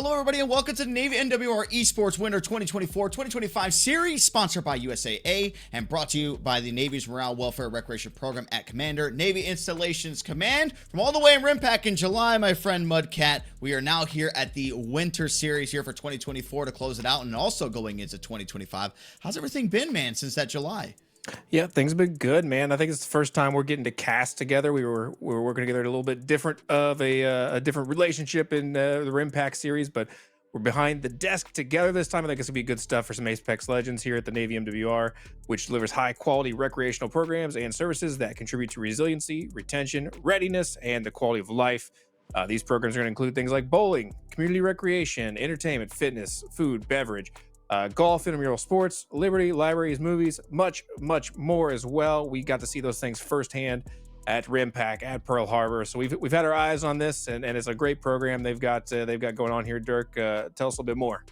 Hello, everybody, and welcome to the Navy MWR Esports Winter 2024-2025 series, sponsored by USAA and brought to you by the Navy's Morale Welfare Recreation Program at Commander Navy Installations Command. From all the way in RIMPAC in July, my friend Mudcat, we are now here at the Winter Series here for 2024 to close it out, and also going into 2025. How's everything been, man, since that July? Yeah, things have been good, man. I think it's the first time we're getting to cast together. We were working together a little bit different of a different relationship in the RIMPAC series, but we're behind the desk together this time. I think it's gonna be good stuff for some Apex Legends here at the Navy MWR, which delivers high quality recreational programs and services that contribute to resiliency, retention, readiness, and the quality of life. These programs are going to include things like bowling, community recreation, entertainment, fitness, food, beverage, golf, intramural sports, liberty, libraries, movies, much more as well. We got to see those things firsthand at RIMPAC at Pearl Harbor, so we've had our eyes on this, and it's a great program they've got going on here. Dirk, tell us a little bit more.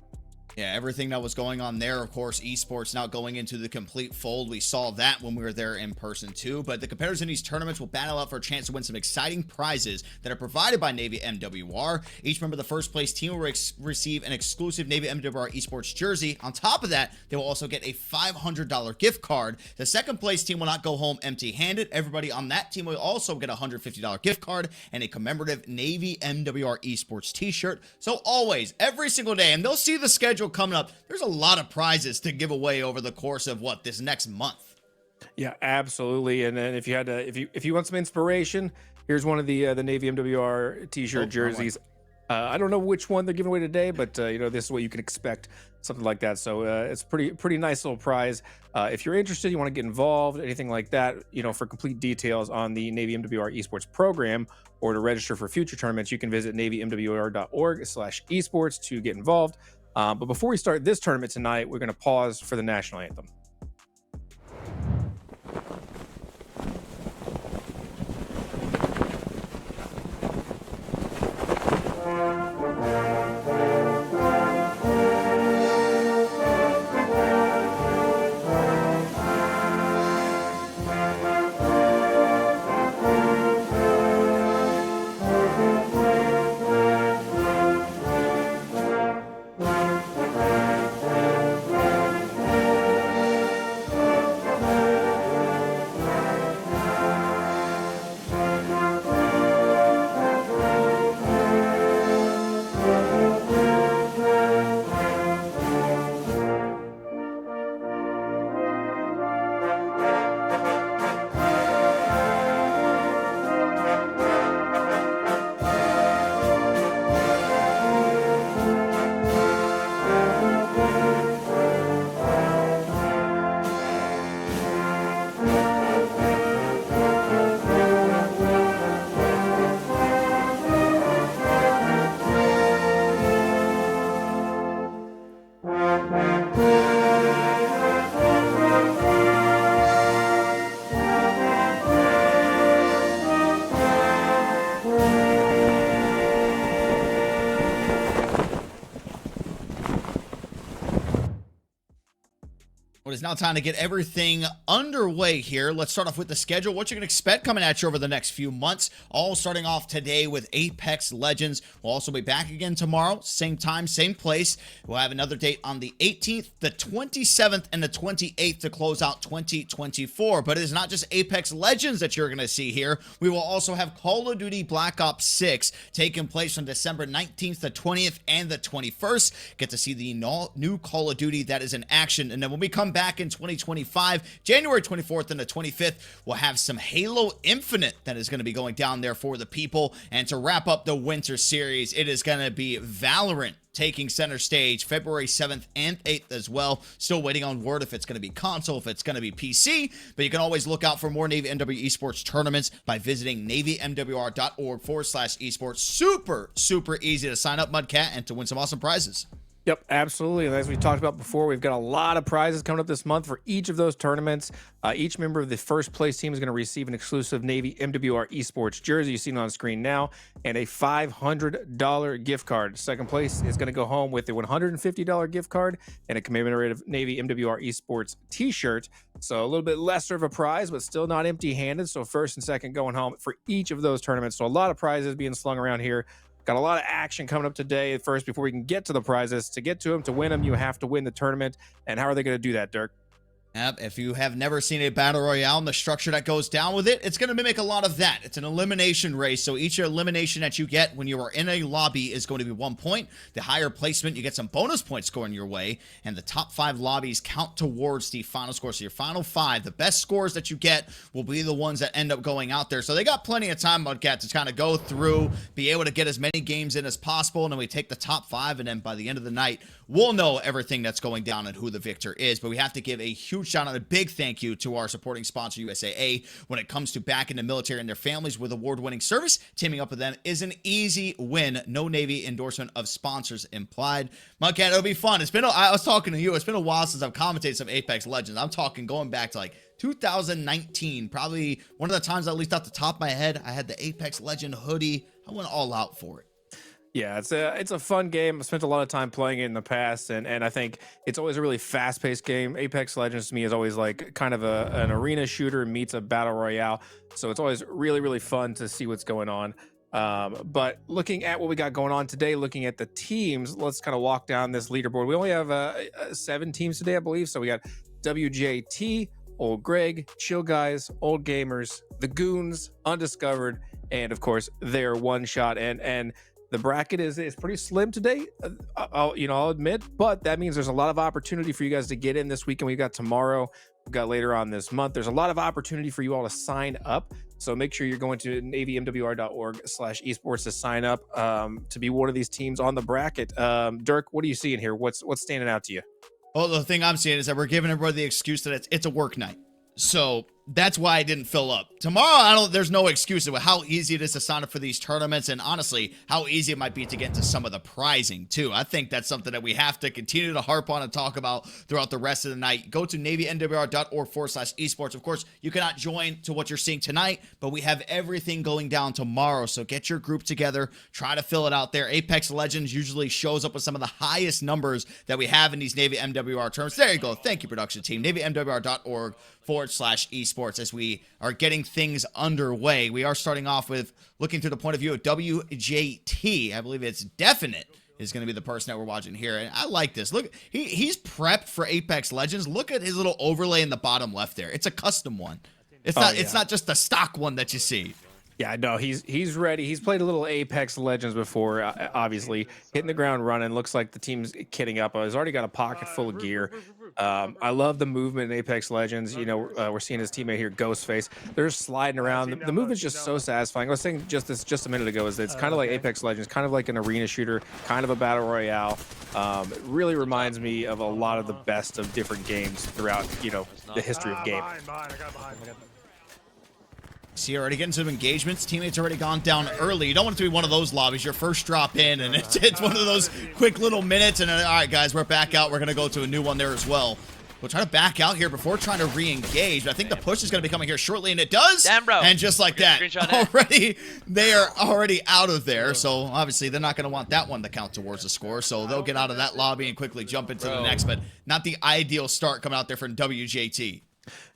Yeah, everything that was going on there, of course, esports now going into the complete fold. We saw that when we were there in person too, but the competitors in these tournaments will battle out for a chance to win some exciting prizes that are provided by Navy MWR. Each member of the first place team will receive an exclusive Navy MWR Esports jersey. On top of that, they will also get a $500 gift card. The second place team will not go home empty-handed. Everybody on that team will also get a $150 gift card and a commemorative Navy MWR Esports t-shirt. So always, every single day, and they'll see the schedule coming up, there's a lot of prizes to give away over the course of this next month. Yeah, absolutely. And then if you want some inspiration, here's one of the Navy MWR t-shirt jerseys. I don't know which one they're giving away today, but this is what you can expect, something like that. So it's pretty nice little prize. If you're interested, you want to get involved, anything like that, for complete details on the Navy MWR Esports program or to register for future tournaments, you can visit navymwr.org/esports to get involved. But before we start this tournament tonight, we're going to pause for the national anthem. It is now time to get everything underway here. Let's start off with the schedule. What you can expect coming at you over the next few months. All starting off today with Apex Legends. We'll also be back again tomorrow. Same time, same place. We'll have another date on the 18th, the 27th, and the 28th to close out 2024. But it is not just Apex Legends that you're going to see here. We will also have Call of Duty Black Ops 6 taking place on December 19th, the 20th, and the 21st. Get to see the new Call of Duty that is in action. And then when we come back in 2025, January 24th and the 25th, we'll have some Halo Infinite that is going to be going down there for the people. And to wrap up the Winter Series, it is going to be Valorant taking center stage February 7th and 8th as well. Still waiting on word if it's going to be console, if it's going to be PC, but you can always look out for more Navy MWR Esports tournaments by visiting navymwr.org/esports. Super easy to sign up, Mudcat, and to win some awesome prizes. Yep, absolutely. And as we talked about before, we've got a lot of prizes coming up this month for each of those tournaments. Each member of the first place team is going to receive an exclusive Navy MWR Esports jersey, you see it on screen now, and a $500 gift card. Second place is going to go home with a $150 gift card and a commemorative Navy MWR Esports t-shirt. So a little bit lesser of a prize, but still not empty-handed. So first and second going home for each of those tournaments. So a lot of prizes being slung around here. Got a lot of action coming up today. First, before we can get to the prizes, to get to them, to win them, you have to win the tournament. And how are they going to do that, Dirk? Yep, if you have never seen a battle royale and the structure that goes down with it, it's going to mimic a lot of that. It's an elimination race, so each elimination that you get when you are in a lobby is going to be 1 point. The higher placement, you get some bonus points going your way, and the top 5 lobbies count towards the final score. So your final 5, the best scores that you get will be the ones that end up going out there. So they got plenty of time, Mudcat, to kind of go through, be able to get as many games in as possible, and then we take the top 5, and then by the end of the night, we'll know everything that's going down and who the victor is. But we have to give a huge shout out, a big thank you to our supporting sponsor, USAA. When it comes to backing the military and their families with award-winning service, teaming up with them is an easy win. No Navy endorsement of sponsors implied. Mudcat, it'll be fun. I was talking to you. It's been a while since I've commentated some Apex Legends. I'm talking going back to like 2019, probably one of the times, at least off the top of my head, I had the Apex Legend hoodie. I went all out for it. Yeah, it's a fun game. I spent a lot of time playing it in the past, and I think it's always a really fast-paced game. Apex Legends to me is always like kind of an arena shooter meets a battle royale, so it's always really, really fun to see what's going on. But looking at what we got going on today, looking at the teams, let's kind of walk down this leaderboard. We only have 7 teams today, I believe. So we got WJT, Old Greg, Chill Guys, Old Gamers, The Goons, Undiscovered, and of course their One Shot. And the bracket is pretty slim today, I'll admit, but that means there's a lot of opportunity for you guys to get in this weekend. We've got tomorrow, we've got later on this month. There's a lot of opportunity for you all to sign up. So make sure you're going to navymwr.org/esports to sign up to be one of these teams on the bracket. Dirk, what are you seeing here? What's standing out to you? Well, the thing I'm seeing is that we're giving everybody the excuse that it's a work night. So that's why I didn't fill up. Tomorrow, there's no excuse of how easy it is to sign up for these tournaments, and honestly, how easy it might be to get into some of the prizing too. I think that's something that we have to continue to harp on and talk about throughout the rest of the night. Go to navymwr.org/esports. Of course, you cannot join to what you're seeing tonight, but we have everything going down tomorrow. So get your group together, try to fill it out there. Apex Legends usually shows up with some of the highest numbers that we have in these Navy MWR tournaments. There you go. Thank you, production team. navymwr.org/esports. As we are getting things underway, we are starting off with looking through the point of view of WJT. I believe it's Definite is going to be the person that we're watching here, and I like this. Look, he's prepped for Apex Legends. Look at his little overlay in the bottom left there. It's a custom one. It's not just the stock one that you see. Yeah, no, he's ready. He's played a little Apex Legends before, obviously. Hitting the ground running. Looks like the team's kitting up. He's already got a pocket full of gear. I love the movement in Apex Legends. We're seeing his teammate here, Ghostface. They're just sliding around. The movement's just so satisfying. I was saying just a minute ago is that it's kind of like Apex Legends, kind of like an arena shooter, kind of a battle royale. It really reminds me of a lot of the best of different games throughout, the history of game. See, already getting some engagements. Teammates already gone down early. You don't want it to be one of those lobbies. Your first drop in, and it's one of those quick little minutes. And then, all right, guys, we're back out. We're going to go to a new one there as well. We'll try to back out here before trying to re-engage. I think the push is going to be coming here shortly, and it does. Damn, bro. And just like that, they are already out of there. So obviously, they're not going to want that one to count towards the score. So they'll get out of that lobby and quickly jump into the next. But not the ideal start coming out there from WJT.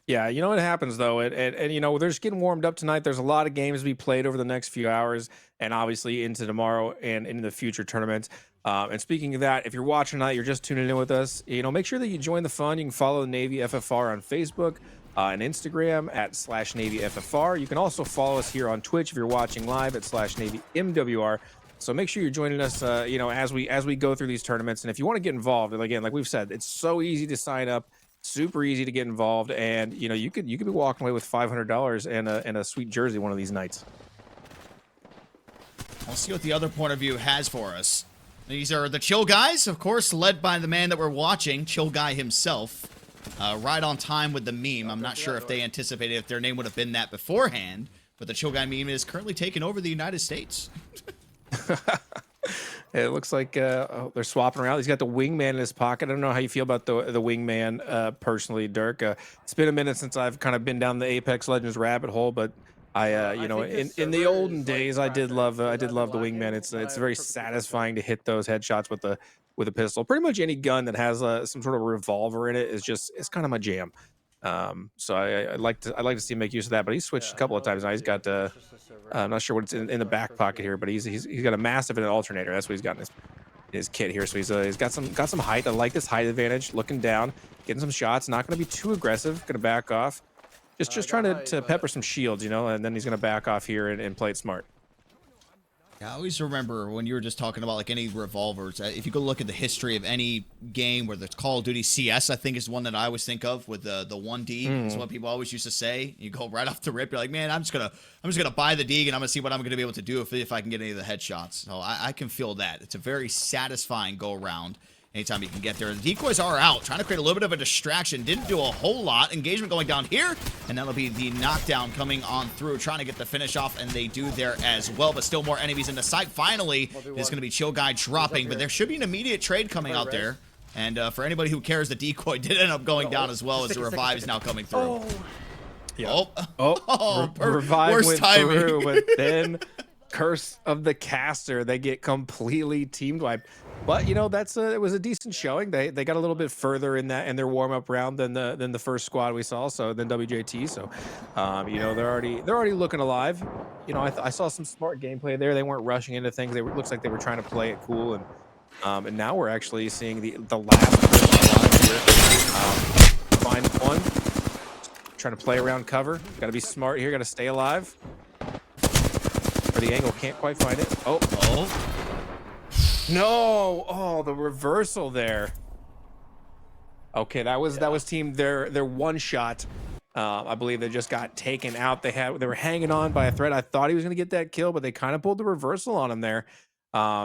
Yeah, you know what happens though, and they're just getting warmed up tonight. There's a lot of games to be played over the next few hours, and obviously into tomorrow and into the future tournaments. And speaking of that, if you're watching tonight, you're just tuning in with us, make sure that you join the fun. You can follow the Navy FFR on Facebook and Instagram at /Navy FFR. You can also follow us here on Twitch if you're watching live at /Navy MWR. So make sure you're joining us, as we go through these tournaments. And if you want to get involved, and again, like we've said, it's so easy to sign up. Super easy to get involved, and you could be walking away with $500 and a sweet jersey one of these nights. We'll see what the other point of view has for us. These are the Chill Guys, of course, led by the man that we're watching, Chill Guy himself. Right on time with the meme. I'm not sure if they anticipated if their name would have been that beforehand, but the Chill Guy meme is currently taking over the United States. It looks like they're swapping around. He's got the wingman in his pocket. I don't know how you feel about the wingman personally, Dirk. It's been a minute since I've kind of been down the Apex Legends rabbit hole, but in the olden days, I did love the wingman. It's very satisfying to hit those headshots with a pistol. Pretty much any gun that has some sort of revolver in it it's kind of my jam. So I'd like to see him make use of that. But he's switched a couple of times now. He's got I'm not sure what it's in the back pocket here, but he's got a massive and an alternator. That's what he's got in his kit here. So he's got some height. I like this height advantage. Looking down, getting some shots. Not going to be too aggressive. Going to back off. Just trying to pepper some shields, you know, and then he's going to back off here and play it smart. Yeah, I always remember when you were just talking about like any revolvers. If you go look at the history of any game, where the Call of Duty CS, I think is one that I always think of with the 1D. Is what people always used to say. You go right off the rip, you're like, man, I'm just gonna buy the Deeg and I'm gonna see what I'm gonna be able to do if I can get any of the headshots. So I can feel that. It's a very satisfying go around. Anytime you can get there. The decoys are out, trying to create a little bit of a distraction. Didn't do a whole lot. Engagement going down here, and that'll be the knockdown coming on through, trying to get the finish off, and they do there as well, but still more enemies in the sight. Finally, there's going to be Chill Guy dropping, but there should be an immediate trade coming out there. And for anybody who cares, the decoy did end up going down as well, as the revive is now coming through. Yeah. Oh, revive worst went timing. through, but then Curse of the Caster, they get completely team wiped. But you know, it was a decent showing. They got a little bit further in their warm up round than the first squad we saw. So than WJT. So you know, they're already looking alive. You know, I saw some smart gameplay there. They weren't rushing into things. Looks like they were trying to play it cool, and now we're actually seeing the last person alive here. Find one. Trying to play around cover. Got to be smart here. Got to stay alive. Or the angle can't quite find it. Oh. No! Oh, the reversal there. Okay, that was team their one shot. I believe they just got taken out. They were hanging on by a thread. I thought he was gonna get that kill, but they kind of pulled the reversal on him there.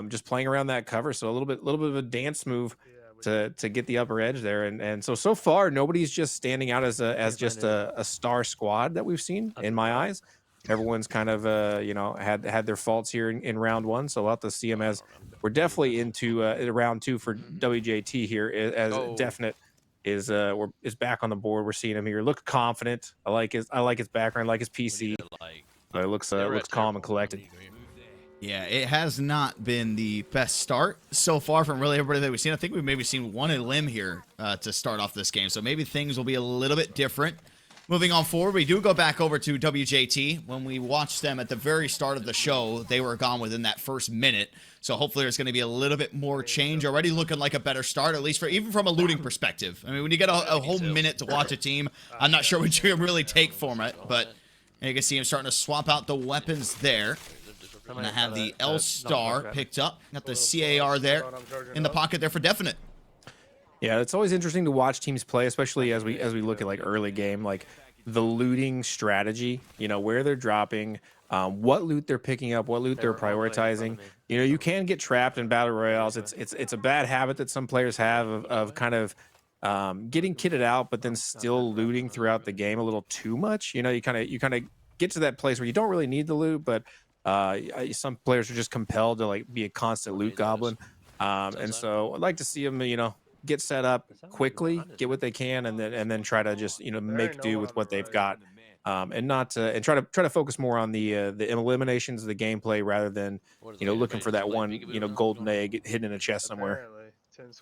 Just playing around that cover. So a little bit of a dance move to get the upper edge there. And so far nobody's just standing out as just a star squad that we've seen in my eyes. Everyone's kind of you know, had their faults here in round one, so we'll have to see them as we're definitely into round two for WJT here, as Definite is back on the board. We're seeing him here look confident. I like his background, I like his PC. It looks calm and collected. Yeah, it has not been the best start so far from really everybody that we've seen. I think we've maybe seen one limb here to start off this game, so maybe things will be a little bit different. Moving on forward, we do go back over to WJT. When we watched them at the very start of the show, they were gone within that first minute. So hopefully there's going to be a little bit more change. Already looking like a better start, at least even from a looting perspective. I mean, when you get a whole minute to watch a team, I'm not sure what you can really take from it. But you can see him starting to swap out the weapons there. I'm going to have the L-Star picked up. Got the CAR there in the pocket there for Definite. Yeah, it's always interesting to watch teams play, especially as we look at like early game, like the looting strategy, you know, where they're dropping, what loot they're picking up, what loot they're prioritizing. You know, you can get trapped in battle royales. It's a bad habit that some players have of kind of getting kitted out, but then still looting throughout the game a little too much. You know, you kind of get to that place where you don't really need the loot, but some players are just compelled to like be a constant loot goblin. And so I'd like to see them, you know, get set up quickly, get what they can, and then try to just, you know, make do with what they've got, and not and try to focus more on the eliminations of the gameplay rather than, you know, looking for that one, you know, golden egg hidden in a chest somewhere.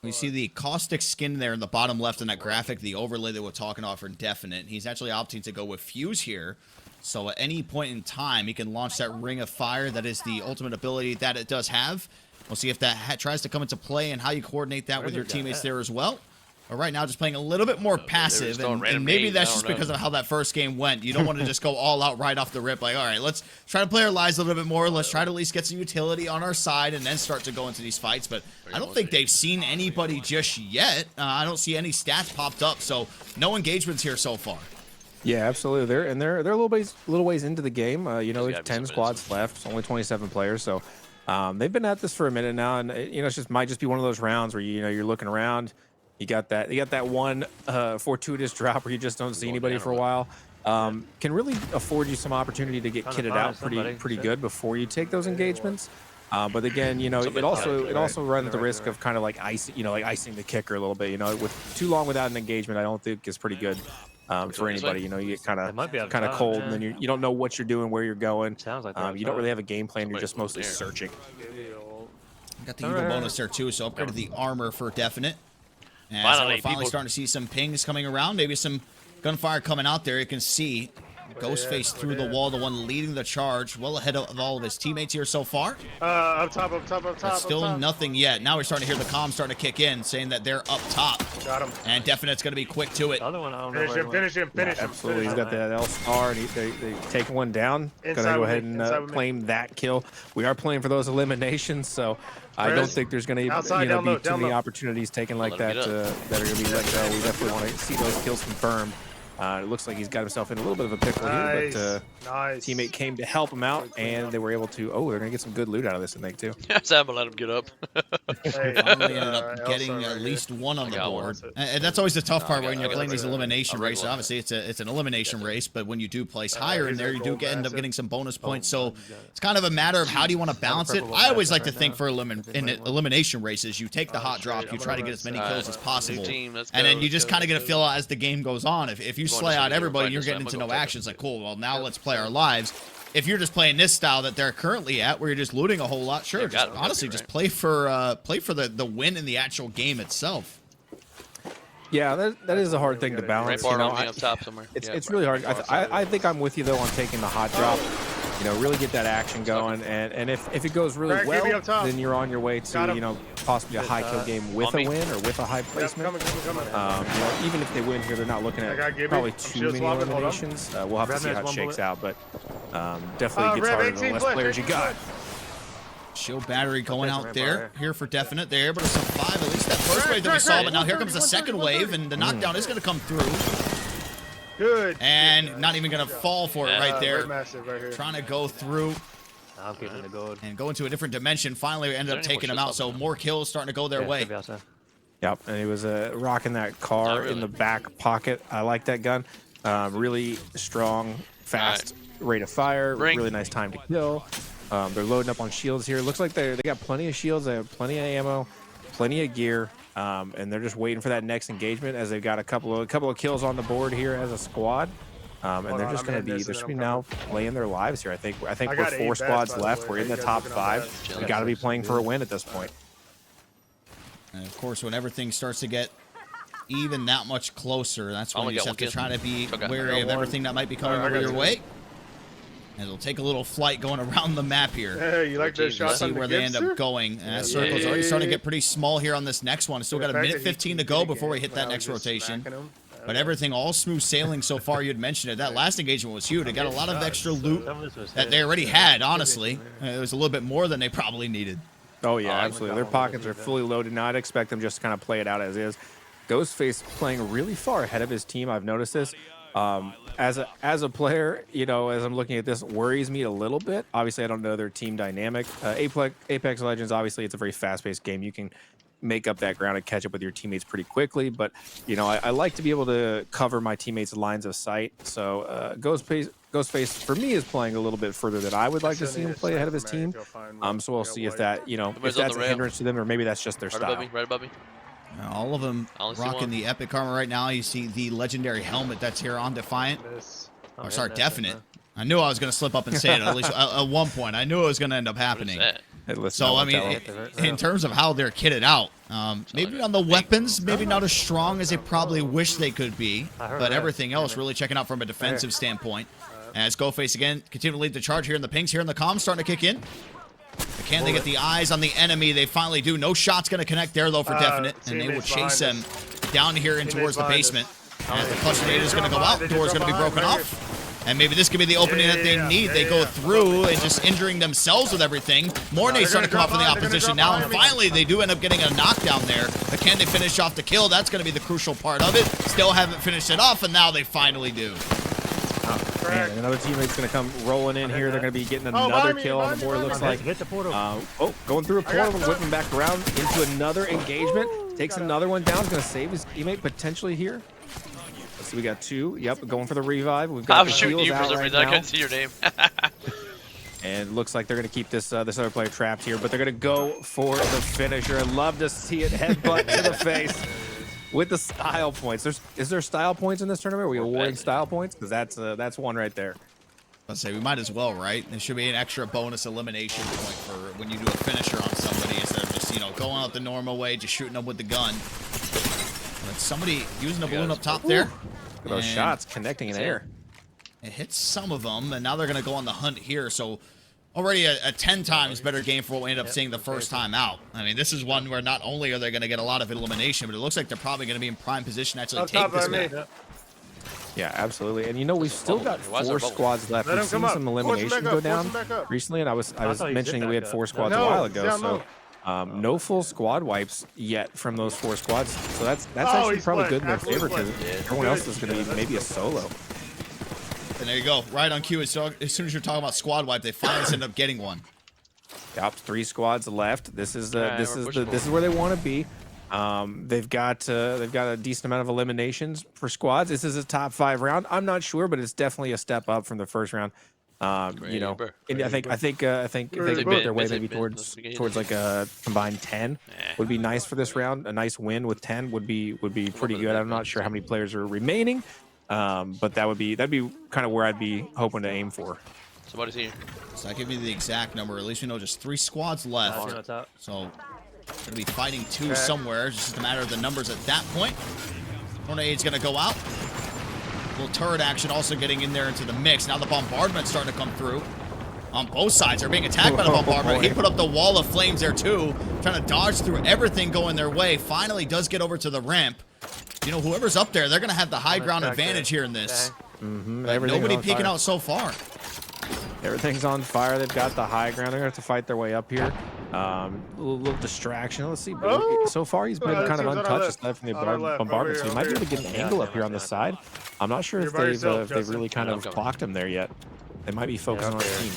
We see the caustic skin there in the bottom left in that graphic, the overlay that we're talking about for Definite. He's actually opting to go with Fuse here. So at any point in time, he can launch that Ring of Fire. That is the ultimate ability that it does have. We'll see if that tries to come into play and how you coordinate that with your teammates there as well. But right now, just playing a little bit more passive, and maybe that's just because of how that first game went. You don't want to just go all out right off the rip. Like, all right, let's try to play our lives a little bit more. Let's try to at least get some utility on our side and then start to go into these fights. But I don't think they've seen anybody just yet. I don't see any stats popped up, so no engagements here so far. Yeah, absolutely. They're a little ways into the game. You know, there's 10 squads left. It's only 27 players, so they've been at this for a minute now, and you know, might just be one of those rounds where you know you're looking around. You got that one fortuitous drop where you just don't see anybody for a while. Can really afford you some opportunity to get kitted out pretty good before you take those engagements. But again, you know, it also runs the risk of kind of like icing the kicker a little bit. You know, with too long without an engagement, I don't think is pretty good for anybody. You know, you get kind of cold, and then you don't know what you're doing, where you're going. You don't really have a game plan. You're just mostly searching. Got the evil bonus there too, so upgraded the armor for Definite. And so we're finally starting to see some pings coming around. Maybe some Gunfire coming out there. You can see Ghostface through the wall, the one leading the charge, well ahead of all of his teammates here so far. Up top. But still nothing yet. Now we're starting to hear the comms starting to kick in, saying that they're up top. Got him. And Definite's going to be quick to it. Other one, I don't know. Finish him. Absolutely. He's got that L-star, and they take one down. Gonna go ahead and claim that kill. We are playing for those eliminations, so I don't think there's going to be too many opportunities taken like that that are going to be let go. We definitely want to see those kills confirmed. It looks like he's got himself in a little bit of a pickle here, but teammate came to help him out, and they were able to. Oh, they're gonna get some good loot out of this, I think, too. Sam will let him get up. Finally ended up getting at least one on the board, and that's always the tough part when you're playing these elimination races. Obviously, it's an elimination race, but when you do place higher in there, you do end up getting some bonus points. So it's kind of a matter of how do you want to balance it. I always like to think for in elimination races, you take the hot drop, you try to get as many kills as possible, and then you just kind of get a feel out as the game goes on. If you slay out everybody, you're getting into no action. It's like, cool, well, now let's play our lives. If you're just playing this style that they're currently at, where you're just looting a whole lot, sure, just honestly just play for the win in the actual game itself. Yeah, that is a hard thing to balance. Up top somewhere. It's really hard. I think I'm with you though on taking the hot drop. Really get that action going, and if it goes really well, then you're on your way to possibly a high kill game with a win or with a high placement. Even if they win here, they're not looking at probably too many eliminations. We'll have to see how it shakes out, but definitely gets harder the less players you got. Shield battery going out there here for Definite. They're able to survive at least that first wave that we saw, but now here comes the second wave, and the knockdown is going to come through. Good. And not even going to fall for it right there. Right trying to go through and go into a different dimension. Finally, we ended up taking them out, so more kills starting to go their way. Yep, and he was rocking that car in the back pocket. I like that gun. Really strong, fast rate of fire. Really nice time to kill. They're loading up on shields here. Looks like they got plenty of shields. They have plenty of ammo, plenty of gear. And they're just waiting for that next engagement as they've got a couple of kills on the board here as a squad. And they're just going to be now playing their lives here. I think we're 4 squads left. We're in the top 5. We got to be playing for a win at this point. And of course, when everything starts to get even that much closer, that's when you just have to try to be wary of everything that might be coming over your way. And it'll take a little flight going around the map here. Hey, you like those shots? See where they end up going. And that circle's already starting to get pretty small here on this next one. Still got a minute 15 to go before we hit that next rotation. But everything all smooth sailing so far. You'd mentioned it. That last engagement was huge. They got a lot of extra loot that they already had, honestly. It was a little bit more than they probably needed. Oh, yeah, absolutely. Their pockets are fully loaded now. I'd expect them just to kind of play it out as is. Ghostface playing really far ahead of his team. I've noticed this. As a player, as I'm looking at this, worries me a little bit. Obviously, I don't know their team dynamic. Apex Legends, obviously, it's a very fast-paced game. You can make up that ground and catch up with your teammates pretty quickly. But, I like to be able to cover my teammates' lines of sight. So Ghostface, for me, is playing a little bit further than I would like to see him play ahead of his team. So we'll see if that, if that's a hindrance to them, or maybe that's just their style. Right above me. All of them rocking the epic armor right now. You see the legendary helmet that's here on Defiant. Oh, sorry, Definite. I knew I was going to slip up and say it at least at one point. I knew it was going to end up happening. So, I mean, in terms of how they're kitted out, maybe on the weapons, maybe not as strong as they probably wish they could be, but everything else really checking out from a defensive standpoint. As Ghostface again continue to lead the charge here in the pings, here in the comms starting to kick in. Can they get the eyes on the enemy? They finally do. No shot's going to connect there, though, for Definite. And they will chase him down here and towards the basement. As the clutch grenade is going to go out, the door's going to be broken off. And maybe this could be the opening that they need. They go through and just injuring themselves with everything. More nades starting to come up from the opposition now. And finally, they do end up getting a knockdown there. But can they finish off the kill? That's going to be the crucial part of it. Still haven't finished it off, and now they finally do. Man, another teammate's going to come rolling in here. They're going to be getting another kill on the board, it looks like. Going through a portal, whipping back around into another engagement. Takes another one down. He's going to save his teammate potentially here. Let's see, we got 2. Yep, going for the revive. We've got I was shooting you for some reason. I couldn't see your name. And it looks like they're going to keep this this other player trapped here, but they're going to go for the finisher. I'd love to see it headbutt to the face. With the style points. Is there style points in this tournament? Are we awarding style points? Because that's one right there. Let's say we might as well, right? There should be an extra bonus elimination point for when you do a finisher on somebody instead of just, going out the normal way, just shooting them with the gun. But somebody using a balloon up top there. at those And shots connecting in air. It hits some of them, and now they're going to go on the hunt here. So already a 10 times better game for what we ended up seeing the first time out. I mean, this is one where not only are they going to get a lot of elimination, but it looks like they're probably going to be in prime position to actually take this map. Yeah, absolutely. And you know, we've still got 4 squads left. We've seen some elimination go down recently, and I was mentioning that we had 4 squads a while ago. So no full squad wipes yet from those 4 squads. So that's actually probably good in their favor because everyone else is going to be maybe a solo. And there you go, right on cue. So as soon as you're talking about squad wipe, they finally end up getting one. Yep, 3 squads left. This is where they want to be. They've got a decent amount of eliminations for squads. This is a top 5 round. I'm not sure, but it's definitely a step up from the first round. You know, and I think if they could work their way maybe towards like a combined 10 would be nice for this round. A nice win with 10 would be pretty good. I'm not sure how many players are remaining, but that'd be kind of where I'd be hoping to aim for. Somebody's here. So I give you the exact number. At least we know just 3 squads left. So gonna be fighting 2 somewhere. It's just a matter of the numbers at that point. Tornade's gonna go out. Little turret action also getting in there into the mix. Now the bombardment's starting to come through. On both sides, they're being attacked by the bombardment. He put up the wall of flames there too, trying to dodge through everything going their way. Finally does get over to the ramp. You know, whoever's up there, they're gonna have the high ground advantage here in this. Nobody peeking out so far. Everything's on fire. They've got the high ground. They're gonna have to fight their way up here. A little distraction. Let's see. So far, he's been kind of untouched aside from the bombardment. So he might be able to get an angle up here on the side. I'm not sure if they've really kind of blocked him there yet. They might be focusing on the team.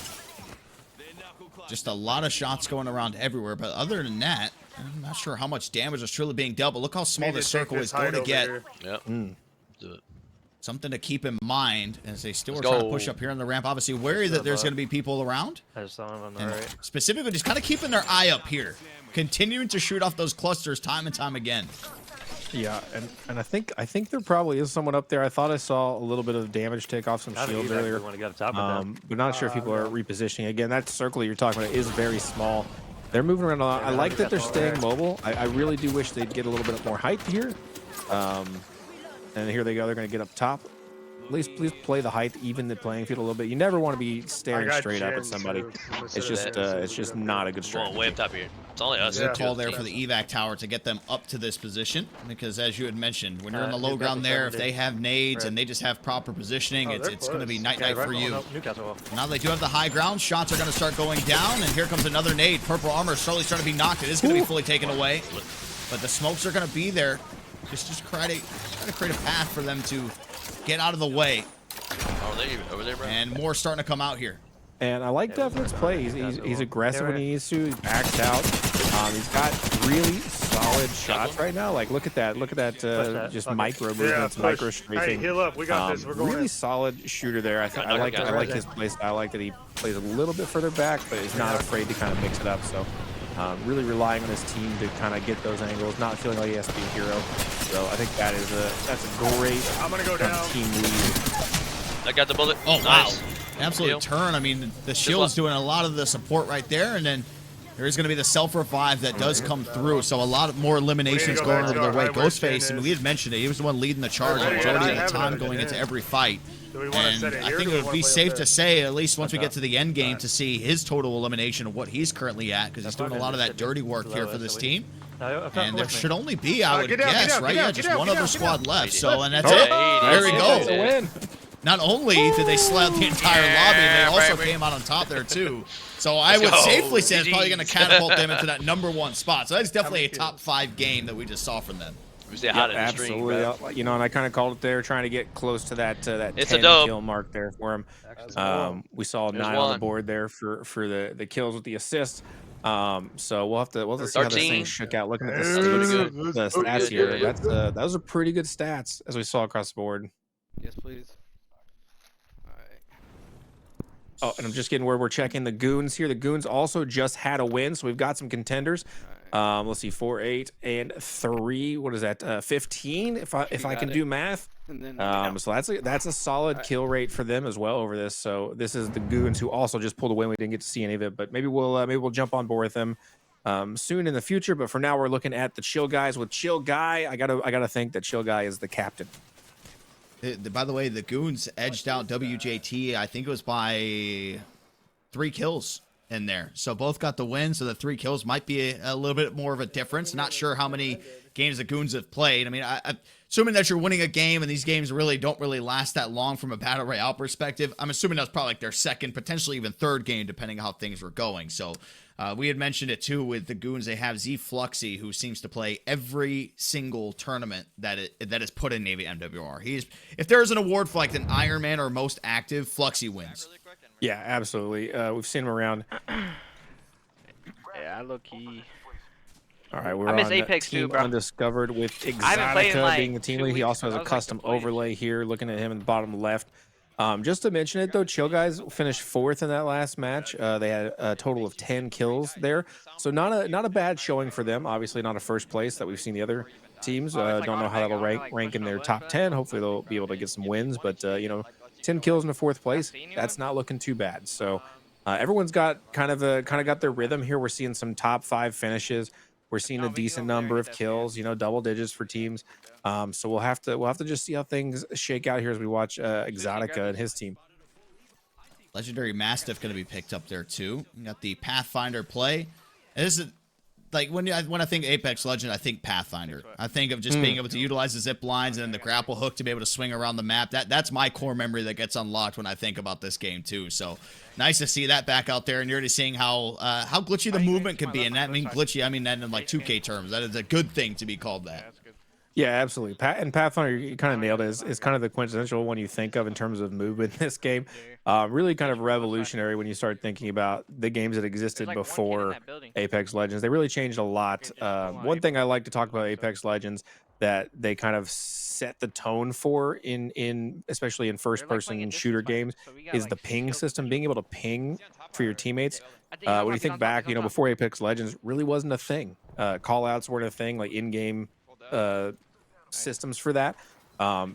Just a lot of shots going around everywhere. But other than that, I'm not sure how much damage is truly being dealt. But look how small this circle is going to get. Yep. Do it. Something to keep in mind as they still are trying to push up here on the ramp. Obviously wary that there's going to be people around. I just saw him on the right. Specifically, just kind of keeping their eye up here. Continuing to shoot off those clusters time and time again. Yeah, and I think there probably is someone up there. I thought I saw a little bit of damage take off some shields earlier. But not sure if people are repositioning. Again, that circle you're talking about is very small. They're moving around a lot. I like that they're staying mobile. I really do wish they'd get a little bit more height here. And here they go. They're going to get up top. At least please play the height, even the playing field a little bit. You never want to be staring straight up at somebody. It's just not a good strategy. Way up top here. It's only us. Good call there for the evac tower to get them up to this position, because as you had mentioned, when you're on the low ground there, if they have nades and they just have proper positioning, it's going to be night-night for you. Now they do have the high ground. Shots are going to start going down, and here comes another nade. Purple armor slowly starting to be knocked. It is going to be fully taken away, but the smokes are going to be there. Just try to create a path for them to get out of the way. Oh, they over there, bro. And more starting to come out here. And I like Definite's play. He's aggressive when he needs to. He backs out. He's got really solid shots right now. Like look at that. Look at that. Just micro movements, micro strafing. Hey, heal up. We got this. We're going. Really solid shooter there. I like his play style. I like that he plays a little bit further back, but is not afraid to kind of mix it up. So. Really relying on his team to kind of get those angles, not feeling like he has to be a hero. So I think that's a great I'm gonna go down. Team lead. I got the bullet. Oh, nice. Wow. Absolute turn. I mean, the shield's doing a lot of the support right there, and then there is going to be the self-revive that does come through. So a lot more eliminations going over their way. Ghostface, I mean, we had mentioned it. He was the one leading the charge the majority of the time going into every fight. And I think it would be safe to say, at least once we get to the end game, to see his total elimination of what he's currently at, because he's doing a lot of that dirty work here for this team. And there should only be, I would guess, right? Yeah, just one other squad left. So, and that's it. There we go. Not only did they slap the entire lobby, they also came out on top there too. So I would safely say it's probably going to catapult them into that #1 spot. So that's definitely a top 5 game that we just saw from them. Absolutely. You know, and I kind of called it there, trying to get close to that 10 kill mark there for him. We saw 9 on the board there for the kills with the assists. So we'll have to see how this thing shook out. Looking at the stats here, those are pretty good stats as we saw across the board. Yes, please. Oh, and I'm just getting where we're checking the goons here. The goons also just had a win, so we've got some contenders. Let's see, 4, 8, and 3. What is that? 15, if I can do math. So that's a solid kill rate for them as well over this. So this is the goons who also just pulled a win. We didn't get to see any of it, but maybe we'll jump on board with them soon in the future. But for now, we're looking at the Chill guys. With Chill Guy, I gotta think that Chill Guy is the captain. By the way, the Goons edged out WJT. I think it was by 3 kills in there. So both got the win. So the 3 kills might be a little bit more of a difference. Not sure how many games the Goons have played. I mean, I'm assuming that you're winning a game, and these games don't really last that long from a battle royale perspective. I'm assuming that's probably like their second, potentially even third game, depending on how things were going. So we had mentioned it too with the Goons. They have Z Fluxy, who seems to play every single tournament that is put in Navy MWR. If there's an award for like an Iron Man or most active, Fluxy wins. Yeah, absolutely. We've seen him around. Yeah, low-key. All right, we're I miss on Apex Team too, bro. Undiscovered with I haven't played in, Exotica like, being the team 2 lead. He weeks, also has bro. a That was, like, custom depleted. overlay here, looking at him in the bottom left. Just to mention it though, Chill Guys finished 4th in that last match. They had a total of 10 kills there, so not a bad showing for them. Obviously, not a first place that we've seen the other teams. Don't know how that'll rank in their top 10. Hopefully, they'll be able to get some wins. But 10 kills in a 4th place, that's not looking too bad. So everyone's got kind of got their rhythm here. We're seeing some top 5 finishes. We're seeing a decent number of kills, double digits for teams. So we'll have to just see how things shake out here as we watch Exotica and his team. Legendary Mastiff going to be picked up there too. You got the Pathfinder play. And this is like when I think Apex Legend, I think Pathfinder. I think of just being able to utilize the zip lines and then the grapple hook to be able to swing around the map. That's my core memory that gets unlocked when I think about this game too. So nice to see that back out there, and you're already seeing how glitchy the movement can be. And that mean glitchy, I mean that in like 2K terms. That is a good thing to be called that. Yeah, absolutely. And Pathfinder, you kind of nailed it. Is kind of the quintessential one you think of in terms of movement in this game. Really kind of revolutionary when you start thinking about the games that existed before Apex Legends. They really changed a lot. One thing I like to talk about Apex Legends that they kind of set the tone for in especially in first-person shooter games is the ping system, being able to ping for your teammates. When you think back, before Apex Legends really wasn't a thing. Call-outs weren't a thing, like in-game systems for that. A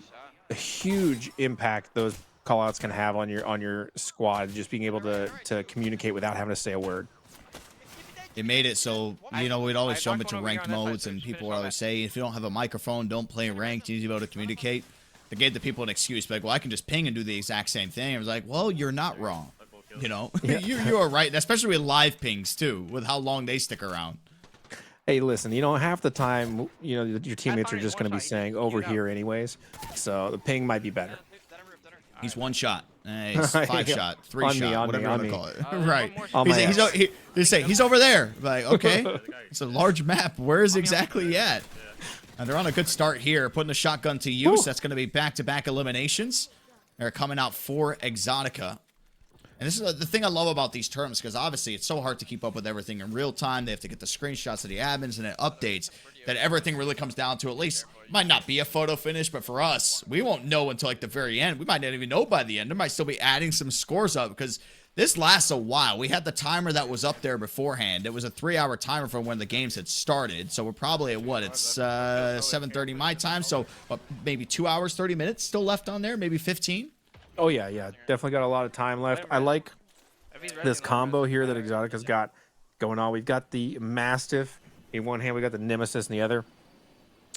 huge impact those callouts can have on your squad, just being able to communicate without having to say a word. It made it so, we'd always jump into ranked modes, and people would always say, if you don't have a microphone, don't play ranked. You need to be able to communicate. They gave the people an excuse, like, well, I can just ping and do the exact same thing. I was like, well, you're not wrong. You are right, especially with live pings too, with how long they stick around. Hey, listen, half the time, your teammates are just going to be saying over here anyways. So the ping might be better. He's 1 shot. He's 5 shot, 3 shot, whatever you want to call it. Right. They say he's over there. Like, okay, it's a large map. Where is exactly at? And they're on a good start here, putting the shotgun to use. That's going to be back-to-back eliminations. They're coming out for Exotica. And this is the thing I love about these terms, because obviously it's so hard to keep up with everything in real time. They have to get the screenshots of the admins and it updates, that everything really comes down to, at least, it might not be a photo finish, but for us, we won't know until like the very end. We might not even know by the end. There might still be adding some scores up, because this lasts a while. We had the timer that was up there beforehand. It was a 3-hour timer from when the games had started. So we're probably at what? It's 7:30 my time. So maybe 2 hours, 30 minutes still left on there, maybe 15. Oh, yeah. Definitely got a lot of time left. I like this combo here that Exotica's got going on. We've got the Mastiff in one hand. We got the Nemesis in the other.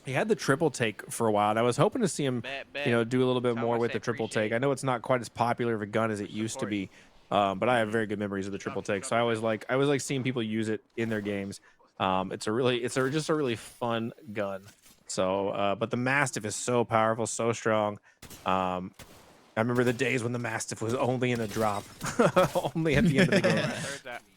He had the triple take for a while, and I was hoping to see him, do a little bit more with the triple take. I know it's not quite as popular of a gun as it used to be, but I have very good memories of the triple take. So I always like seeing people use it in their games. It's just a really fun gun. So, but the Mastiff is so powerful, so strong. I remember the days when the Mastiff was only in a drop, only at the end of the game.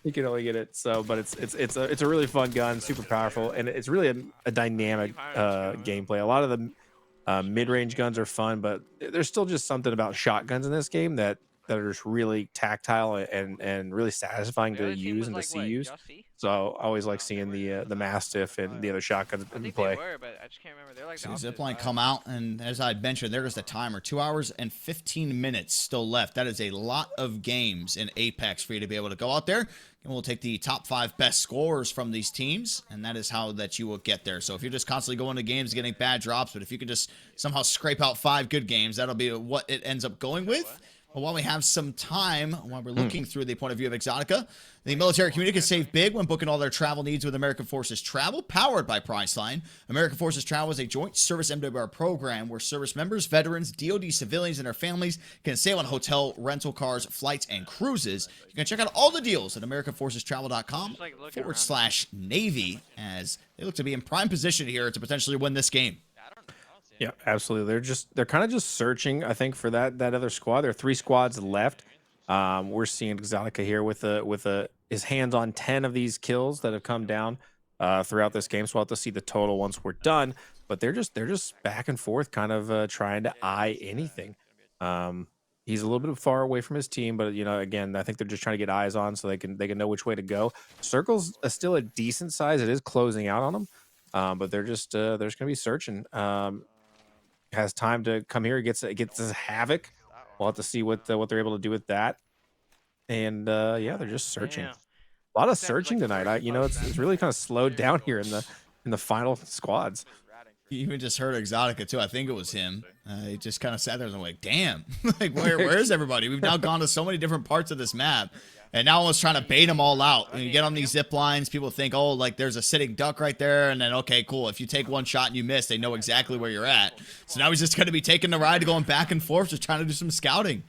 You can only get it. So, but it's a really fun gun, super powerful, and it's really a dynamic gameplay. A lot of the mid-range guns are fun, but there's still just something about shotguns in this game that are just really tactile and really satisfying to use and to see use. So I always like seeing the Mastiff and the other shotguns in play. So Zipline come out, and as I mentioned, there's the timer. 2 hours and 15 minutes still left. That is a lot of games in Apex for you to be able to go out there. And we'll take the top 5 best scorers from these teams, and that is how that you will get there. So if you're just constantly going to games, getting bad drops, but if you can just somehow scrape out 5 good games, that'll be what it ends up going with. Well, while we have some time, while we're looking through the point of view of Exotica, the military community can save big when booking all their travel needs with American Forces Travel, powered by Priceline. American Forces Travel is a joint service MWR program where service members, veterans, DoD civilians, and their families can save on hotel, rental cars, flights, and cruises. You can check out all the deals at AmericanForcesTravel.com/Navy, as they look to be in prime position here to potentially win this game. Yeah, absolutely. They're kind of just searching, I think, for that other squad. There are 3 squads left. We're seeing Exotica here with his hands on 10 of these kills that have come down throughout this game. So we'll have to see the total once we're done. But they're just back and forth, kind of trying to eye anything. He's a little bit far away from his team, but again, I think they're just trying to get eyes on so they can know which way to go. Circle's still a decent size. It is closing out on them, but they're just going to be searching. Has time to come here. Gets this havoc. We'll have to see what they're able to do with that. And yeah, they're just searching. A lot of searching tonight. It's really kind of slowed down here in the final squads. You even just heard Exotica too. I think it was him. He just kind of sat there and I'm like, damn, like where's everybody? We've now gone to so many different parts of this map. And now almost trying to bait them all out. When you get on these zip lines, people think, oh, like there's a sitting duck right there. And then, okay, cool. If you take one shot and you miss, they know exactly where you're at. So now he's just going to be taking the ride, going back and forth, just trying to do some scouting.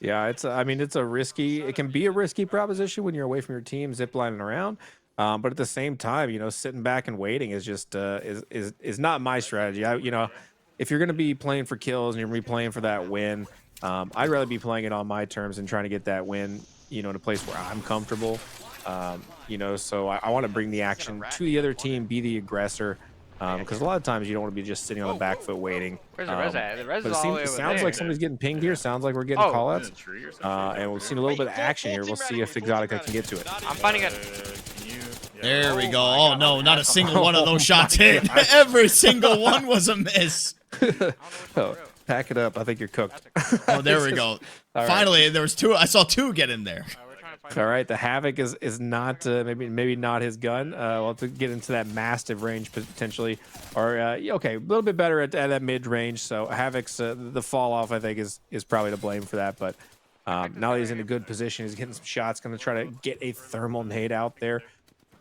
Yeah, it can be a risky proposition when you're away from your team, zip lining around. But at the same time, sitting back and waiting is just is not my strategy. If you're going to be playing for kills and you're going to be playing for that win, I'd rather be playing it on my terms and trying to get that win, in a place where I'm comfortable. So I want to bring the action to the other team, be the aggressor, because a lot of times you don't want to be just sitting on the back foot waiting. Where's the res at? The res But is all the way it over sounds there. like somebody's getting pinged here. Sounds like we're getting call-outs. And we've seen a little bit of action here. We'll see if Exotica can get to it. I'm finding it. There we go. Oh, no, not a single one of those shots hit. Every single one was a miss. Oh, pack it up. I think you're cooked. Oh, there we go. Finally, there was 2. I saw 2 get in there. All right, the Havoc is not maybe not his gun. We'll have to get into that massive range potentially, or okay, a little bit better at that mid range. So Havoc's the fall off I think is probably to blame for that. But now that he's in a good position, he's getting some shots. Going to try to get a thermal nade out there.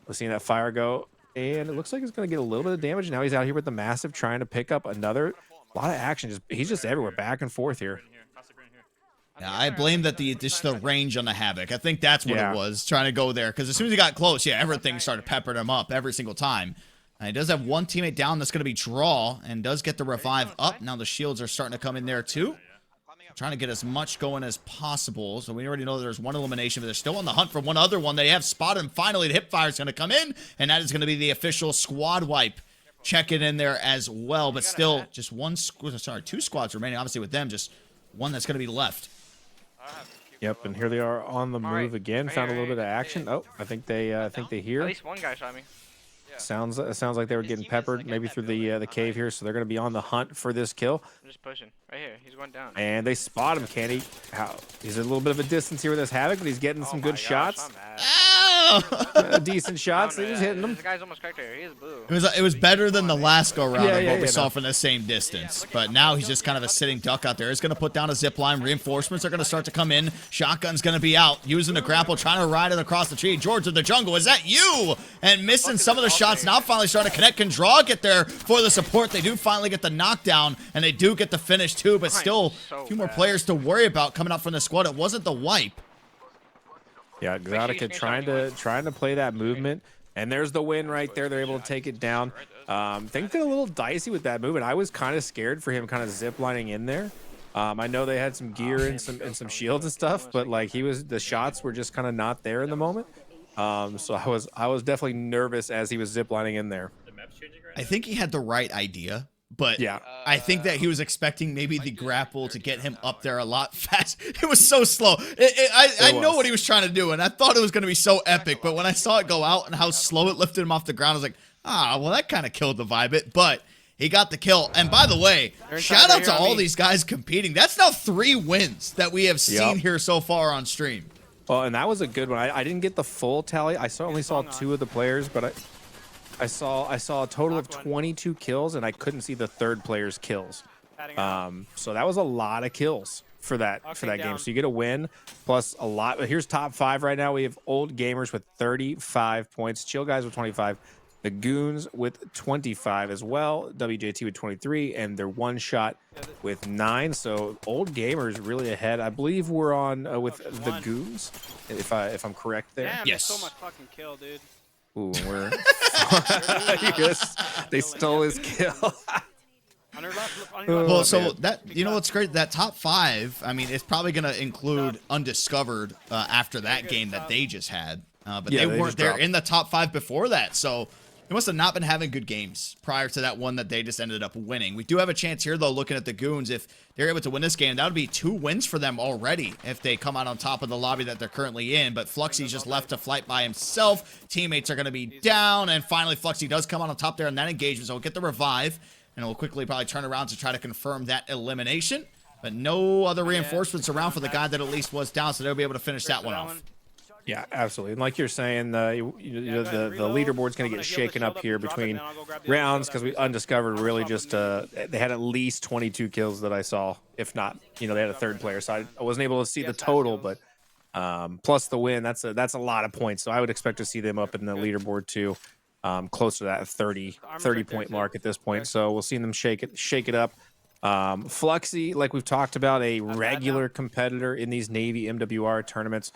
We're seeing that fire go, and it looks like he's going to get a little bit of damage. Now he's out here with the massive, trying to pick up another. A lot of action. He's just everywhere, back and forth here. Yeah, I blame that just the range on the Havoc. I think that's what it was, trying to go there. Because as soon as he got close, everything started peppering him up every single time. And he does have one teammate down that's going to be Draw, and does get the revive up. Now the shields are starting to come in there too. Trying to get as much going as possible. So we already know there's one elimination, but they're still on the hunt for one other one. They have spotted him. Finally, the hip fire is going to come in, and that is going to be the official squad wipe. Check it in there as well, but still just 2 squads remaining. Obviously with them, just one that's going to be left. Yep, and here they are on the move again. Found a little bit of action. Oh, I think they hear. At least one guy shot me. Sounds like they were getting peppered maybe through the cave here, so they're going to be on the hunt for this kill. I'm just pushing. Right here. He's going down. And they spot him, Kenny. He's a little bit of a distance here with this Havoc, but he's getting some good shots. Decent shots. He was hitting them. This guy's almost cracked here. He is blue. It was better than the last go round of what we saw from the same distance. But now he's just kind of a sitting duck out there. He's going to put down a zip line. Reinforcements are going to start to come in. Shotgun's going to be out. Using the grapple, trying to ride it across the tree. George of the jungle, is that you? And missing some of the shots. Now finally starting to connect. Can Draw get there for the support. They do finally get the knockdown, and they do get the finish too. But still, a few more players to worry about coming up from the squad. It wasn't the wipe. Yeah, Exotica trying to play that movement, and there's the win right there. They're able to take it down. Things get a little dicey with that movement. I was kind of scared for him, kind of zip-lining in there. I know they had some gear and some shields and stuff, but like the shots were just kind of not there in the moment. So I was definitely nervous as he was zip-lining in there. I think he had the right idea. But yeah, I think that he was expecting maybe the grapple to get him up there a lot fast. It was so slow. I know what he was trying to do, and I thought it was going to be so epic. But when I saw it go out and how slow it lifted him off the ground, I was like, well, that kind of killed the vibe it. But he got the kill. And by the way, shout out to all these guys competing. That's now 3 wins that we have seen here so far on stream. Well, and that was a good one. I didn't get the full tally. I only saw 2 of the players, but I saw a total of 22 kills, and I couldn't see the third player's kills. So that was a lot of kills for that game. So you get a win plus a lot. But here's top 5 right now. We have Old Gamers with 35 points, Chill Guys with 25, the Goons with 25 as well, WJT with 23, and their One Shot with 9. So Old Gamers really ahead. I believe we're on with the Goons, if I'm correct there. Damn, Yes. so much fucking kill, dude. Ooh, we're they stole his kill. Well, so man. that, you know what's great, that top 5, I mean, it's probably going to include Undiscovered after that game that they just had. But Yeah, they they weren't just there dropped. in the top 5 before that. So they must have not been having good games prior to that one that they just ended up winning. We do have a chance here, though, looking at the Goons. If they're able to win this game, that would be 2 wins for them already if they come out on top of the lobby that they're currently in. But Fluxy's just left to fight by himself. Teammates are going to be down. And finally, Fluxy does come out on top there in that engagement. So we'll get the revive. And we'll quickly probably turn around to try to confirm that elimination. But no other reinforcements around for the guy that at least was down, so they'll be able to finish that one off. Yeah, absolutely. And like you're saying, the leaderboard's going to get shaken up here between rounds because we Undiscovered really just they had at least 22 kills that I saw, if not, they had a third player. So I wasn't able to see the total, but plus the win, that's a lot of points. So I would expect to see them up in the leaderboard too. Close to that 30 point mark at this point. So we'll see them shake it up. Fluxy, like we've talked about, a regular competitor in these Navy MWR tournaments.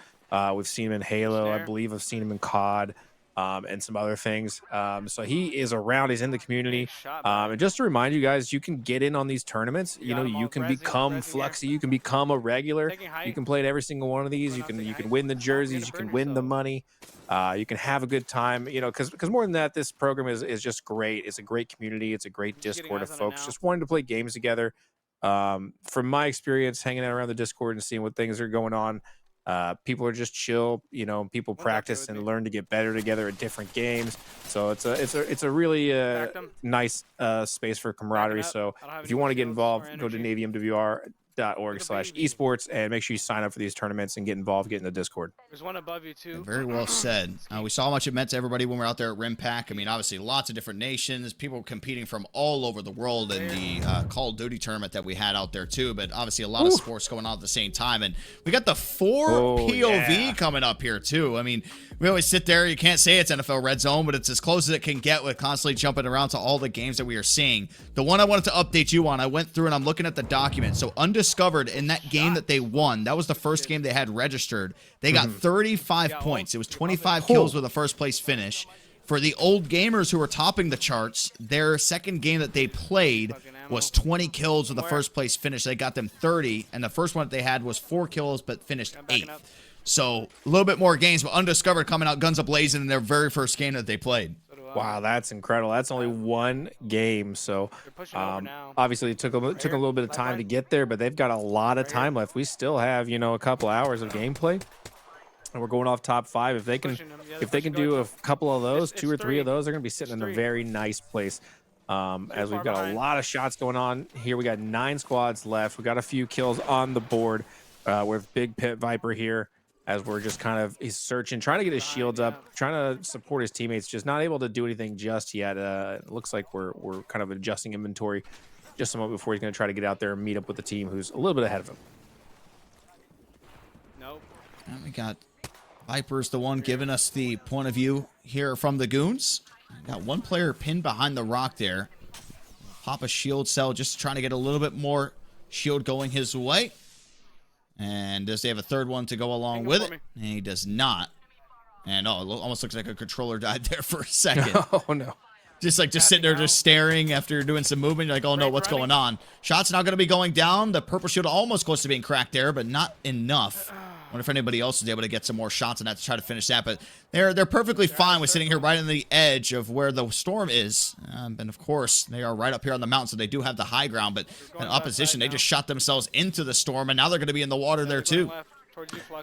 We've seen him in Halo. I believe I've seen him in COD and some other things. So he is around. He's in the community. And just to remind you guys, you can get in on these tournaments. You can become Fluxy. You can become a regular. You can play at every single one of these. You can win the jerseys. You can win the money. You can have a good time. Because more than that, this program is just great. It's a great community. It's a great Discord of folks just wanting to play games together. From my experience, hanging out around the Discord and seeing what things are going on. People are just chill, people practice and learn to get better together at different games. So it's a really nice space for camaraderie. So if you want to get involved, go to navymwr.org/esports and make sure you sign up for these tournaments and get involved, get in the Discord. There's one above you too. Very well said. We saw how much it meant to everybody when we were out there at RimPack. I mean, obviously, lots of different nations, people competing from all over the world in the Call of Duty tournament that we had out there, too. But obviously, a lot of sports going on at the same time. And we got the 4 POV coming up here, too. I mean, we always sit there. You can't say it's NFL Red Zone, but it's as close as it can get with constantly jumping around to all the games that we are seeing. The one I wanted to update you on, I went through and I'm looking at the document. So Undiscovered, in that game that they won, that was the first game they had registered. They got 35 points. It was 25 kills with a first place finish. For the Old Gamers who were topping the charts, their second game that they played was 20 kills with a first place finish. They got them 30, and the first one that they had was 4 kills but finished 8th. So a little bit more games, but Undiscovered coming out guns a-blazing in their very first game that they played. Wow, that's incredible. That's only one game, so obviously it took a little bit of time to get there, but they've got a lot of time left. We still have a couple hours of gameplay, and we're going off top 5. If they can do a couple of those, 2 or 3 of those, they're going to be sitting in a very nice place. As we've got a lot of shots going on here. We got 9 squads left. We got a few kills on the board with Big Pit Viper here. As we're just he's searching, trying to get his shields up, trying to support his teammates, just not able to do anything just yet. It looks like we're kind of adjusting inventory just a moment before he's going to try to get out there and meet up with the team who's a little bit ahead of him. Nope. And we got Viper's the one giving us the point of view here from the Goons. Got one player pinned behind the rock there. Pop a shield cell, just trying to get a little bit more shield going his way. And does he have a third one to go along with it? And he does not. And it almost looks like a controller died there for a second. Oh no. Just sitting there just staring after doing some movement. You're like, oh no, what's going on? Shot's now going to be going down. The purple shield almost close to being cracked there, but not enough. I wonder if anybody else is able to get some more shots on that to try to finish that. But they're perfectly fine with sitting here right on the edge of where the storm is. And of course, they are right up here on the mountain, so they do have the high ground. But in opposition, they just shot themselves into the storm, and now they're going to be in the water there too.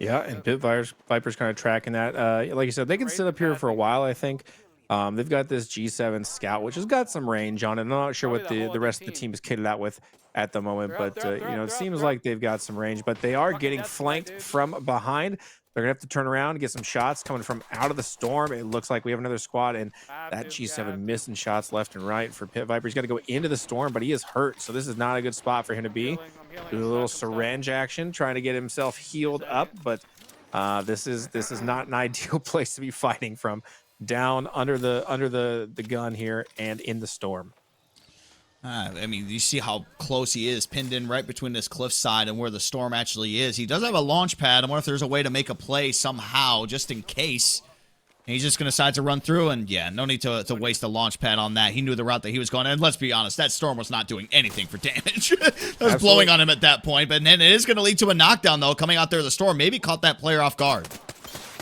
Yeah, and Pit Viper's kind of tracking that. Like you said, they can sit up here for a while, I think. They've got this G7 Scout, which has got some range on it. I'm not sure Probably what the whole the other rest of the team. team is kitted out with at the moment, They're up, but they're up, you they're know, up, it they're up, seems they're up. like they've got some range, but they are Fucking getting nuts tonight, flanked dude. from behind. They're gonna have to turn around and get some shots coming from out of the storm. It looks like we have another squad, and that G7 missing shots left and right for Pit Viper. He's got to go into the storm, but he is hurt, so this is not a good spot for him to be. I'm healing. Do a little syringe action, trying to get himself healed up, but this is not an ideal place to be fighting from. Down under the gun here and in the storm. I mean, you see how close he is, pinned in right between this cliffside and where the storm actually is. He does have a launch pad. I wonder if there's a way to make a play somehow, just in case. And he's just going to decide to run through, and yeah, no need to waste a launch pad on that. He knew the route that he was going, and let's be honest, that storm was not doing anything for damage. It was blowing on him at that point, but then it is going to lead to a knockdown, though, coming out there the storm. Maybe caught that player off guard.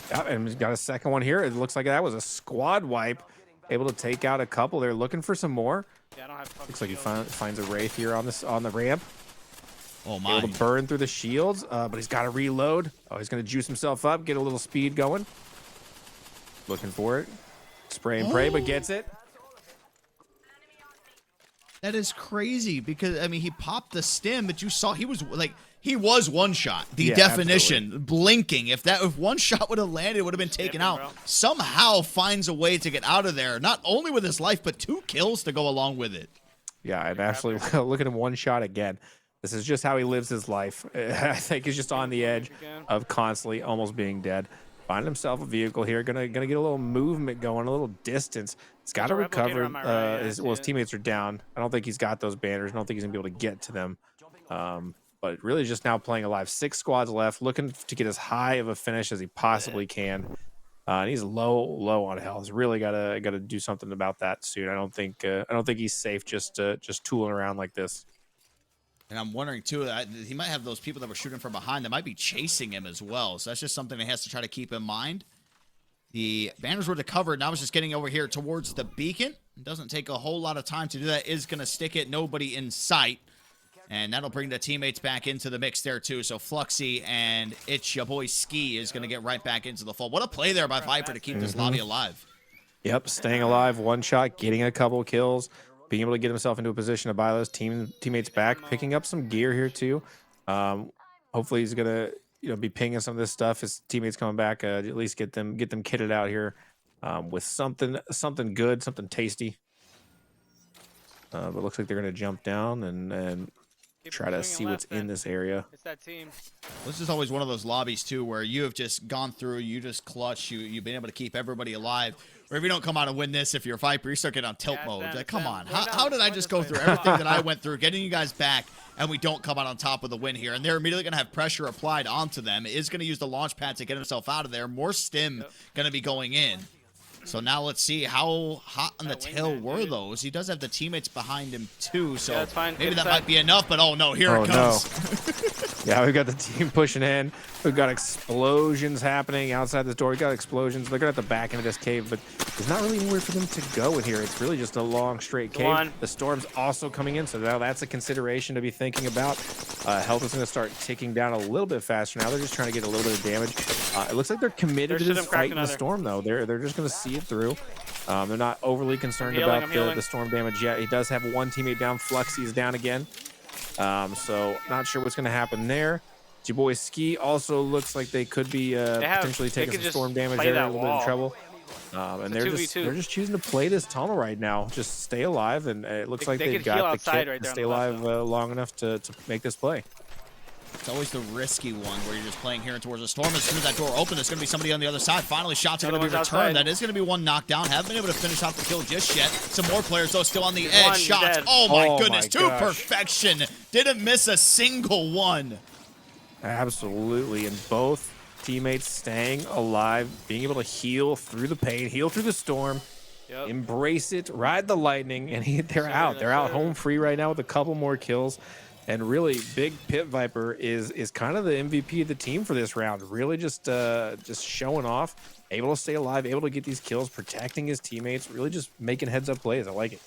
Yeah, and he's got a second one here. It looks like that was a squad wipe. Able to take out a couple. They're looking for some more. Yeah, I don't have Looks like he finds a Wraith here on the ramp. Oh, my. Able to burn through the shields, but he's got to reload. Oh, he's going to juice himself up, get a little speed going. Looking for it. Spray and pray, but gets it. That is crazy because, I mean, he popped the stim, but you saw he was like, he was one shot. The definition, absolutely. blinking. If one shot would have landed, it would have been taken out. bro. Somehow finds a way to get out of there, not only with his life, but 2 kills to go along with it. Yeah, and actually, look at him one shot again. This is just how he lives his life. I think he's just on the edge of constantly almost being dead. Find himself a vehicle here. Gonna get a little movement going, a little distance. He's got to There's a replicator recover. on my right, yeah, His teammates are down. I don't think he's got those banners. I don't think he's gonna be able to get to them. But really, just now playing alive. 6 squads left, looking to get as high of a finish as he possibly can. And he's low on health. He's really gotta do something about that soon. I don't think he's safe just tooling around like this. And I'm wondering, too, that he might have those people that were shooting from behind that might be chasing him as well. So that's just something he has to try to keep in mind. The banners were covered. Now it's just getting over here towards the beacon. It doesn't take a whole lot of time to do that. Is going to stick it. Nobody in sight. And that'll bring the teammates back into the mix there, too. So Fluxy and It's Your Boy Ski is going to get right back into the fold. What a play there by Viper to keep this lobby alive. Yep, staying alive, one shot, getting a couple kills, being able to get himself into a position to buy those teammates back, picking up some gear here too. Hopefully he's gonna be pinging some of this stuff. His teammates coming back, at least get them kitted out here with something good, something tasty. But looks like they're gonna jump down and try to see what's in this area. It's that team. This is always one of those lobbies, too, where you have just gone through, you just clutch, you've been able to keep everybody alive. Or if you don't come out and win this, if you're a Viper, you start getting on tilt mode. Like, come on. How did I just go through everything that I went through, getting you guys back, and we don't come out on top of the win here? And they're immediately going to have pressure applied onto them. Is going to use the launch pad to get himself out of there. More stim going to be going in. So now let's see how hot on the tail were those. He does have the teammates behind him too, so that's fine. maybe that might be enough, but oh no, here it comes. Yeah, we've got the team pushing in. We've got explosions happening outside this door. We've got explosions. They're going to have to back into this cave, but there's not really anywhere for them to go in here. It's really just a long, straight cave. The storm's also coming in, so now that's a consideration to be thinking about. Health is going to start ticking down a little bit faster now. They're just trying to get a little bit of damage. It looks like they're committed to this fight in the storm, though. They're just going to see it through. They're not overly concerned about the storm damage yet. He does have one teammate down. Fluxy is down again. So not sure what's going to happen there. Your boy Ski also looks like they could be potentially taking some storm damage there, a little bit in trouble. And they're just choosing to play this tunnel right now. Just stay alive, and it looks like they've got the kit to stay alive long enough to make this play. It's always the risky one where you're just playing here towards the storm. As soon as that door opens, there's going to be somebody on the other side. Finally, shots are going to be returned. That is going to be one knockdown. Haven't been able to finish out the kill just yet. Some more players, though, still on the edge. Shots. Oh, my goodness. To perfection. Didn't miss a single one. Absolutely. And both teammates staying alive, being able to heal through the pain, heal through the storm, embrace it, ride the lightning, and they're out. They're out home free right now with a couple more kills. And really, Big Pit Viper is kind of the MVP of the team for this round. Really just showing off, able to stay alive, able to get these kills, protecting his teammates, really just making heads-up plays. I like it.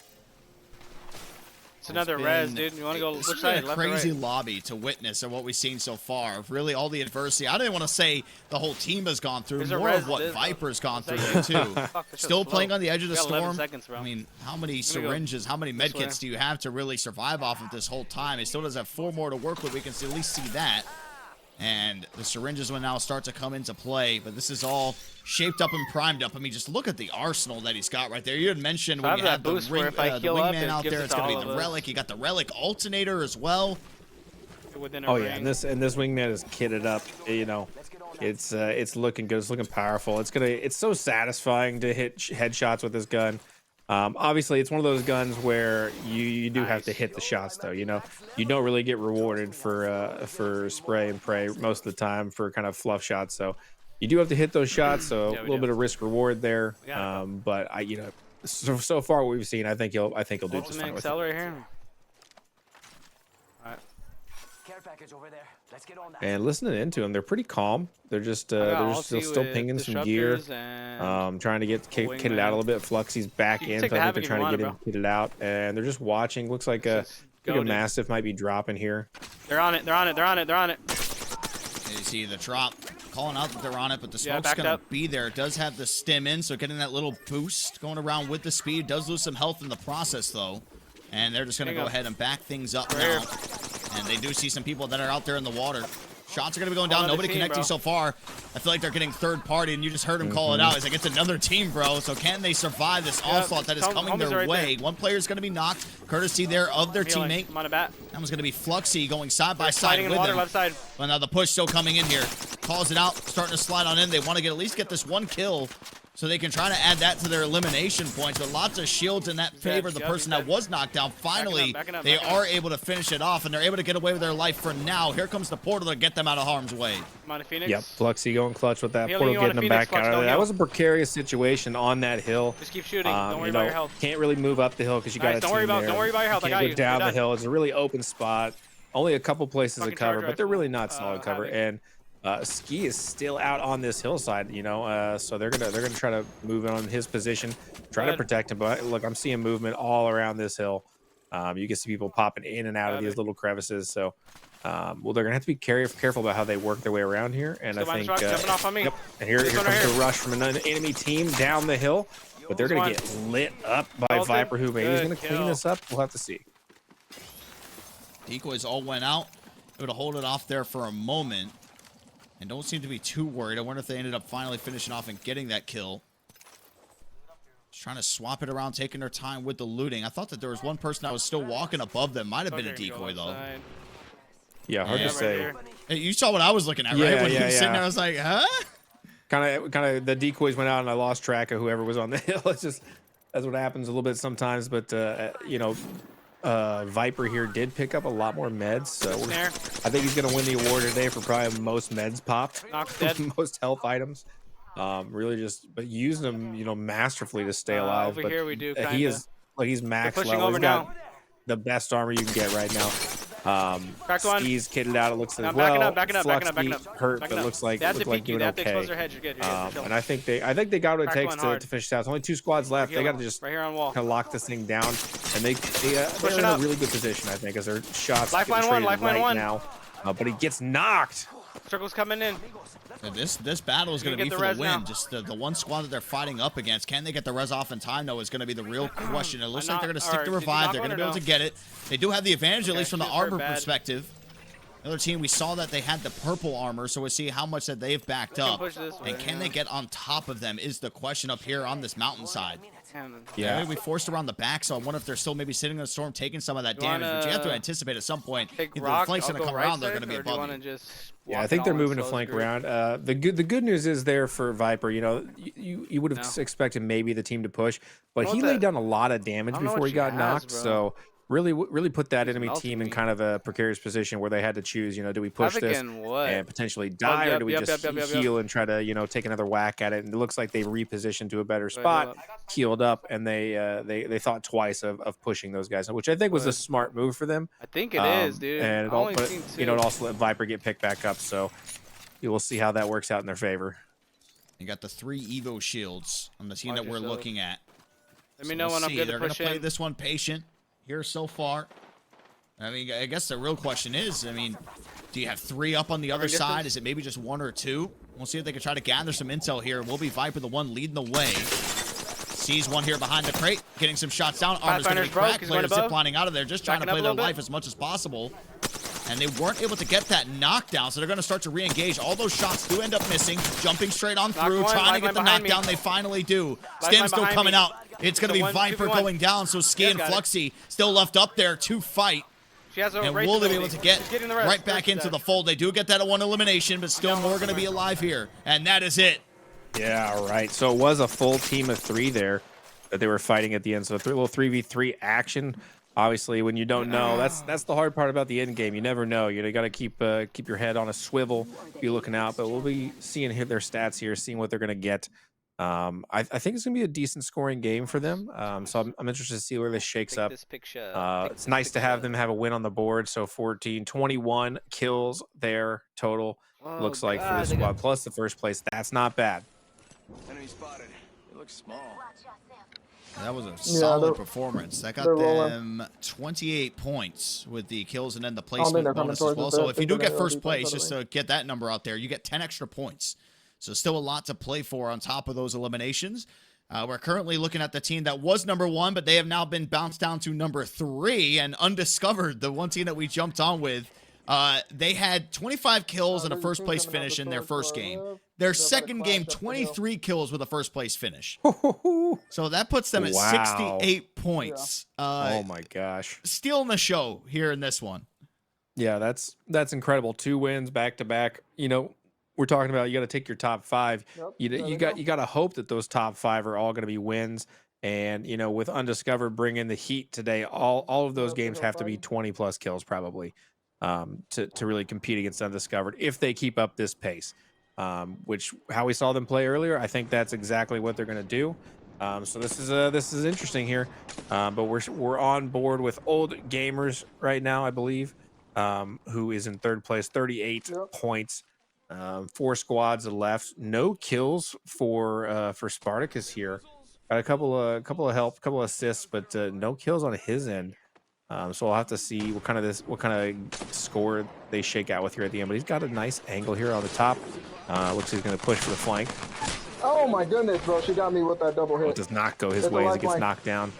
It's another res, dude. You want to go It's which been side? a Left or crazy right? lobby to witness of what we've seen so far. Of really all the adversity. I didn't want to say the whole team has gone through, There's a more res of what this, Viper's gone through Fuck, too. this shit's Still playing slow. on the edge of the We got 11 storm. seconds, bro. I mean, how many gonna go syringes, how many this way. medkits do you have to really survive off of this whole time? He still does have 4 more to work with. We can at least see that. And the syringes will now start to come into play, but this is all shaped up and primed up. I mean, just look at the arsenal that he's got right there. You had mentioned So I when have you that have the, boost where if I the heal up, wingman it out gives there, it it's to going to all be the of us. relic. You got the relic alternator as well. Within a Oh ring. yeah, and this wingman is kitted up. You know, it's looking good. It's looking powerful. It's so satisfying to hit headshots with this gun. Obviously, it's one of those guns where you do have to hit the shots, though. You know, you don't really get rewarded for spray and pray most of the time for kind of fluff shots. So you do have to hit those shots. So Yeah, a we little do. bit of risk reward there. We gotta But so far what we've seen, I think he'll do just Ultimate fine with it. accelerator here. Alright. Care package over there. Let's get on that. And listening into them, they're pretty calm. They're just I got still ulti pinging with some gear. disruptors and Trying to get kitted wingman. out a little bit. Fluxy's back You can in, take so the I think Havoc they're if trying you to get him want kitted out, and they're just watching. Looks like a Just goaded. massive might be dropping here. They're on it. They're on it. They're on it. They're on it. You see the drop calling out that they're on it, but the Yeah, smoke's backed going to up. be there. It does have the stim in, so getting that little boost going around with the speed. Does lose some health in the process, though. And they're just going to Hang go on. ahead and back things up Right now. here. And they do see some people that are out there in the water. Shots are going to be going down. Another Nobody team, connecting bro. so far. I feel like they're getting third party, and you just heard him call it out. He's like, it's another team, bro. So can they survive this onslaught that is coming homies their are right way? there. One player is going to be knocked, courtesy there of their Healing. teammate. I'm on a bat. That one's going to be Fluxy going side by Sliding side in with water, him. left side. But now the push still coming in here. Calls it out, starting to slide on in. They want to at least get this one kill so they can try to add that to their elimination points. But lots of shields in that favor. The Shove, person he's that dead. was knocked down, finally, Backing up, they backing up. are able to finish it off, and they're able to get away with their life for now. Here comes the portal to get them out of harm's way. I'm on a Phoenix. Yep, Fluxy going clutch with that Healing portal, you on getting a them Phoenix, back Flux, out of don't there. That heal. was a precarious situation on that hill. Just keep shooting. Don't worry You about know, your health. can't really move up the hill because you got Nice, a don't team worry about- there. don't worry about your health, I Can't got go you. down You're the done. hill. It's a really open spot. Only a couple places Fucking of cover, charge but they're rifle. really not solid cover. Havoc. And Ski is still out on this hillside, you know, so they're gonna try to move on his position, try to Good. protect him. But look, I'm seeing movement all around this hill. You can see people popping in and out of these Havoc. little crevices. So, well, they're gonna have to be careful about how they work their way around here. And Still I minus think, rock, jumping off on me. yep. And here This one comes right the here. rush from an enemy team down the hill. But they're This gonna one. get lit up by Bolted. Viper, who maybe is Good gonna clean kill. this up. We'll have to see. Decoys all went out. Able to hold it off there for a moment. And don't seem to be too worried. I wonder if they ended up finally finishing off and getting that kill. Just trying to swap it around, taking their time with the looting. I thought that there was one person that was still walking above them. Might have been a Fucker, go decoy, left though. side. Yeah, hard Yeah, to right say. here. Hey, you saw what I was looking at, right? Yeah, When he yeah, was sitting yeah. there, I was like, huh? Kind of the decoys went out and I lost track of whoever was on the hill. It's just that's what happens a little bit sometimes. But you know, Viper here did pick up a lot more meds, so Snare. I think he's gonna win the award today for probably most meds popped, Knock's dead. most health items. Really just but using them, you know, masterfully to stay alive. Over but here we do, he kinda. is like he's max pushing level. over He's got now. the best armor you can get right now. Cracked one. Ski's kitted out. It looks as I'm well. backing up. Fluxy hurt, Backing but up. looks like They have to look like peek you. doing They have to expose okay. their head. You're good. You're good. You're And I think they got what it Cracked takes one to hard. finish it out. There's only 2 squads left. They got to just right here on wall. kind of lock this thing down, and they're Pushing in a up. really good position, I think, as their shots Lifeline getting one, traded lifeline right one. now. But he gets knocked. Circle's coming in. So this battle is You going to get be the for the res win. now. Just the one squad that they're fighting up against. Can they get the res off in time, though, is going to be the real question. It looks like they're going to stick or to did you revive. knock They're one going to be or able to no? get it. They do have the advantage, at Okay, least from the shooting hurt armor bad. perspective. The other team, we saw that they had the purple armor, so we'll see how much that they've backed can up. push this way, And can yeah. they get on top of them is the question up here on this mountainside. Yeah. We forced around the back, so I wonder if they're still maybe sitting in the storm, taking some of that You damage. But you have to wanna anticipate at some point, Take either rock. the flank's I'll going to go come right around, they're side, going to be or do you above want you. to just Yeah, I walk think it they're all in moving to slow flank group? around. The good news is there for Viper. You know, you would have No. expected maybe the team to push, but Well, he the- laid down a lot of damage I don't know before what he she got has, knocked. bro. So really put that He's enemy melting team in me. kind of a precarious position where they had to choose. You know, do we push Havoc this and what? and potentially die, or yep, do we yep, just yep, yep, heal and try to, you know, take another whack at it? And it looks like they repositioned to a better Wait, spot, hold healed up, and they thought twice of pushing those guys, which I think was a Good. smart move for them. I think it is, dude. And I it all, only but, seen you know, it two. also let Viper get picked back up. So you will see how that works out in their favor. You got the 3 Evo shields on the team Watch that we're yourself. looking at. Let me So know we'll when I'm see. good They're to gonna push play in. this one patient. here so far. I mean, I guess the real question is, I mean, do you have 3 up on the other side? Is it maybe just 1 or 2? We'll see if they can try to gather some intel here. Will be Viper the one leading the way. Sees one here behind the crate, getting some shots down. Armor's going to be cracked. Players ziplining out of there, just trying to play their life as much as possible. And they weren't able to get that knockdown, so they're going to start to re-engage. All those shots do end up missing, jumping straight on through, trying to get the knockdown. They finally do. Stim still coming out. It's going to be Viper going down, so Ski and Fluxy still left up there to fight. And will they be able to get right back into the fold? They do get that 1 elimination, but still more going to be alive here. And that is it. Yeah, right. So it was a full team of 3 there that they were fighting at the end. So a little 3v3 action. Obviously, when you don't know, that's the hard part about the end game. You never know. You got to keep your head on a swivel, be looking out. But we'll be seeing their stats here, seeing what they're going to get. I think it's going to be a decent scoring game for them. So I'm interested to see where this shakes up. It's nice to have them have a win on the board. So 21 kills there total. Looks like for this squad, plus the first place. That's not bad. Enemy spotted. It looks small. That was a solid performance. That got them 28 points with the kills and then the placement bonus as well. So if you do get first place, just to get that number out there, you get 10 extra points. So still a lot to play for on top of those eliminations. We're currently looking at the team that was number 1, but they have now been bounced down to number 3 and Undiscovered, the one team that we jumped on with. They had 25 kills and a first place finish in their first game. Their second game, 23 kills with a first place finish. So that puts them at 68 points. Oh my gosh. Stealing the show here in this one. Yeah, that's incredible. 2 wins back to back. You know, we're talking about you got to take your top 5. You got to hope that those top 5 are all going to be wins. And you know, with Undiscovered bringing the heat today, all of those games have to be 20 plus kills probably. To really compete against Undiscovered if they keep up this pace, which how we saw them play earlier. I think that's exactly what they're going to do. So this is interesting here, but we're on board with Old Gamers right now, I believe, who is in 3rd place, 38 points, 4 squads left, no kills for Spartacus here. Got a couple of help, couple of assists, but no kills on his end. So we'll have to see what kind of score they shake out with here at the end. But he's got a nice angle here on the top. Looks like he's going to push for the flank. Oh my goodness, bro! She got me with that double hit. It does not go his way as he gets knocked down.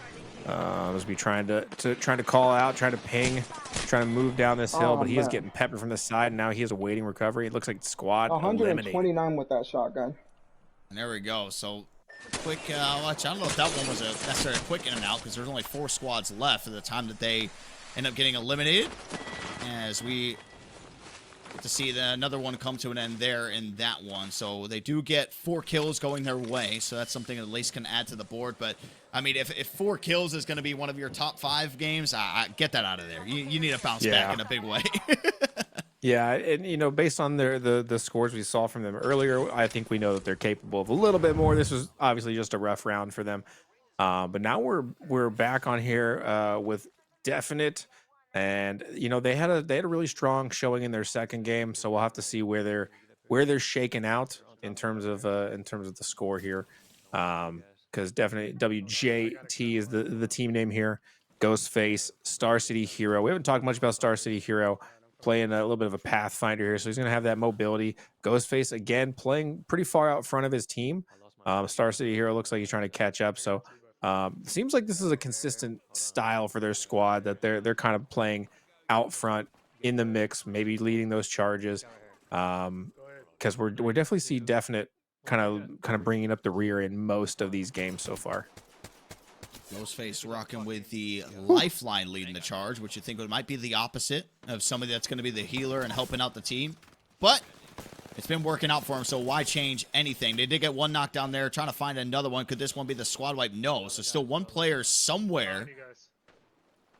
Must be trying to call out, trying to ping, trying to move down this hill, but he is getting peppered from the side. And now he is awaiting recovery. It looks like the squad 129 eliminated. with that shotgun. And there we go. So quick watch. I don't know if that one was necessarily a quick in and out because there's only 4 squads left at the time that they end up getting eliminated. As we get to see another one come to an end there in that one. So they do get 4 kills going their way. So that's something that at least can add to the board. But I mean, if 4 kills is going to be one of your top 5 games, I get that out of there. You need to bounce back in a big way. Yeah, and you know, based on the scores we saw from them earlier, I think we know that they're capable of a little bit more. This was obviously just a rough round for them, but now we're back on here with Definite, and you know they had a really strong showing in their second game, so we'll have to see where they're shaking out in terms of the score here, because Definite WJT is the team name here. Ghostface, Star City Hero. We haven't talked much about Star City Hero. Playing a little bit of a Pathfinder here, so he's going to have that mobility. Ghostface, again, playing pretty far out front of his team. Star City Hero looks like he's trying to catch up, so seems like this is a consistent style for their squad, that they're kind of playing out front in the mix, maybe leading those charges, because we're definitely see Definite kind of bringing up the rear in most of these games so far. Ghostface rocking with the Lifeline leading the charge, which you think might be the opposite of somebody that's going to be the healer and helping out the team. But it's been working out for him, so why change anything? They did get 1 knockdown there, trying to find another one. Could this one be the squad wipe? No. So still 1 player somewhere.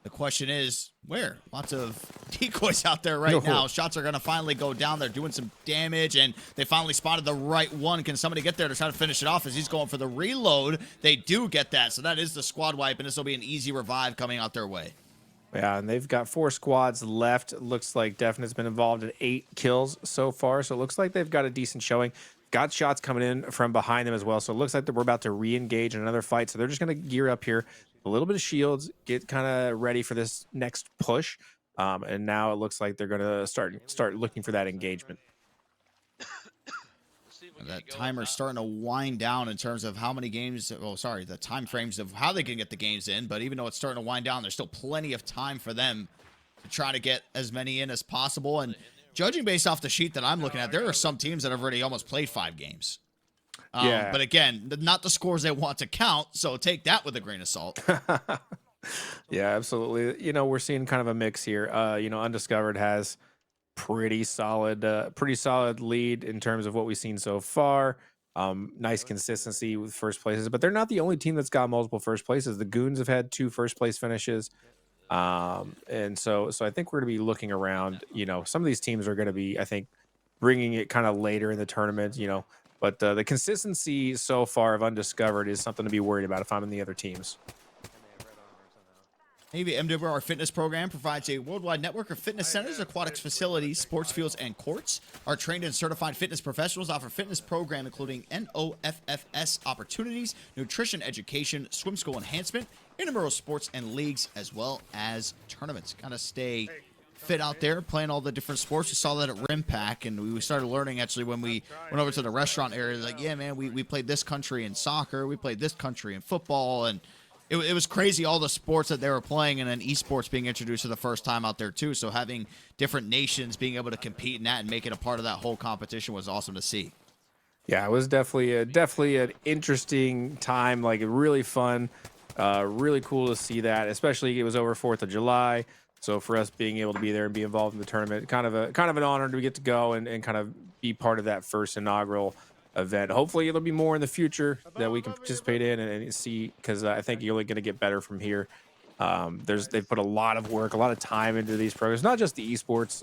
The question is, where? Lots of decoys out there right now. Shots are going to finally go down. They're doing some damage, and they finally spotted the right one. Can somebody get there to try to finish it off as he's going for the reload? They do get that, so that is the squad wipe, and this will be an easy revive coming out their way. Yeah, and they've got 4 squads left. It looks like Definite's been involved in 8 kills so far, so it looks like they've got a decent showing. Got shots coming in from behind them as well, so it looks like we're about to re-engage in another fight, so they're just going to gear up here. a little bit of shields, get kind of ready for this next push. And now it looks like they're going to start looking for that engagement. And that timer's starting to wind down in terms of how many games, the time frames of how they can get the games in. But even though it's starting to wind down, there's still plenty of time for them to try to get as many in as possible. And judging based off the sheet that I'm looking at, there are some teams that have already almost played 5 games. Yeah. But again, not the scores they want to count, so take that with a grain of salt. Yeah, absolutely. You know, we're seeing kind of a mix here. You know, Undiscovered has pretty solid lead in terms of what we've seen so far. Nice consistency with first places, but they're not the only team that's got multiple first places. The Goons have had 2 first place finishes. And so I think we're going to be looking around, you know, some of these teams are going to be, I think, bringing it kind of later in the tournament, you know, but the consistency so far of Undiscovered is something to be worried about if I'm in the other teams. Navy MWR Fitness Program provides a worldwide network of fitness centers, aquatics facilities, sports fields, and courts. Our trained and certified fitness professionals offer fitness program including NOFFS opportunities, nutrition education, swim school enhancement, intramural sports and leagues, as well as tournaments. Gotta stay fit out there, playing all the different sports. We saw that at Rim Pack, and we started learning actually when we went over to the restaurant area. Like, yeah, man, we played this country in soccer, we played this country in football, and it was crazy all the sports that they were playing, and then esports being introduced for the first time out there too. So having different nations being able to compete in that and make it a part of that whole competition was awesome to see. Yeah, it was definitely an interesting time, like really fun, really cool to see that, especially it was over 4th of July. So for us being able to be there and be involved in the tournament, kind of an honor to get to go and kind of be part of that first inaugural event. Hopefully it'll be more in the future that we can participate in and see, because I think you're only going to get better from here. They've put a lot of work, a lot of time into these programs, not just the esports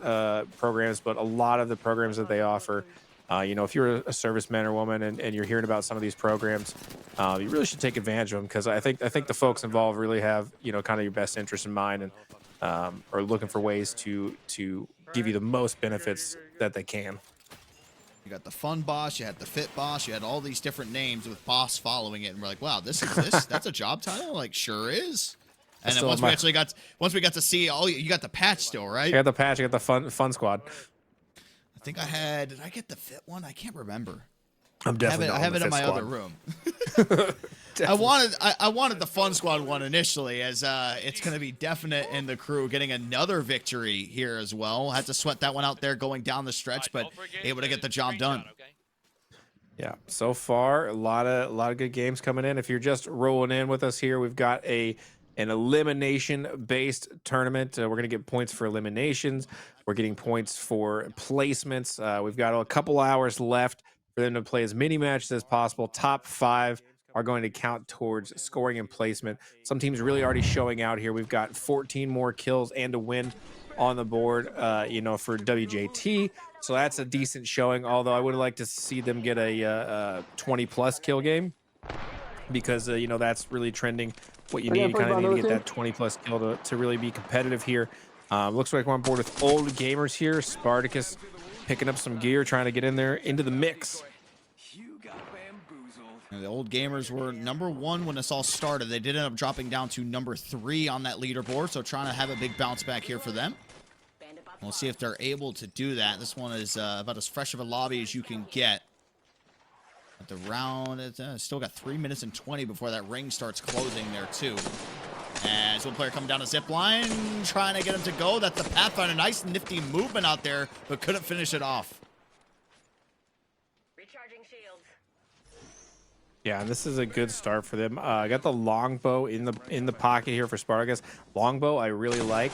programs, but a lot of the programs that they offer. You know, if you're a serviceman or woman and you're hearing about some of these programs, you really should take advantage of them, because I think the folks involved really have, you know, kind of your best interest in mind and are looking for ways to give you the most benefits that they can. You got the fun boss, you had the fit boss, you had all these different names with boss following it, and we're like, wow, this exists? That's a job title? Like, sure is. And then once we got to see you got the patch still, right? I got the patch, I got the fun squad. I think did I get the fit one? I can't remember. I'm definitely I have it in my other room. I wanted the fun squad one initially, as it's going to be definite in the crew getting another victory here as well. Had to sweat that one out there going down the stretch, but able to get the job done. Yeah, so far a lot of good games coming in. If you're just rolling in with us here, we've got an elimination based tournament. We're going to get points for eliminations. We're getting points for placements. We've got a couple hours left for them to play as many matches as possible. Top 5 are going to count towards scoring and placement. Some teams really already showing out here. We've got 14 more kills and a win on the board, you know, for WJT. So that's a decent showing, although I would like to see them get a 20-plus kill game, because, you know, that's really trending. What you need, you kind of need to get that 20-plus kill to really be competitive here. Looks like we're on board with old gamers here. Spartacus picking up some gear, trying to get in there into the mix. And the old gamers were number 1 when this all started. They did end up dropping down to number 3 on that leaderboard, so trying to have a big bounce back here for them. We'll see if they're able to do that. This one is about as fresh of a lobby as you can get. But the round is still got 3 minutes and 20 before that ring starts closing there too. As one player coming down a zip line, trying to get him to go. That's the Pathfinder. Nice nifty movement out there, but couldn't finish it off. Recharging shields. Yeah, and this is a good start for them. I got the longbow in the pocket here for Spartacus. Longbow I really like.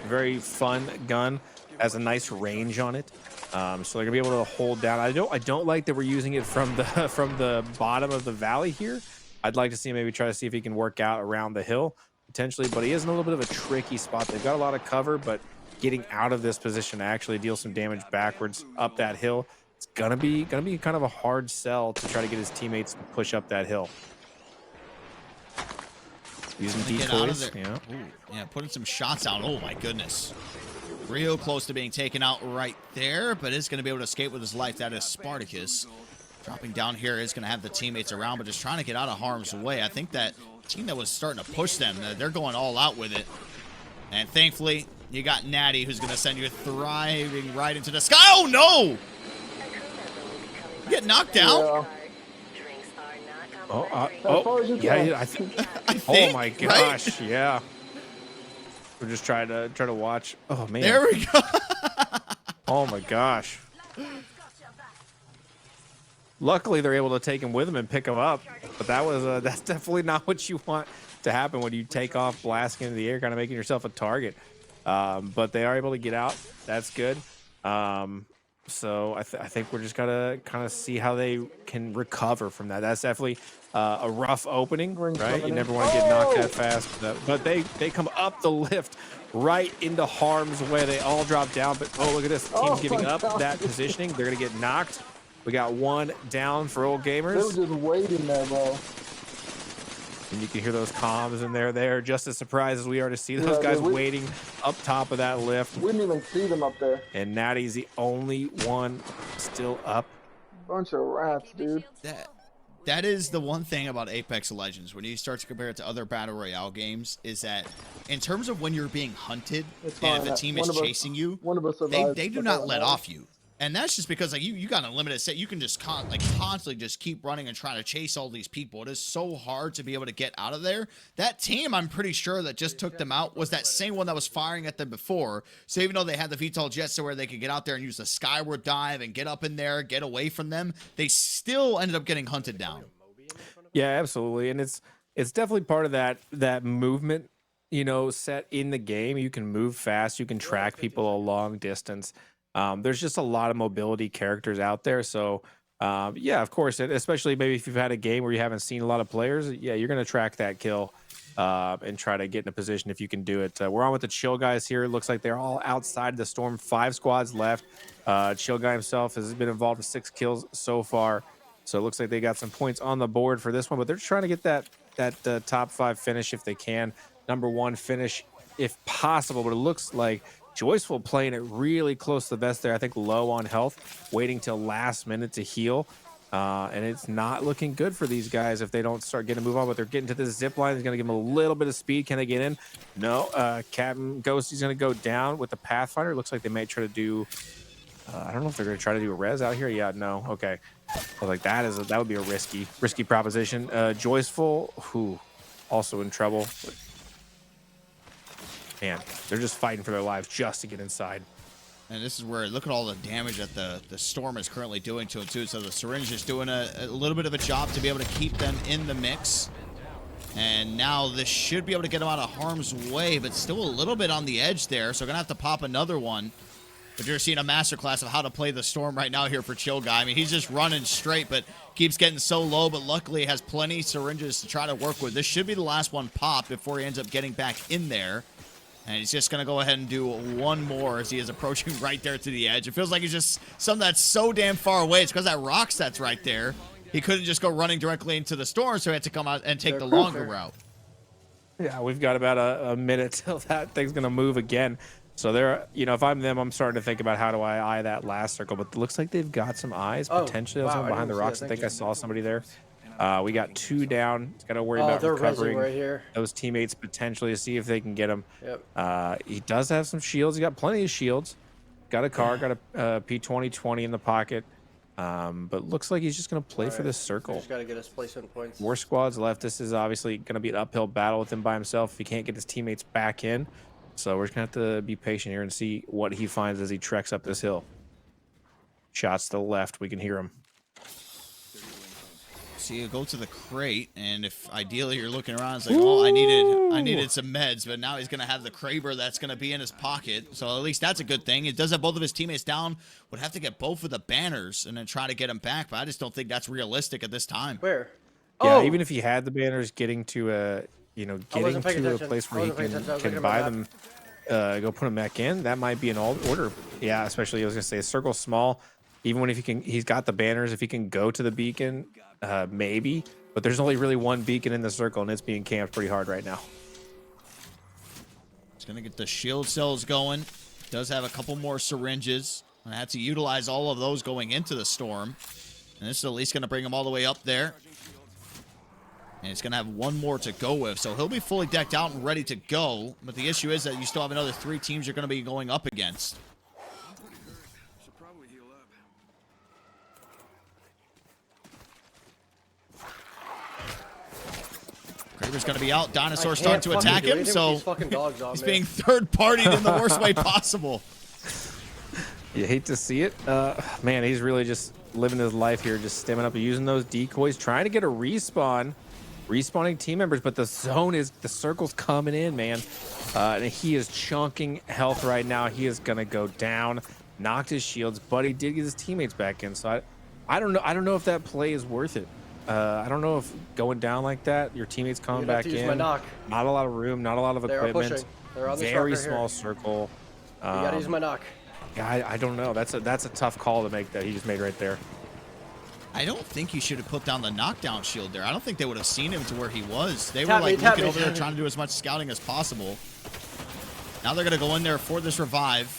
Very fun gun. Has a nice range on it. So they're gonna be able to hold down. I don't like that we're using it from the bottom of the valley here. I'd like to see him maybe try to see if he can work out around the hill potentially, but he is in a little bit of a tricky spot. They've got a lot of cover, but getting out of this position to actually deal some damage backwards up that hill, it's gonna be kind of a hard sell to try to get his teammates to push up that hill. Using decoys, yeah. Ooh, yeah, putting some shots out. Oh my goodness. Real close to being taken out right there, but is going to be able to escape with his life. That is Spartacus. Dropping down here is going to have the teammates around, but just trying to get out of harm's way. I think that team that was starting to push them, they're going all out with it. And thankfully, you got Natty, who's going to send you thriving right into the sky. Oh, no! You get knocked down? Yeah. As far as you yeah, can. yeah, I think. I think, Oh my right? gosh, yeah. We're just trying to watch. Oh man. There we go. Oh my gosh. Luckily, they're able to take him with them and pick him up. But that was that's definitely not what you want to happen when you take off blasting into the air, kind of making yourself a target. But they are able to get out. That's good. So I think we're just gotta kind of see how they can recover from that. That's definitely a rough opening, right? You never want to get knocked that fast. But they come up the lift right into harm's way. They all drop down. But oh, look at this. The team's giving up that positioning. They're gonna get knocked. We got one down for old They were gamers. just waiting there, bro. And you can hear those comms in there. They're just as surprised as we are to see those Yeah, guys we- waiting up top of that lift. We didn't even see them up there. And Natty's the only one still up. Bunch of rats, dude. That is the one thing about Apex Legends when you start to compare it to other battle royale games is that in terms of when you're being hunted It's and fine. if a team One is of us- chasing you, One of us they survived. do not let off you. And that's just because like you got a limited set. You can just constantly just keep running and trying to chase all these people. It is so hard to be able to get out of there. That team, I'm pretty sure that just took them out was that same one that was firing at them before. So even though they had the VTOL jets to where they could get out there and use the skyward dive and get up in there, get away from them, they still ended up getting hunted down. Yeah, absolutely. And it's definitely part of that movement, you know, set in the game. You can move fast, you can track people a long distance. There's just a lot of mobility characters out there. So yeah, of course, especially maybe if you've had a game where you haven't seen a lot of players, yeah, you're going to track that kill and try to get in a position if you can do it. We're on with the Chill guys here. It looks like they're all outside the storm. 5 squads left. Chill guy himself has been involved with 6 kills so far. So it looks like they got some points on the board for this one, but they're trying to get that top 5 finish if they can. Number 1 finish if possible, but it looks like Joyceful playing it really close to the vest there. I think low on health, waiting till last minute to heal. And it's not looking good for these guys if they don't start getting a move on, but they're getting to this zip line. It's going to give them a little bit of speed. Can they get in? No. Captain Ghost is going to go down with the Pathfinder. It looks like they may try to do, I don't know if they're going to try to do a res out here. Yeah, no. Okay. I was like, that would be a risky proposition. Joyceful, who also in trouble. Man, they're just fighting for their lives just to get inside. And this is where, look at all the damage that the storm is currently doing to it too. So the syringe is doing a little bit of a job to be able to keep them in the mix. And now this should be able to get them out of harm's way, but still a little bit on the edge there. So gonna have to pop another one. But you're seeing a masterclass of how to play the storm right now here for Chill Guy. I mean, he's just running straight, but keeps getting so low, but luckily has plenty syringes to try to work with. This should be the last one pop before he ends up getting back in there. And he's just going to go ahead and do one more as he is approaching right there to the edge. It feels like he's just something that's so damn far away. It's because that rock that's right there. He couldn't just go running directly into the storm, so he had to come out and take the longer route. Yeah, we've got about a minute till that thing's going to move again. So they're, you know, if I'm them, I'm starting to think about how do I eye that last circle. But it looks like they've got some eyes. Potentially wow, someone I behind the didn't see rocks. that. I think Thank I you. saw somebody there. We got 2 down. Got to worry about they're recovering rezzing right here. those teammates potentially to see if they can get him. Yep. He does have some shields. He got plenty of shields. Got a car. Got a P2020 in the pocket. But looks like he's just going to play for this circle. Just gotta get us placement points. 4 squads left. This is obviously going to be an uphill battle with him by himself if he can't get his teammates back in. So we're just going to have to be patient here and see what he finds as he treks up this hill. Shots to the left. We can hear him. So you go to the crate, and if ideally you're looking around, it's like, oh, I needed some meds, but now he's going to have the Kraber that's going to be in his pocket. So at least that's a good thing. It does have both of his teammates down. Would have to get both of the banners and then try to get them back, but I just don't think that's realistic at this time. Where? Yeah, Oh! even if he had the banners, getting to a, you know, getting wasn't paying to a attention. place where I he wasn't paying attention. I was can looking buy at my them, go put them back in. That might be an all order. Yeah, especially I was gonna say circle small. Even when if he can, he's got the banners. If he can go to the beacon, maybe. But there's only really one beacon in the circle, and it's being camped pretty hard right now. He's going to get the shield cells going. Does have a couple more syringes. I had to utilize all of those going into the storm. And this is at least going to bring him all the way up there. And it's going to have one more to go with. So he'll be fully decked out and ready to go. But the issue is that you still have another 3 teams you're going to be going up against. Should probably heal up. Kraber's going to be out. Dinosaur's starting to Can't attack fucking do him. anything with So these fucking dogs on he's me. being third-partied in the worst way possible. You hate to see it. Man, he's really just living his life here, just stemming up and using those decoys, trying to get a respawn, respawning team members, but the circle's coming in, man. And he is chunking health right now. He is gonna go down, knocked his shields, but he did get his teammates back in. So I don't know if that play is worth it. I don't know if going down like that, your teammates coming You'd have back to use in. my knock. Not a lot of room, not a lot of They are equipment. pushing. They're on the Very shotgun small here. circle. You gotta use my knock. Yeah, I don't know. That's a tough call to make that he just made right there. I don't think he should have put down the knockdown shield there. I don't think they would have seen him to where he was. They were Tap me, like tap looking me, over there tap me. trying to do as much scouting as possible. Now they're going to go in there for this revive.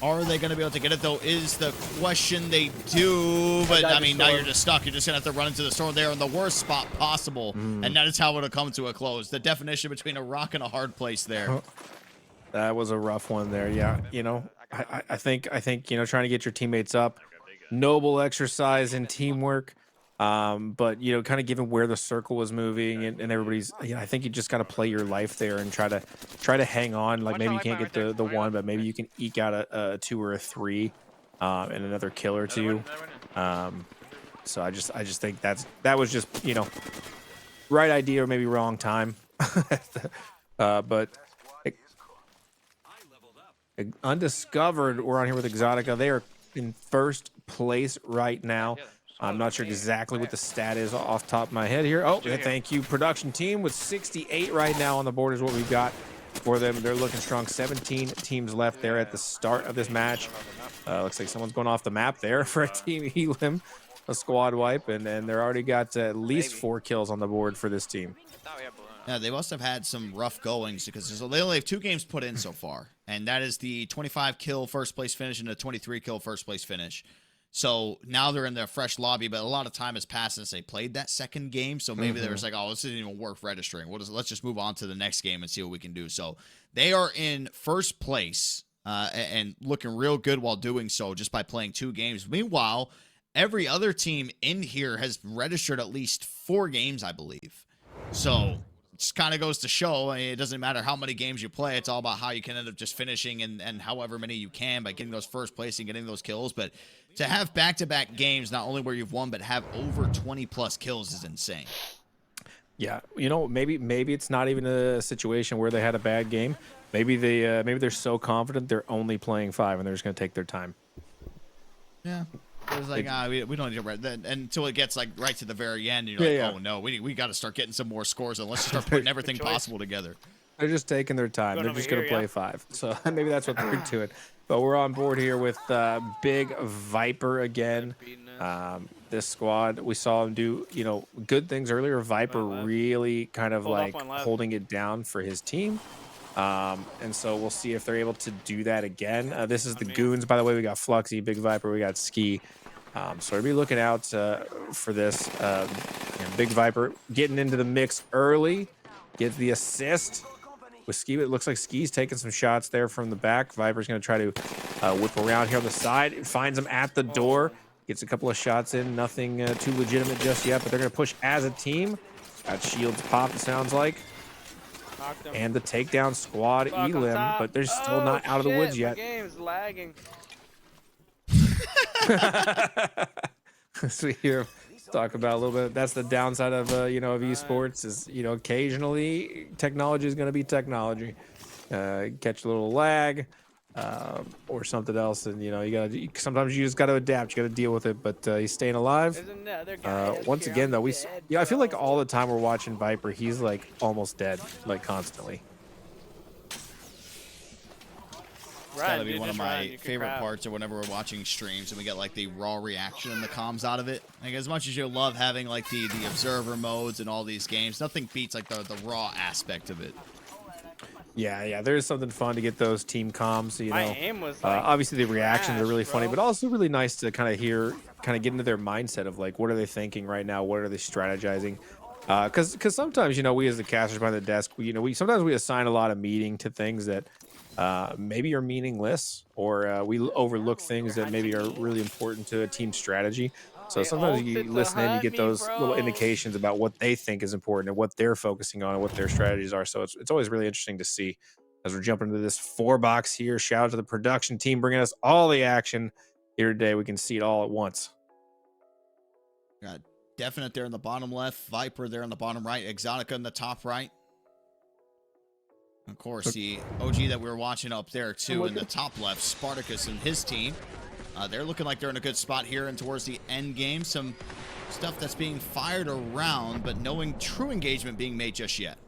Are they going to be able to get it, though, is the question. They do, but, I mean, now you're just stuck. You're just going to have to run into the storm there in the worst spot possible, and that is how it'll come to a close. The definition between a rock and a hard place there. That was a rough one there. Yeah, you know, I think you know, trying to get your teammates up, noble exercise in teamwork. But you know, kind of given where the circle was moving and everybody's, you know, I think you just got to play your life there and try to hang on. Like maybe you can't get the one, but maybe you can eke out a 2 or a 3, and another kill or 2. So I just think that was just, you know, right idea or maybe wrong time. But Undiscovered, we're on here with Exotica. They are in first place right now. I'm not sure exactly what the stat is off the top of my head here. Oh, thank you, production team, with 68 right now on the board is what we've got for them. They're looking strong. 17 teams left there at the start of this match. Looks like someone's going off the map there for a Team Elim, a squad wipe, and they're already got at least 4 kills on the board for this team. Yeah, they must have had some rough goings because they only have 2 games put in so far, and that is the 25 kill first place finish and the 23 kill first place finish. So now they're in their fresh lobby, but a lot of time has passed since they played that second game. So maybe they're just like, oh, this isn't even worth registering. Let's just move on to the next game and see what we can do. So they are in first place and looking real good while doing so just by playing 2 games. Meanwhile, every other team in here has registered at least 4 games, I believe. So just kind of goes to show, I mean, it doesn't matter how many games you play. It's all about how you can end up just finishing and however many you can by getting those first place and getting those kills. But to have back-to-back games, not only where you've won, but have over 20-plus kills is insane. Yeah, you know, maybe it's not even a situation where they had a bad game. Maybe they're so confident they're only playing 5 and they're just going to take their time. Yeah. It was like, we don't need to until it gets like right to the very end. You're like, oh no, we got to start getting some more scores and let's start putting everything possible together. They're just taking their time. They're just going to play 5. So maybe that's what they're doing. But we're on board here with Big Viper again. This squad, we saw him do, you know, good things earlier. Viper really kind of like holding it down for his team. And so we'll see if they're able to do that again. This is the Goons, by the way. We got Fluxy, Big Viper, we got Ski. So we'll be looking out for this. Big Viper getting into the mix early, gets the assist with Ski. It looks like Ski's taking some shots there from the back. Viper's going to try to whip around here on the side. It finds him at the door, gets a couple of shots in. Nothing too legitimate just yet, but they're going to push as a team. Got shields popped, it sounds like. And the takedown squad Elim, but they're still not out of the woods yet. My game's lagging. So we hear talk about a little bit. That's the downside of of esports is, you know, occasionally technology is going to be technology. Catch a little lag or something else, and sometimes you just got to adapt. You got to deal with it. But he's staying alive. Once again, though, I feel like all the time we're watching Viper, he's like almost dead, like constantly. It's gotta be one of my favorite parts of whenever we're watching streams and we get like the raw reaction and the comms out of it. Like, as much as you love having like the observer modes and all these games, nothing beats like the raw aspect of it. Yeah, there's something fun to get those team comms. My aim was like obviously the reactions are really funny, but also really nice to kind of hear kind of get into their mindset of like, what are they thinking right now? What are they strategizing? Because sometimes, you know, we as the casters behind the desk, we sometimes we assign a lot of meaning to things that maybe are meaningless, or we overlook things that maybe are really important to a team strategy. So They sometimes ulted you to listen in, you hunt get me, those little bro. indications about what they think is important and what they're focusing on and what their strategies are. So it's always really interesting to see as we're jumping into this 4-box here. Shout out to the production team bringing us all the action here today. We can see it all at once. Got Definite there in the bottom left, Viper there in the bottom right, Exotica in the top right. Of course, the OG that we were watching up there too in the top left, Spartacus and his team. They're looking like they're in a good spot here and towards the end game. Some stuff that's being fired around, but no true engagement being made just yet.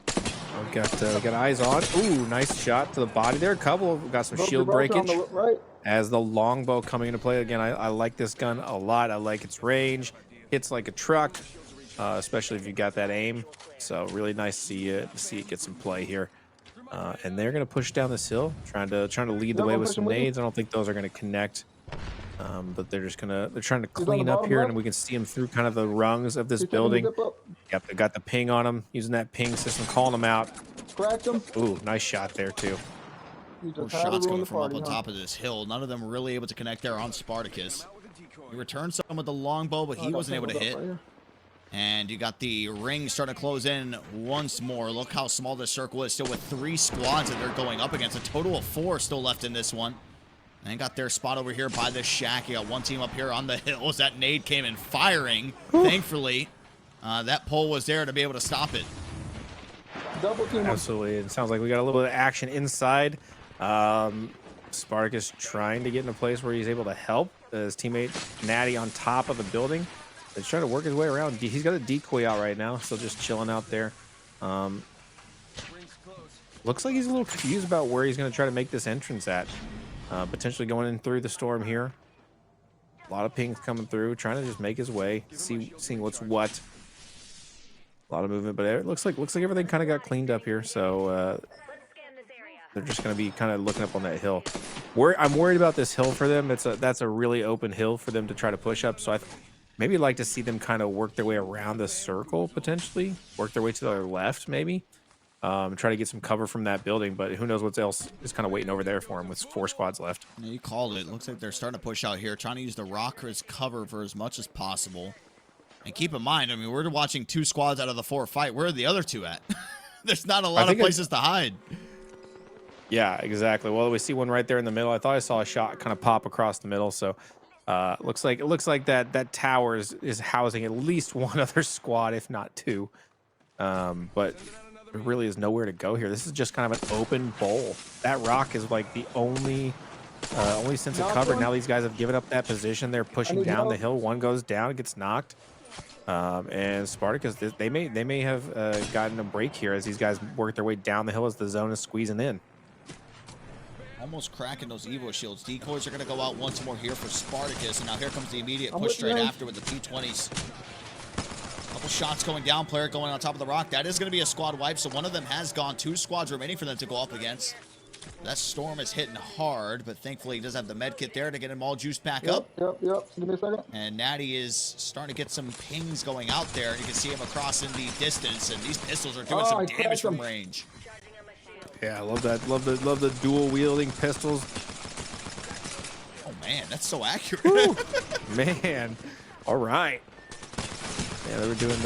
We got eyes on. Ooh, nice shot to the body there. A couple. We got some shield breakage. Right. As the longbow coming into play again, I like this gun a lot. I like its range. Hits like a truck, especially if you got that aim. So really nice to see it get some play here. And they're gonna push down this hill, trying to lead the way with some nades. I don't think those are gonna connect, but they're trying to clean up here, and we can see them through kind of the rungs of this building. Yep, they got the ping on them, using that ping system, calling them out. Cracked him. Ooh, nice shot there too. More shots coming from up on top of this hill. None of them really able to connect there on Spartacus. He returned some with the longbow, but he wasn't able to hit. And you got the ring starting to close in once more. Look how small this circle is, still with 3 squads that they're going up against. A total of 4 still left in this one. And got their spot over here by this shack. You got one team up here on the hills. That nade came in firing. Thankfully, that pole was there to be able to stop it. Double team. Absolutely. It sounds like we got a little bit of action inside. Spartacus trying to get in a place where he's able to help his teammate Natty on top of the building. He's trying to work his way around. He's got a decoy out right now, still just chilling out there. Looks like he's a little confused about where he's going to try to make this entrance at. Potentially going in through the storm here. A lot of pings coming through, trying to just make his way, seeing what's what. A lot of movement, but it looks like everything kind of got cleaned up here. So they're just going to be kind of looking up on that hill. I'm worried about this hill for them. That's a really open hill for them to try to push up. So I maybe like to see them kind of work their way around the circle, potentially work their way to their left, maybe try to get some cover from that building. But who knows what else is kind of waiting over there for them with 4 squads left. Yeah, you called it. Looks like they're starting to push out here, trying to use the rock as cover for as much as possible. And keep in mind, I mean, we're watching 2 squads out of the 4 fight. Where are the other 2 at? There's not a lot of places to hide. Yeah, exactly. Well, we see one right there in the middle. I thought I saw a shot kind of pop across the middle. So looks like that tower is housing at least 1 other squad, if not 2. But there really is nowhere to go here. This is just kind of an open bowl. That rock is like the only sense of cover. Now these guys have given up that position. They're pushing down the hill. One goes down, gets knocked. And Spartacus, they may have gotten a break here as these guys work their way down the hill as the zone is squeezing in. Almost cracking those Evo shields. Decoys are going to go out once more here for Spartacus. And now here comes the immediate push straight after with the P20s. Couple shots going down. Player going on top of the rock. That is going to be a squad wipe. So one of them has gone. 2 squads remaining for them to go up against. That storm is hitting hard, but thankfully he does have the med kit there to get him all juiced back up. Yep. Give me a second. And Natty is starting to get some pings going out there. You can see him across in the distance, and these pistols are doing some damage from range. Yeah, I love that. Love the dual wielding pistols. Oh man, that's so accurate. Man, all right. Yeah, they were doing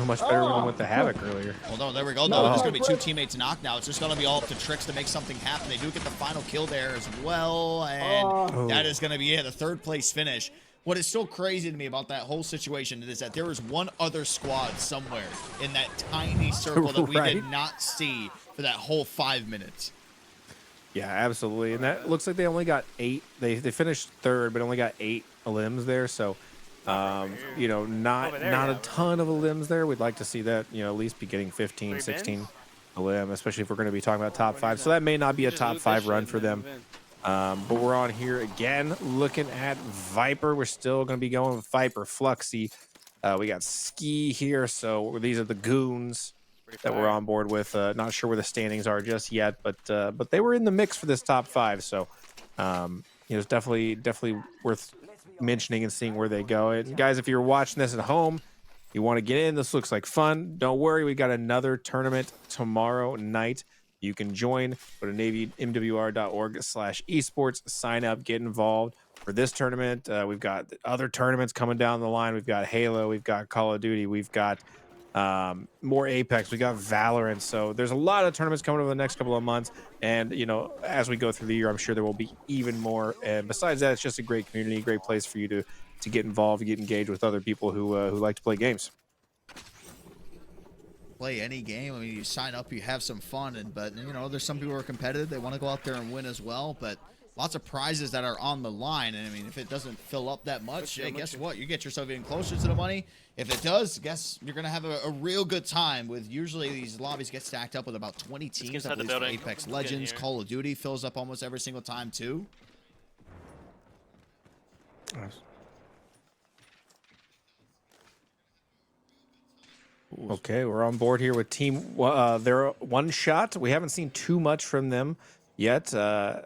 much better with the Havoc earlier. Well, no, there we go. No, there's going to be 2 teammates knocked now. It's just going to be all up to Tricks to make something happen. They do get the final kill there as well, and that is going to be it, a 3rd place finish. What is so crazy to me about that whole situation is that there is 1 other squad somewhere in that tiny circle that we did not see for that whole 5 minutes. Yeah, absolutely. And that looks like they only got 8. They finished 3rd, but only got 8 limbs there. So, not a ton of limbs there. We'd like to see that, at least be getting 15, 16 a limb, especially if we're going to be talking about top 5. So that may not be a top 5 run for them. But we're on here again, looking at Viper. We're still going to be going with Viper, Fluxy. We got Ski here. So these are the goons that we're on board with. Not sure where the standings are just yet, but they were in the mix for this top 5. So, it's definitely worth mentioning and seeing where they go. And guys, if you're watching this at home, you want to get in, this looks like fun. Don't worry, we got another tournament tomorrow night. You can join. Go to navymwr.org/esports. Sign up, get involved for this tournament. We've got other tournaments coming down the line. We've got Halo, we've got Call of Duty, we've got more Apex, we got Valorant. So there's a lot of tournaments coming over the next couple of months. And, you know, as we go through the year, I'm sure there will be even more. And besides that, it's just a great community, great place for you to get involved, get engaged with other people who like to play games. Play any game. I mean, you sign up, you have some fun, but you know, there's some people who are competitive. They want to go out there and win as well, but lots of prizes that are on the line. And I mean, if it doesn't fill up that much, hey, guess what? You get yourself even closer to the money. If it does, guess you're gonna have a real good time. With usually these lobbies get stacked up with about 20 teams. I believe for Apex Legends, Call of Duty fills up almost every single time too. Nice. Okay, we're on board here with team. They're one shot. We haven't seen too much from them yet. I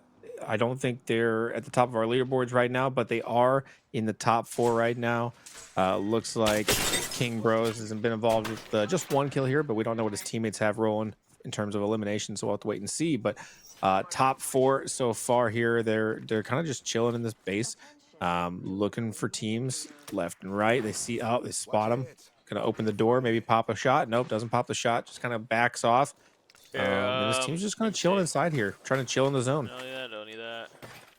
don't think they're at the top of our leaderboards right now, but they are in the top 4 right now. Looks like King Bros hasn't been involved with just 1 kill here, but we don't know what his teammates have rolling in terms of elimination, so we'll have to wait and see. But top 4 so far here. They're kind of just chilling in this base, looking for teams left and right. They see, oh, they spot them. Gonna open the door, maybe pop a shot. Nope, doesn't pop the shot. Just kind of backs off. And this team's just kind of chilling inside here, trying to chill in the zone. Oh yeah, don't need that.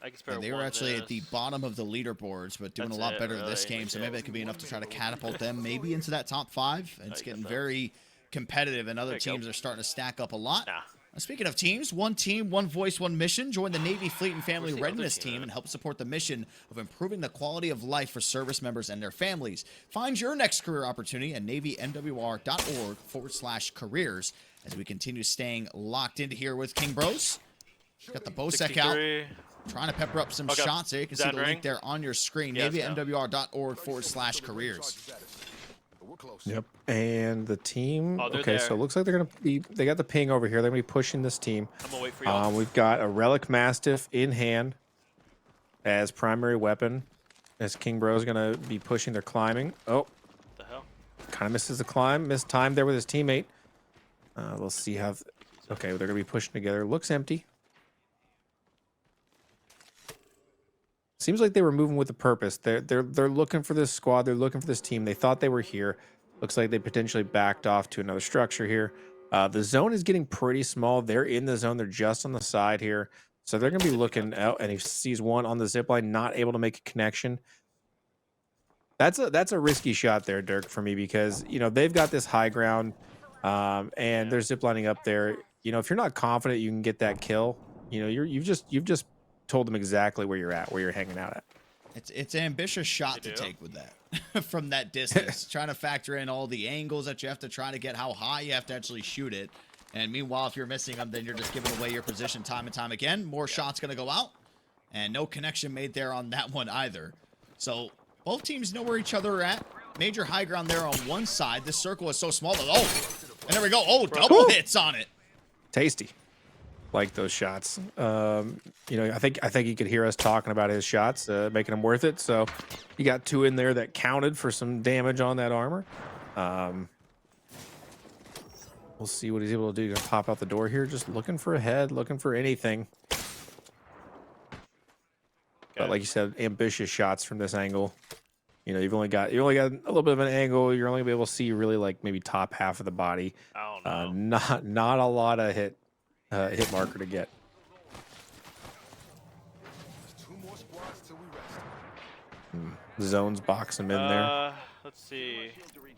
I can spare They were actually at the bottom of the leaderboards, but doing a lot better this game. So maybe it could be enough to try to catapult them maybe into that top 5. It's getting very competitive, and other teams are starting to stack up a lot. Speaking of teams, one team, one voice, one mission. Join the Navy Fleet and Family Readiness Team and help support the mission of improving the quality of life for service members and their families. Find your next career opportunity at navymwr.org/careers as we continue staying locked into here with King Bros. Got the Bosec out, trying to pepper up some shots there. You can see the link there on your screen, navymwr.org/careers. Yep, and the team. Oh, okay, so it looks like they're gonna be. They got the ping over here. They're gonna be pushing this team. I'm gonna wait for y'all. We've got a Relic Mastiff in hand as primary weapon. As King Bro is gonna be pushing. They're climbing. Oh, What the hell? kind of misses the climb. Missed time there with his teammate. Let's see how. Okay, they're gonna be pushing together. Looks empty. Seems like they were moving with a purpose. They're looking for this squad. They're looking for this team. They thought they were here. Looks like they potentially backed off to another structure here. The zone is getting pretty small. They're in the zone. They're just on the side here. So they're going to be looking out, and he sees one on the zip line, not able to make a connection. That's a risky shot there, Dirk, for me, because, you know, they've got this high ground, and they're zip lining up there. You know, if you're not confident you can get that kill, you know, you've just told them exactly where you're at, where you're hanging out at. It's an ambitious shot to take with that from that distance. Trying to factor in all the angles that you have to try to get, how high you have to actually shoot it. And meanwhile, if you're missing them, then you're just giving away your position time and time again. More shots going to go out, and no connection made there on that one either. So both teams know where each other are at. Major high ground there on one side. This circle is so small that, oh, and there we go. Oh, double hits on it. Tasty. Like those shots. You know, I think you could hear us talking about his shots, making them worth it. So he got 2 in there that counted for some damage on that armor. We'll see what he's able to do. Gonna pop out the door here, just looking for a head, looking for anything. But like you said, ambitious shots from this angle. You know, you've only got a little bit of an angle. You're only gonna be able to see really like maybe top half of the body. I don't know. Not a lot of hit marker to get. Zones box him in there. Let's see.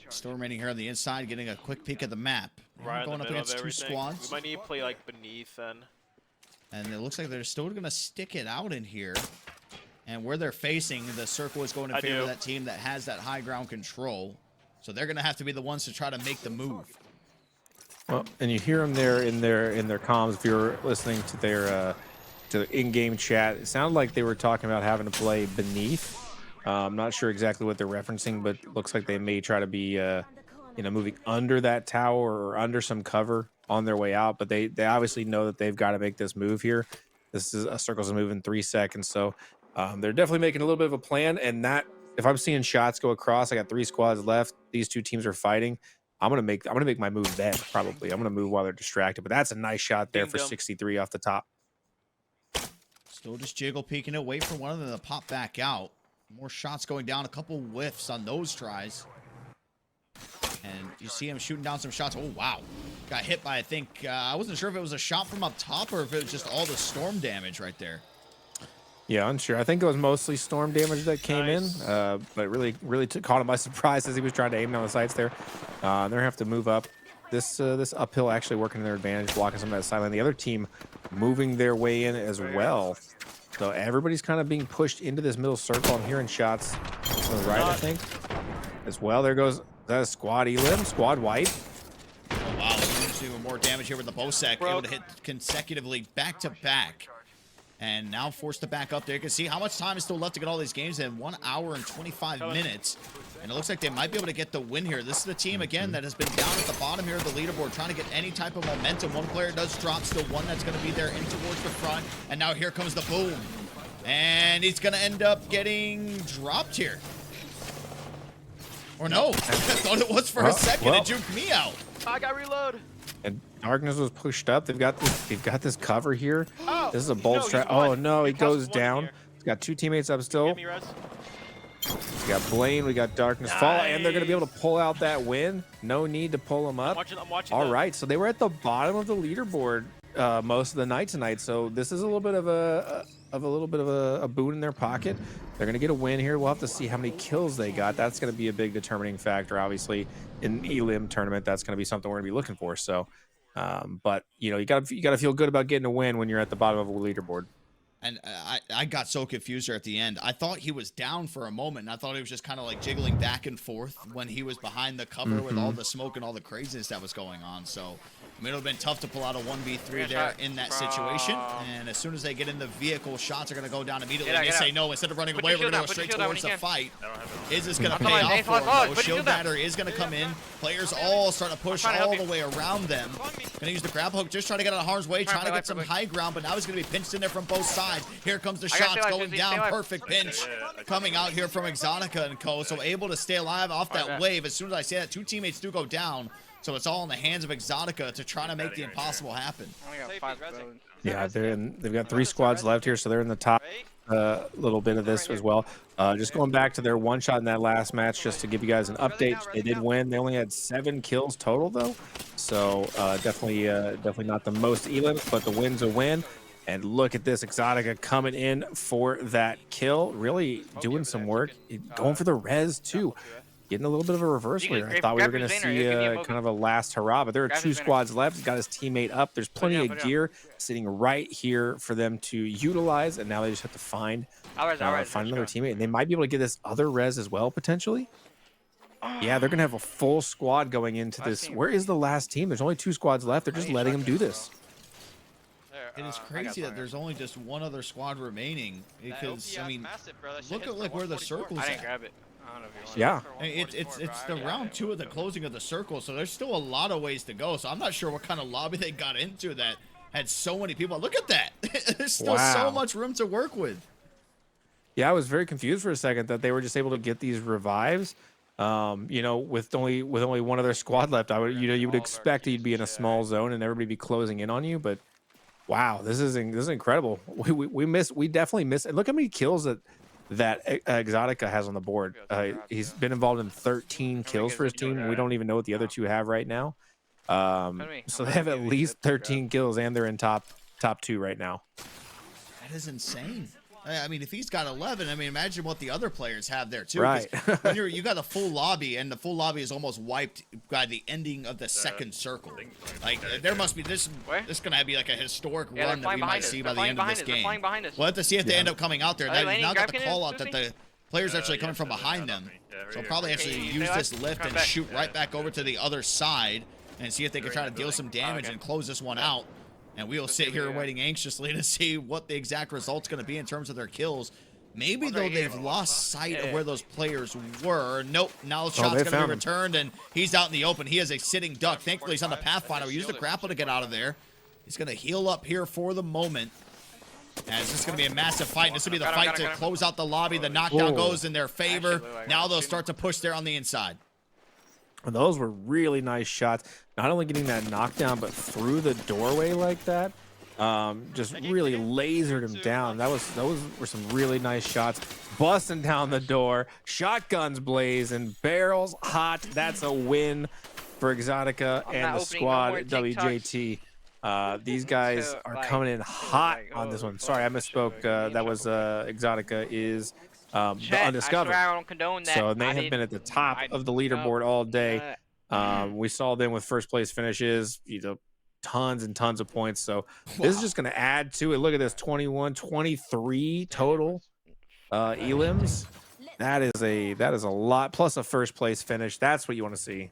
Still remaining here on the inside, getting a quick peek at the map. Right in Going the up middle of against 2 everything. squads. We might need to play like beneath then. And it looks like they're still going to stick it out in here. And where they're facing, the circle is going in favor of that team that has that high ground control. So they're going to have to be the ones to try to make the move. Well, and you hear them there in their comms. If you're listening to their in-game chat, it sounded like they were talking about having to play beneath. I'm not sure exactly what they're referencing, but it looks like they may try to be, you know, moving under that tower or under some cover on their way out. But they obviously know that they've got to make this move here. This is a circle's a move in 3 seconds, so They're definitely making a little bit of a plan, and that if I'm seeing shots go across, I got 3 squads left. These 2 teams are fighting. I'm gonna make my move then. Probably I'm gonna move while they're distracted. But that's a nice shot there for 63 off the top. Still just jiggle peeking it, wait for one of them to pop back out. More shots going down, a couple whiffs on those tries. And you see him shooting down some shots. Oh, wow. Got hit by, I think, I wasn't sure if it was a shot from up top or if it was just all the storm damage right there. Yeah, unsure. I think it was mostly storm damage that came in, but really caught him by surprise as he was trying to aim down the sights there. They're gonna have to move up. This uphill actually working to their advantage, blocking some of that sideline. The other team moving their way in as well. So everybody's kind of being pushed into this middle circle. I'm hearing shots to the right, I think, as well. There goes that squad elim, squad wipe. Oh, wow. He's doing more damage here with the Bosek, able to hit consecutively back to back. And now forced to back up there. You can see how much time is still left to get all these games in. 1 hour and 25 minutes. And it looks like they might be able to get the win here. This is the team, again, that has been down at the bottom here of the leaderboard, trying to get any type of momentum. One player does drop, still one that's going to be there in towards the front. And now here comes the boom. And he's going to end up getting dropped here. Or no, I thought it was for a second. It juked me out. I got reload. And Darkness was pushed up. They've got this cover here. Oh, This is a bold strat. Oh no, he goes down. He's got 2 teammates up still. Give me res. We got Blaine, we got Darkness fall, and they're gonna be able to pull out that win. No need to pull them up. I'm watching. All right, so they were at the bottom of the leaderboard most of the night tonight. So this is a little bit of a boon in their pocket. They're gonna get a win here. We'll have to see how many kills they got. That's gonna be a big determining factor, obviously, in an elim tournament. That's gonna be something we're gonna be looking for. So, but you know, you gotta feel good about getting a win when you're at the bottom of a leaderboard. And I got so confused there at the end. I thought he was down for a moment, and I thought he was just kind of like jiggling back and forth when he was behind the cover with all the smoke and all the craziness that was going on. So, I mean, it would have been tough to pull out a 1v3 there in that situation. And as soon as they get in the vehicle, shots are going to go down immediately. And they say, no, instead of running away, we're going to go straight towards the fight. Is this going to pay off for them? No, shield batter is going to come in. Players all start to push all the way around them. Going to use the grab hook, just trying to get out of harm's way, trying to get some high ground, but now he's going to be pinched in there from both sides. Here comes the shots going down. Perfect pinch coming out here from Exotica and co. So able to stay alive off that wave. As soon as I say that, 2 teammates do go down. So it's all in the hands of Exotica to try to make the impossible happen. Yeah, they've got 3 squads left here, so they're in the top little bit of this as well. Just going back to their one shot in that last match, just to give you guys an update, they did win. They only had 7 kills total though, so definitely not the most elims, but the win's a win. And look at this, Exotica coming in for that kill, really doing some work, going for the res too. Getting a little bit of a reversal here. I thought we were going to see kind of a last hurrah, but there are 2 squads left. He's got his teammate up. There's plenty of gear sitting right here for them to utilize, and now they just have to find another teammate. And they might be able to get this other res as well, potentially. Yeah, they're going to have a full squad going into this. Where is the last team? There's only 2 squads left. They're just letting them do this. It is crazy that there's only just one other squad remaining. Because, I mean, look at like where the circle's at. grab it. Yeah, it's the round 2 of the closing of the circle, so there's still a lot of ways to go. So I'm not sure what kind of lobby they got into that had so many people. Look at that. There's still so much room to work with. Yeah, I was very confused for a second that they were just able to get these revives. You know, with only one of their squad left, you would expect you'd be in a small zone and everybody be closing in on you, but wow, this is incredible. We definitely miss. Look how many kills that Exotica has on the board. He's been involved in 13 kills for his team. We don't even know what the other 2 have right now. So they have at least 13 kills, and they're in top 2 right now. That is insane. I mean, if he's got 11, I mean, imagine what the other players have there too. Right. When you got a full lobby, and the full lobby is almost wiped by the ending of the second circle. Like, there must be this gonna be like a historic run that we might see by the end of this game. We'll have to see if they end up coming out there. They've now got the call out that the players actually coming from behind them. So probably actually use this lift and shoot right back over to the other side and see if they can try to deal some damage and close this one out. And we will sit here waiting anxiously to see what the exact result's going to be in terms of their kills. Maybe, though, they've lost sight of where those players were. Nope. Now the shot's going to be returned, and he's out in the open. He is a sitting duck. Thankfully, he's on the Pathfinder. We used the grapple to get out of there. He's going to heal up here for the moment. As this is going to be a massive fight. This will be the fight to close out the lobby. The knockdown goes in their favor. Now they'll start to push there on the inside. And those were really nice shots. Not only getting that knockdown, but through the doorway like that. Just really lasered him down. Those were some really nice shots. Busting down the door. Shotguns blazing. Barrels hot. That's a win for Exotica and the squad at WJT. These guys are coming in hot on this one. Sorry, I misspoke. That was Exotica is the Undiscovered. So they have been at the top of the leaderboard all day. We saw them with first place finishes, tons and tons of points. So this is just going to add to it. Look at this, 21, 23 total elims. That is a lot, plus a first place finish. That's what you want to see.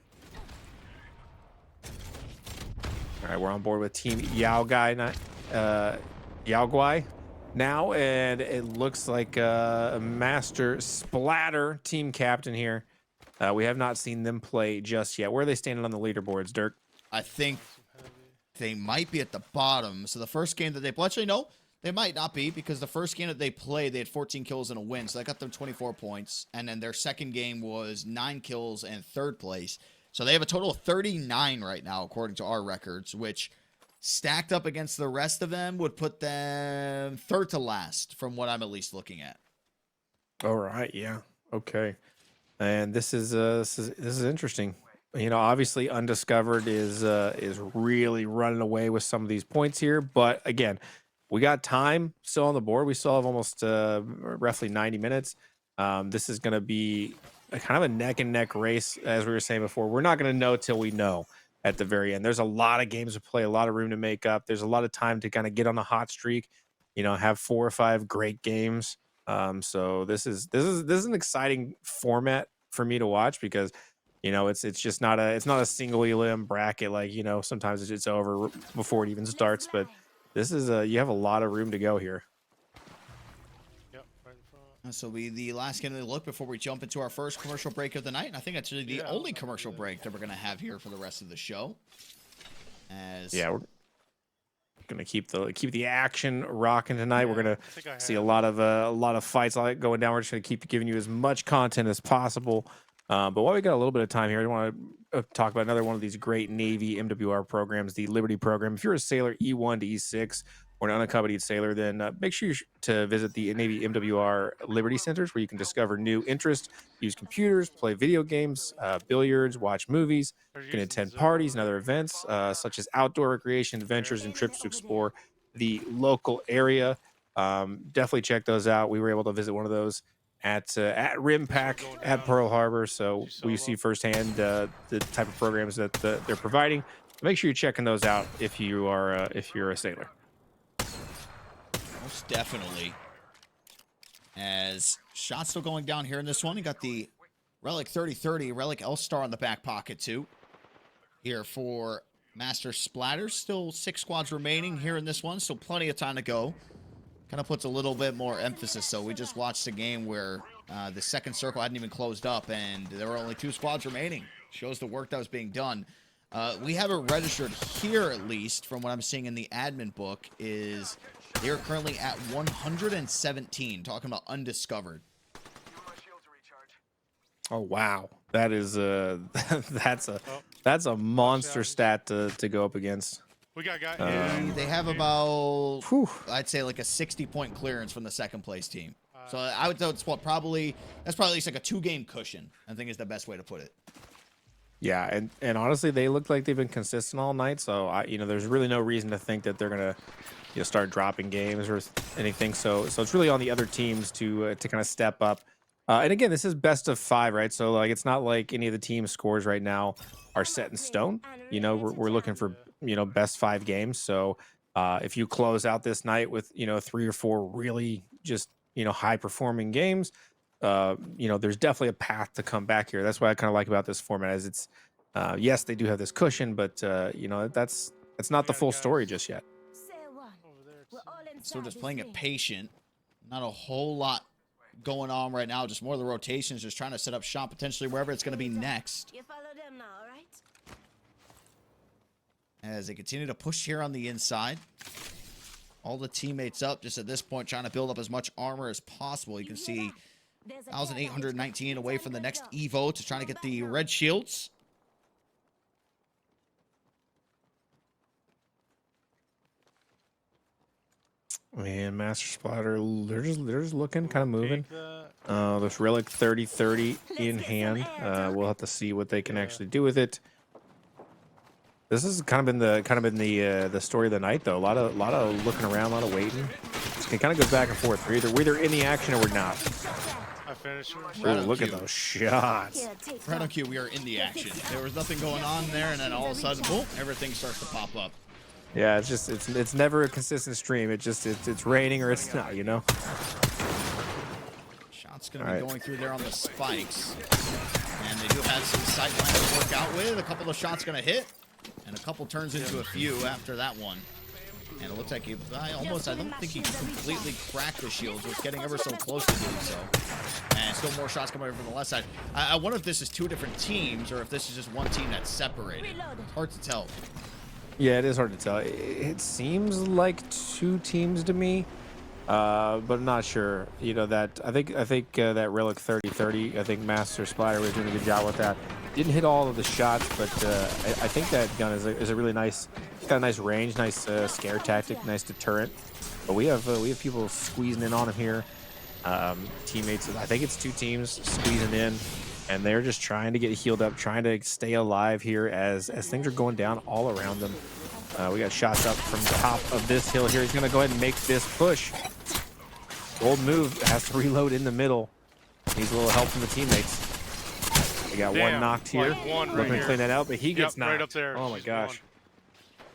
All right, we're on board with Team Yaoguai now, and it looks like a Master Splatter team captain here. We have not seen them play just yet. Where are they standing on the leaderboards, Dirk? I think they might be at the bottom. So the first game that they play, actually, no, they might not be, because the first game that they played, they had 14 kills and a win. So that got them 24 points. And then their second game was 9 kills and third place. So they have a total of 39 right now, according to our records, which stacked up against the rest of them would put them third to last from what I'm at least looking at. All right. Yeah. Okay. And this is interesting. Obviously Undiscovered is really running away with some of these points here, but again, we got time still on the board. We still have almost roughly 90 minutes. This is going to be kind of a neck and neck race. As we were saying before, we're not going to know till we know at the very end. There's a lot of games to play, a lot of room to make up. There's a lot of time to kind of get on a hot streak, have 4 or 5 great games. So this is an exciting format for me to watch, because it's just not a single elim bracket. Like, sometimes it's over before it even starts, but this is you have a lot of room to go here. This will be the last game of the look before we jump into our first commercial break of the night. And I think that's really the only commercial break that we're going to have here for the rest of the show. We're going to keep the action rocking tonight. We're going to see a lot of fights going down. We're just going to keep giving you as much content as possible. But while we got a little bit of time here, I want to talk about another one of these great Navy MWR programs, the Liberty program. If you're a sailor E1 to E6 or an unaccompanied sailor, then make sure to visit the Navy MWR Liberty Centers, where you can discover new interests, use computers, play video games, billiards, watch movies. You can attend parties and other events, such as outdoor recreation adventures and trips to explore the local area. Definitely check those out. We were able to visit one of those at RimPack at Pearl Harbor, so we see firsthand the type of programs that they're providing. Make sure you're checking those out if you're a sailor. Most definitely. As shots still going down here in this one, you got the Relic 3030, Relic L-Star on the back pocket too. Here for Master Splatters, still 6 squads remaining here in this one, so plenty of time to go. Kind of puts a little bit more emphasis. So we just watched a game where the second circle hadn't even closed up, and there were only 2 squads remaining. Shows the work that was being done. We have it registered here, at least, from what I'm seeing in the admin book, is they're currently at 117, talking about undiscovered. Oh wow, that is that's a monster stat to go up against. We got guys. They have about, I'd say, like a 60-point clearance from the second place team. So I would say that's probably at least like a 2-game cushion, I think is the best way to put it. Yeah, and honestly, they look like they've been consistent all night. So there's really no reason to think that they're gonna start dropping games or anything. So it's really on the other teams to kind of step up. And again, this is best of 5, right? So like it's not like any of the team scores right now are set in stone. We're looking for best 5 games. So if you close out this night with 3 or 4 really just high performing games, there's definitely a path to come back here. That's what I kind of like about this format, as it's yes, they do have this cushion, but that's not the full story just yet. So we're just playing it patient. Not a whole lot going on right now. Just more of the rotations, just trying to set up shop potentially wherever it's going to be next. You follow them now, all right? As they continue to push here on the inside. all the teammates up just at this point, trying to build up as much armor as possible. You can see 1,819 away from the next Evo to trying to get the red shields. Man, Master Splatter, they're just looking, kind of moving. Take that. This Relic 3030 in hand. We'll have to see what they can actually do with it. This has kind of been the story of the night, though. A lot of looking around, a lot of waiting. It kind of goes back and forth. We're either in the action or we're not. I finished. Right Ooh, on look cue. at those shots. Right on cue, we are in the action. There was nothing going on there, and then all of a sudden, boom, everything starts to pop up. Yeah, it's never a consistent stream. It's raining or it's not, you know. Shot's going to be going through there on the spikes. And they do have some sight lines to work out with. A couple of shots going to hit, and a couple turns into a few after that one. And it looks like I don't think he completely cracked the shields. It was getting ever so close to doing so. And still more shots coming over from the left side. I wonder if this is two different teams or if this is just one team that's separated. Hard to tell. Yeah, it is hard to tell. It seems like two teams to me, but I'm not sure. You know that I think that Relic 3030. I think Master Splatter was doing a good job with that. Didn't hit all of the shots, but I think that gun is a really nice. It's got a nice range, nice scare tactic, nice deterrent. But we have people squeezing in on him here. Teammates. I think it's two teams squeezing in. And they're just trying to get healed up, trying to stay alive here as things are going down all around them. We got shots up from the top of this hill here. He's going to go ahead and make this push. Bold move, has to reload in the middle. Needs a little help from the teammates. We got one knocked here. Like one right Looking to here. clean that out, but he gets knocked. Right up there. Oh my Just gosh. one.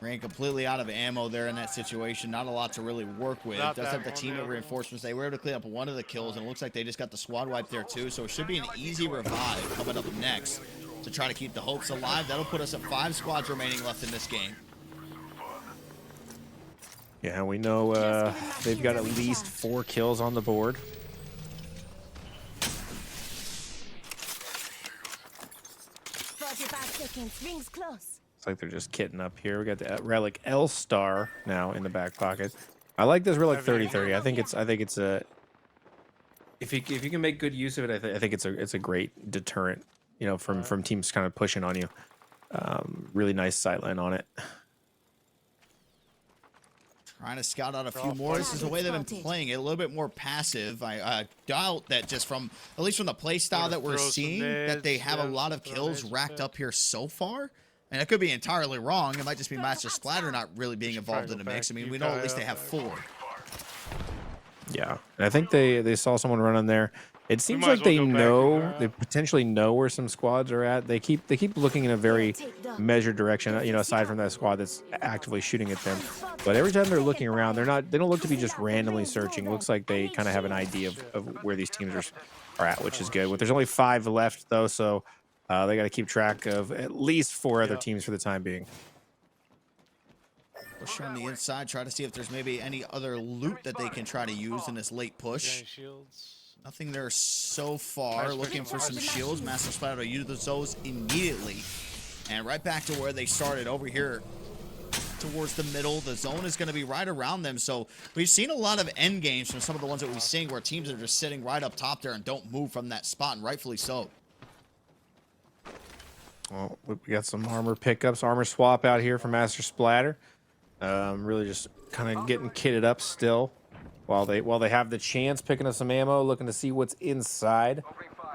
Ran completely out of ammo there in that situation. Not a lot to really work with. Not Does that have the one, team the of other reinforcements. They were able to clean up one of the kills, and it looks like they just got the squad wipe there too. So it should be an easy revive coming up next to try to keep the hopes alive. That'll put us at 5 squads remaining left in this game. Yeah, we know they've got at least 4 kills on the board. 45 seconds, rings close. Looks like they're just kitting up here. We got the Relic L Star now in the back pocket. I like this Relic 3030. I think it's a if you can make good use of it, I think it's a great deterrent. You know, from teams kind of pushing on you. Really nice sightline on it. Trying to scout out a few more. This is the way they've been playing it, a little bit more passive. I doubt that just from, at least from the play style that we're Throw some seeing, that they nades, have a yeah, lot of throw kills nades racked instead. up here so far. And I could be entirely wrong. It might just be Master Splatter not really being involved in the go mix. I back. mean, You we know at got least they it. have 4. Yeah, and I think they saw someone run in there. It seems might like as well they go back know, and they potentially know where some squads are at. They keep looking in a very measured direction. You know, aside from that squad that's actively shooting at them. But every time they're looking around, they don't look to be just randomly searching. It looks like they kind of have an idea of where these teams are at, which is good. But there's only 5 left though, so they got to keep track of at least 4 other teams for the time being. Push on the inside, try to see if there's maybe any other loot that they can try to use in this late push. Getting shields. Nothing there so far. Looking for some shields. Master Splatter will use those immediately. And right back to where they started over here towards the middle. The zone is going to be right around them. So we've seen a lot of end games from some of the ones that we've seen where teams are just sitting right up top there and don't move from that spot, and rightfully so. Well, we got some armor pickups, armor swap out here for Master Splatter. Really just kind of getting kitted up still while they have the chance, picking up some ammo, looking to see what's inside.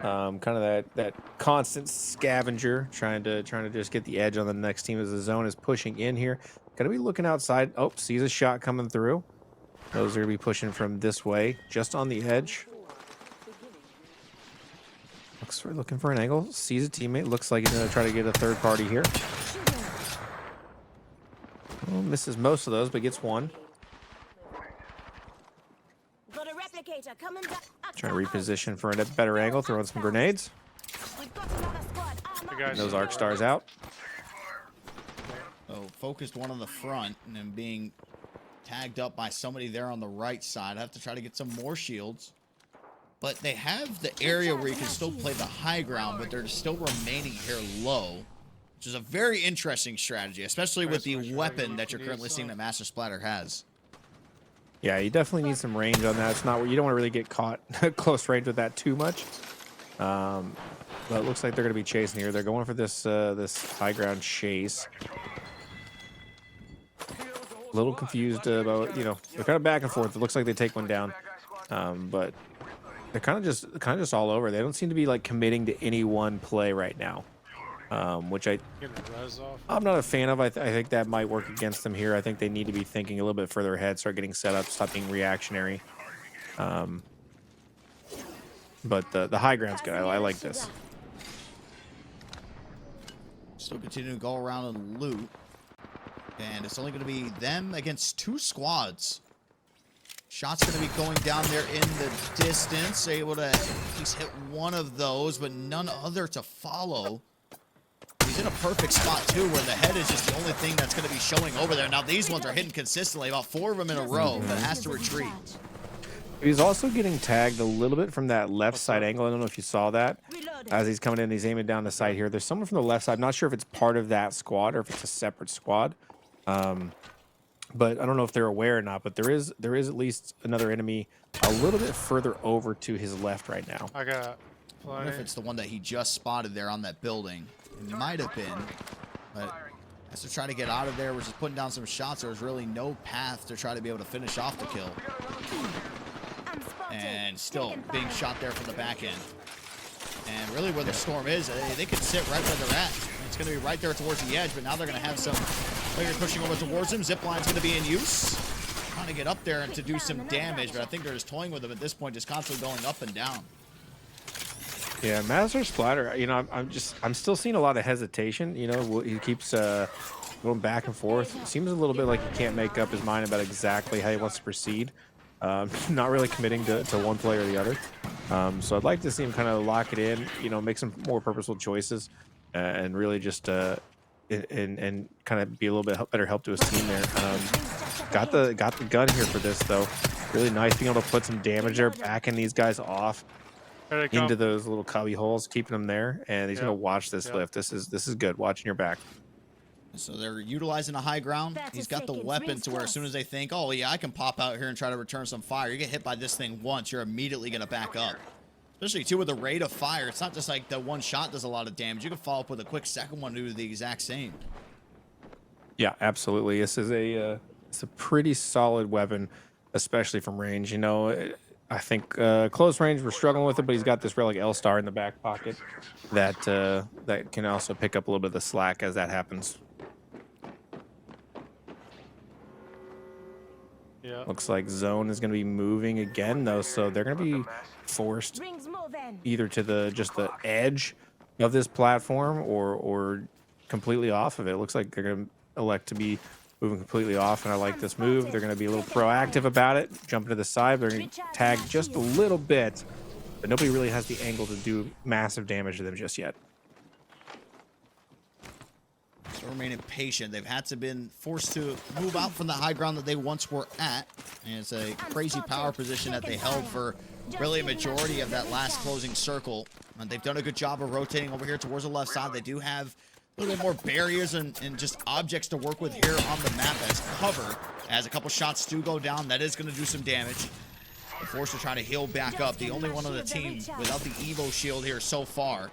Kind of that constant scavenger, trying to just get the edge on the next team as the zone is pushing in here. Gotta be looking outside. Oh, sees a shot coming through. Those are gonna be pushing from this way, just on the edge. Looking for an angle. Sees a teammate. Looks like he's gonna try to get a third party here. Well, misses most of those, but gets one. Got a replicator coming back. Trying to reposition for a better angle, throwing some grenades. We've got another squad. The guys. Those arc stars out. So focused one on the front and then being tagged up by somebody there on the right side. I have to try to get some more shields. But they have the area where you can still play the high ground, but they're still remaining here low, which is a very interesting strategy, especially with the weapon that you're currently seeing that Master Splatter has. Yeah, you definitely need some range on that. It's not where you don't want to really get caught close range with that too much. But it looks like they're going to be chasing here. They're going for this this high ground chase. A little confused about, you know, they're kind of back and forth. It looks like they take one down, but they're kind of just all over. They don't seem to be like committing to any one play right now, which Getting the res off. I'm not a fan of. I think that might work against them here. I think they need to be thinking a little bit further ahead, start getting set up, stop being reactionary. But the high ground's good. I like this. Still continuing to go around and loot. And it's only going to be them against 2 squads. Shot's going to be going down there in the distance. Able to at least hit one of those, but none other to follow. He's in a perfect spot, too, where the head is just the only thing that's going to be showing over there. Now, these ones are hitting consistently, about 4 of them in a row, but has to retreat. He's also getting tagged a little bit from that left side angle. I don't know if you saw that. As he's coming in, he's aiming down the side here. There's someone from the left side. I'm not sure if it's part of that squad or if it's a separate squad. But I don't know if they're aware or not, but there is at least another enemy a little bit further over to his left right now. I got I wonder if it's the one that he just spotted there on that building. It might have been, but as to try to get out of there, we're just putting down some shots. There was really no path to try to be able to finish off the kill. And still being shot there from the back end. And really where the storm is, they could sit right where they're at. It's going to be right there towards the edge, but now they're going to have some player pushing over towards them. Zip line's going to be in use. Trying to get up there and to do some damage, but I think they're just toying with them at this point, just constantly going up and down. Yeah, Master Splatter, you know, I'm still seeing a lot of hesitation. You know, he keeps going back and forth. It seems a little bit like he can't make up his mind about exactly how he wants to proceed. Not really committing to one play or the other. So I'd like to see him kind of lock it in, you know, make some more purposeful choices, and really just and kind of be a little bit better help to his team there. Got the gun here for this though. Really nice being able to put some damage there, backing these guys off into those little cubby holes, keeping them there, and he's gonna watch this lift. This is good. Watching your back. So they're utilizing a high ground. He's got the weapon to where as soon as they think, oh yeah, I can pop out here and try to return some fire, you get hit by this thing once, you're immediately going to back up. Especially too with the rate of fire. It's not just like the one shot does a lot of damage. You can follow up with a quick second one to do the exact same. Yeah, absolutely. This is it's a pretty solid weapon, especially from range. You know, I think close range we're struggling with it, but he's got this relic L-Star in the back pocket that that can also pick up a little bit of the slack as that happens. Yeah. Looks like zone is going to be moving again though, so they're going to be forced either to just the edge of this platform or completely off of it. It looks like they're going to elect to be moving completely off, and I like this move. They're going to be a little proactive about it, jumping to the side. They're going to tag just a little bit, but nobody really has the angle to do massive damage to them just yet. So remaining patient. They've had to been forced to move out from the high ground that they once were at. And it's a crazy power position that they held for really a majority of that last closing circle. And they've done a good job of rotating over here towards the left side. They do have a little bit more barriers and just objects to work with here on the map as cover. As a couple shots do go down, that is going to do some damage. They're forced to try to heal back up. The only one on the team without the Evo shield here so far.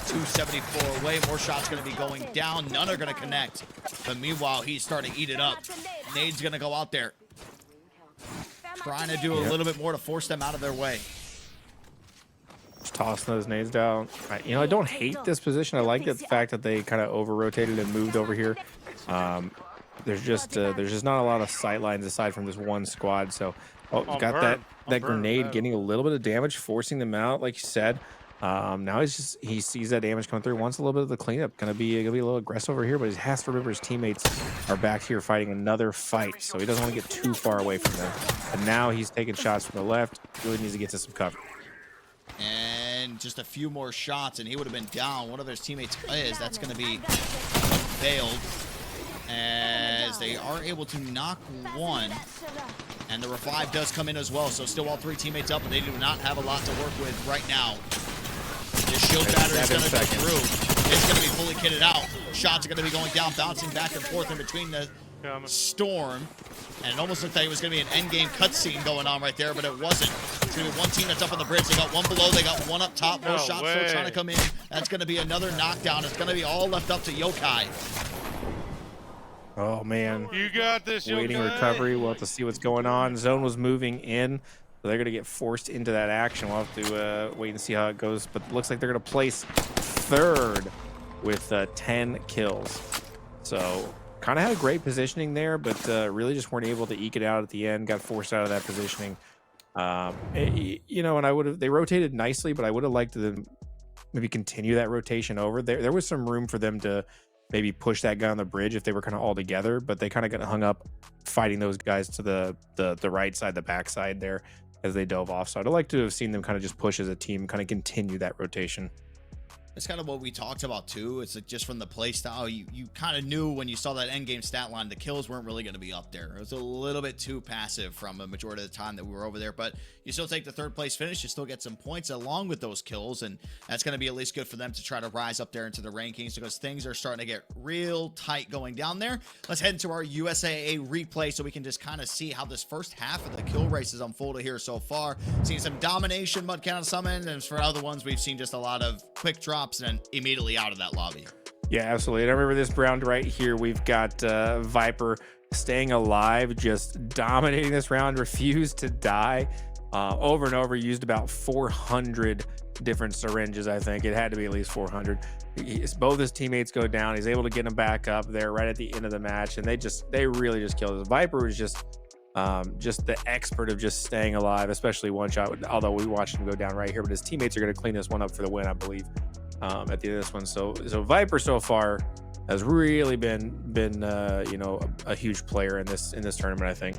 274 away. More shots going to be going down. None are going to connect. But meanwhile, he's starting to eat it up. Nade's going to go out there. Trying to do a little bit more to force them out of their way. Just tossing those nades down. You know, I don't hate this position. I like the fact that they kind of over-rotated and moved over here. There's just not a lot of sight lines aside from this one squad. So, got that grenade getting a little bit of damage, forcing them out, like you said. Now he sees that damage coming through, wants a little bit of the cleanup. Gonna be a little aggressive over here, but he has to remember his teammates are back here fighting another fight, so he doesn't want to get too far away from them. And now he's taking shots from the left. Really needs to get to some cover. And just a few more shots, and he would have been down. One of his teammates is. That's going to be failed, as they are able to knock one. And the revive does come in as well, so still all three teammates up, but they do not have a lot to work with right now. This shield battery is going to go through. It's going to be fully kitted out. Shots are going to be going down, bouncing back and forth in between the storm. And it almost looked like it was going to be an endgame cutscene going on right there, but it wasn't. It's going to be one team that's up on the bridge. They got one below. They got one up top. No shots still trying to come in. That's going to be another knockdown. It's going to be all left up to Yokai. Oh, man. You got this, Waiting Yokai. recovery. We'll have to see what's going on. Zone was moving in. So they're going to get forced into that action. We'll have to wait and see how it goes. But it looks like they're going to place third with 10 kills. So kind of had a great positioning there, but really just weren't able to eke it out at the end. Got forced out of that positioning. You know, and they rotated nicely, but I would have liked to maybe continue that rotation over. There was some room for them to maybe push that guy on the bridge if they were kind of all together, but they kind of got hung up fighting those guys to the right side, the back side there as they dove off. So I'd like to have seen them kind of just push as a team, kind of continue that rotation. It's kind of what we talked about too. It's like just from the play style, you kind of knew when you saw that end game stat line, the kills weren't really going to be up there. It was a little bit too passive from a majority of the time that we were over there, but you still take the third place finish. You still get some points along with those kills, and that's going to be at least good for them to try to rise up there into the rankings because things are starting to get real tight going down there. Let's head into our USAA replay so we can just kind of see how this first half of the kill race has unfolded here so far. Seeing some domination, mud count some in, and for other ones, we've seen just a lot of quick drops and immediately out of that lobby. Yeah, absolutely. And I remember this round right here. We've got Viper staying alive, just dominating this round, refused to die over and over, used about 400 different syringes. I think it had to be at least 400. Both his teammates go down. He's able to get them back up there right at the end of the match, and they really just killed us. Viper was just the expert of just staying alive, especially one shot, although we watched him go down right here, but his teammates are going to clean this one up for the win, I believe, at the end of this one. So Viper so far has really been you know, a huge player in this tournament, I think.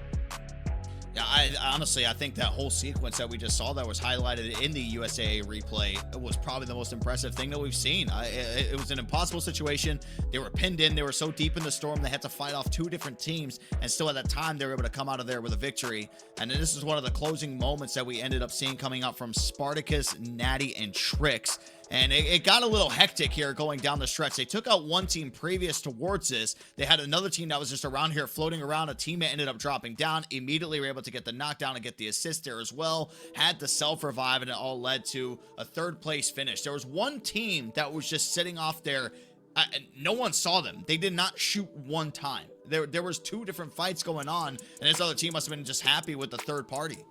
Yeah, I think that whole sequence that we just saw that was highlighted in the USAA replay was probably the most impressive thing that we've seen. It was an impossible situation. They were pinned in. They were so deep in the storm. They had to fight off two different teams. And still at that time, they were able to come out of there with a victory. And then this is one of the closing moments that we ended up seeing coming out from Spartacus, Natty, and Trix. And it got a little hectic here going down the stretch. They took out one team previous towards this. They had another team that was just around here floating around. A teammate ended up dropping down. Immediately were able to get the knockdown and get the assist there as well. Had the self-revive, and it all led to a third place finish. There was one team that was just sitting off there. No one saw them. They did not shoot one time. There was two different fights going on, and this other team must have been just happy with the third party.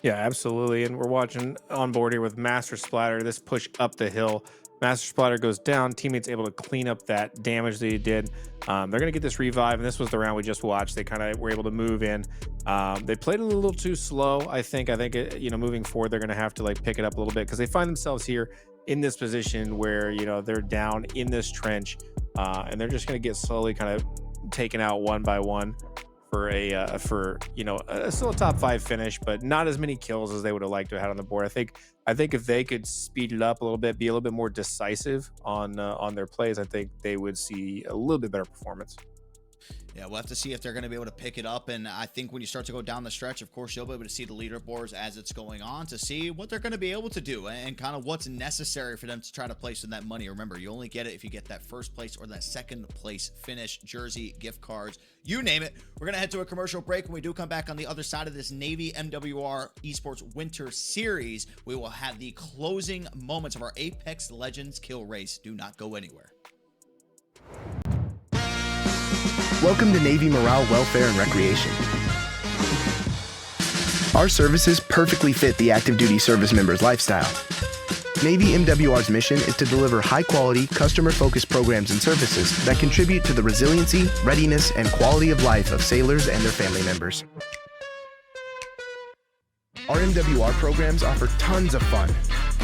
Yeah, absolutely. And we're watching on board here with Master Splatter, this push up the hill. Master Splatter goes down. Teammates able to clean up that damage that he did. They're going to get this revive, and this was the round we just watched. They kind of were able to move in. They played a little too slow, I think. You know, moving forward, they're going to have to like pick it up a little bit because they find themselves here in this position where, you know, they're down in this trench, and they're just going to get slowly kind of taken out one by one. For you know, still a top 5 finish, but not as many kills as they would have liked to have had on the board. I think if they could speed it up a little bit, be a little bit more decisive on their plays, I think they would see a little bit better performance. Yeah, we'll have to see if they're going to be able to pick it up. And I think when you start to go down the stretch, of course, you'll be able to see the leaderboards as it's going on to see what they're going to be able to do and kind of what's necessary for them to try to place in that money. Remember, you only get it if you get that first place or that second place finish, jersey, gift cards, you name it. We're going to head to a commercial break. When we do come back on the other side of this Navy MWR Esports Winter Series, we will have the closing moments of our Apex Legends kill race. Do not go anywhere. Welcome to Navy Morale, Welfare, and Recreation. Our services perfectly fit the active duty service member's lifestyle. Navy MWR's mission is to deliver high-quality, customer-focused programs and services that contribute to the resiliency, readiness, and quality of life of sailors and their family members. Our MWR programs offer tons of fun,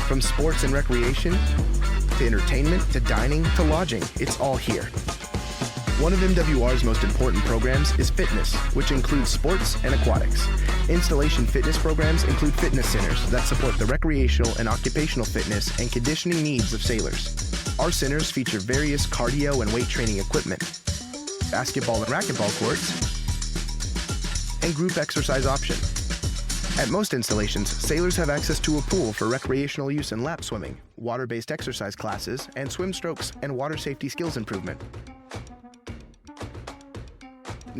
from sports and recreation, to entertainment, to dining, to lodging. It's all here. One of MWR's most important programs is fitness, which includes sports and aquatics. Installation fitness programs include fitness centers that support the recreational and occupational fitness and conditioning needs of sailors. Our centers feature various cardio and weight training equipment, basketball and racquetball courts, and group exercise option. At most installations, sailors have access to a pool for recreational use in lap swimming, water-based exercise classes, and swim strokes and water safety skills improvement.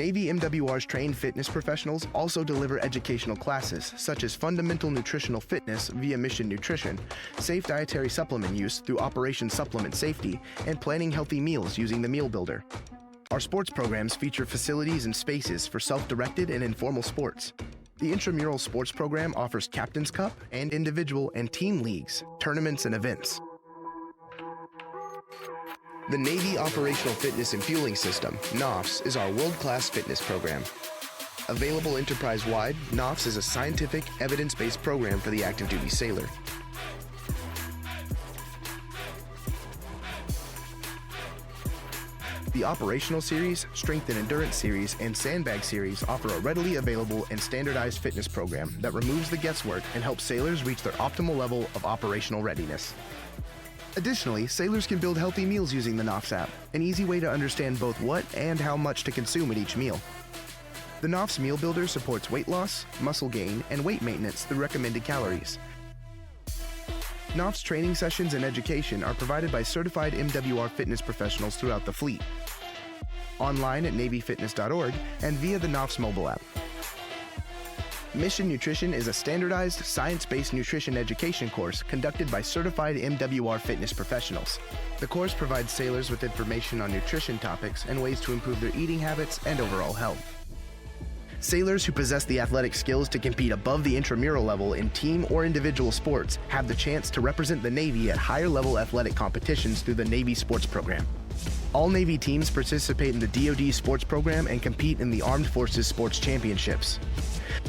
Navy MWR's trained fitness professionals also deliver educational classes such as fundamental nutritional fitness via Mission Nutrition, safe dietary supplement use through Operation Supplement Safety, and planning healthy meals using the Meal Builder. Our sports programs feature facilities and spaces for self-directed and informal sports. The intramural sports program offers Captain's Cup and individual and team leagues, tournaments, and events. The Navy Operational Fitness and Fueling System, NOFS, is our world-class fitness program. Available enterprise-wide, NOFS is a scientific, evidence-based program for the active duty sailor. The Operational Series, Strength and Endurance Series, and Sandbag Series offer a readily available and standardized fitness program that removes the guesswork and helps sailors reach their optimal level of operational readiness. Additionally, sailors can build healthy meals using the NOFS app, an easy way to understand both what and how much to consume at each meal. The NOFS Meal Builder supports weight loss, muscle gain, and weight maintenance through recommended calories. NOFS training sessions and education are provided by certified MWR fitness professionals throughout the fleet, online at NavyFitness.org and via the NOFS mobile app. Mission Nutrition is a standardized, science-based nutrition education course conducted by certified MWR fitness professionals. The course provides sailors with information on nutrition topics and ways to improve their eating habits and overall health. Sailors who possess the athletic skills to compete above the intramural level in team or individual sports have the chance to represent the Navy at higher-level athletic competitions through the Navy Sports Program. All Navy teams participate in the DoD Sports Program and compete in the Armed Forces Sports Championships.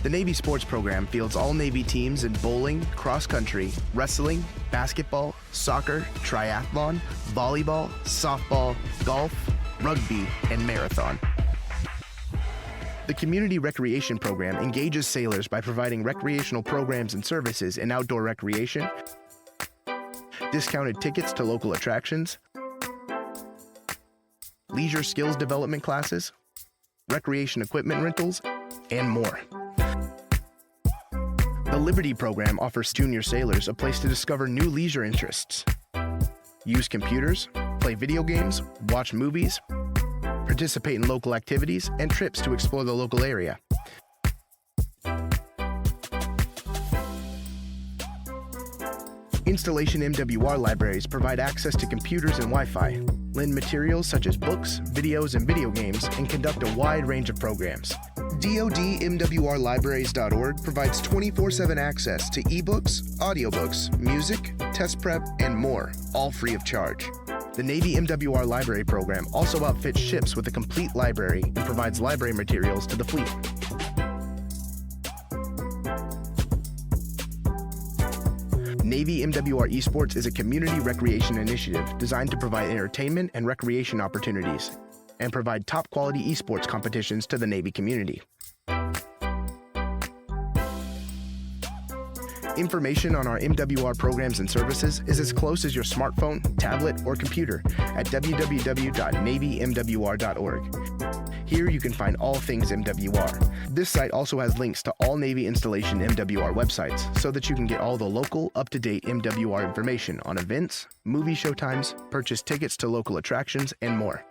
The Navy Sports Program fields all Navy teams in bowling, cross-country, wrestling, basketball, soccer, triathlon, volleyball, softball, golf, rugby, and marathon. The Community Recreation Program engages sailors by providing recreational programs and services in outdoor recreation, discounted tickets to local attractions, leisure skills development classes, recreation equipment rentals, and more. The Liberty Program offers junior sailors a place to discover new leisure interests, use computers, play video games, watch movies, participate in local activities, and trips to explore the local area. Installation MWR libraries provide access to computers and Wi-Fi, lend materials such as books, videos, and video games, and conduct a wide range of programs. DoDMWRlibraries.org provides 24/7 access to ebooks, audiobooks, music, test prep, and more, all free of charge. The Navy MWR Library Program also outfits ships with a complete library and provides library materials to the fleet. Navy MWR Esports is a community recreation initiative designed to provide entertainment and recreation opportunities and provide top-quality esports competitions to the Navy community. Information on our MWR programs and services is as close as your smartphone, tablet, or computer at www.navymwr.org. Here you can find all things MWR. This site also has links to all Navy installation MWR websites so that you can get all the local, up-to-date MWR information on events, movie showtimes, purchase tickets to local attractions, and more.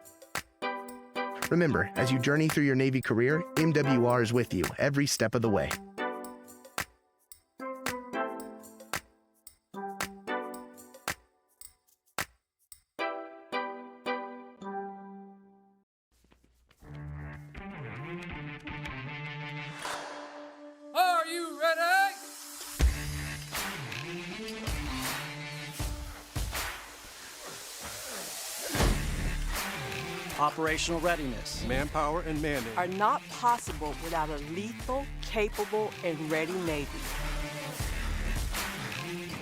Remember, as you journey through your Navy career, MWR is with you every step of the way. Are you ready? Operational readiness, Manpower and mandate. are not possible without a lethal, capable, and ready Navy.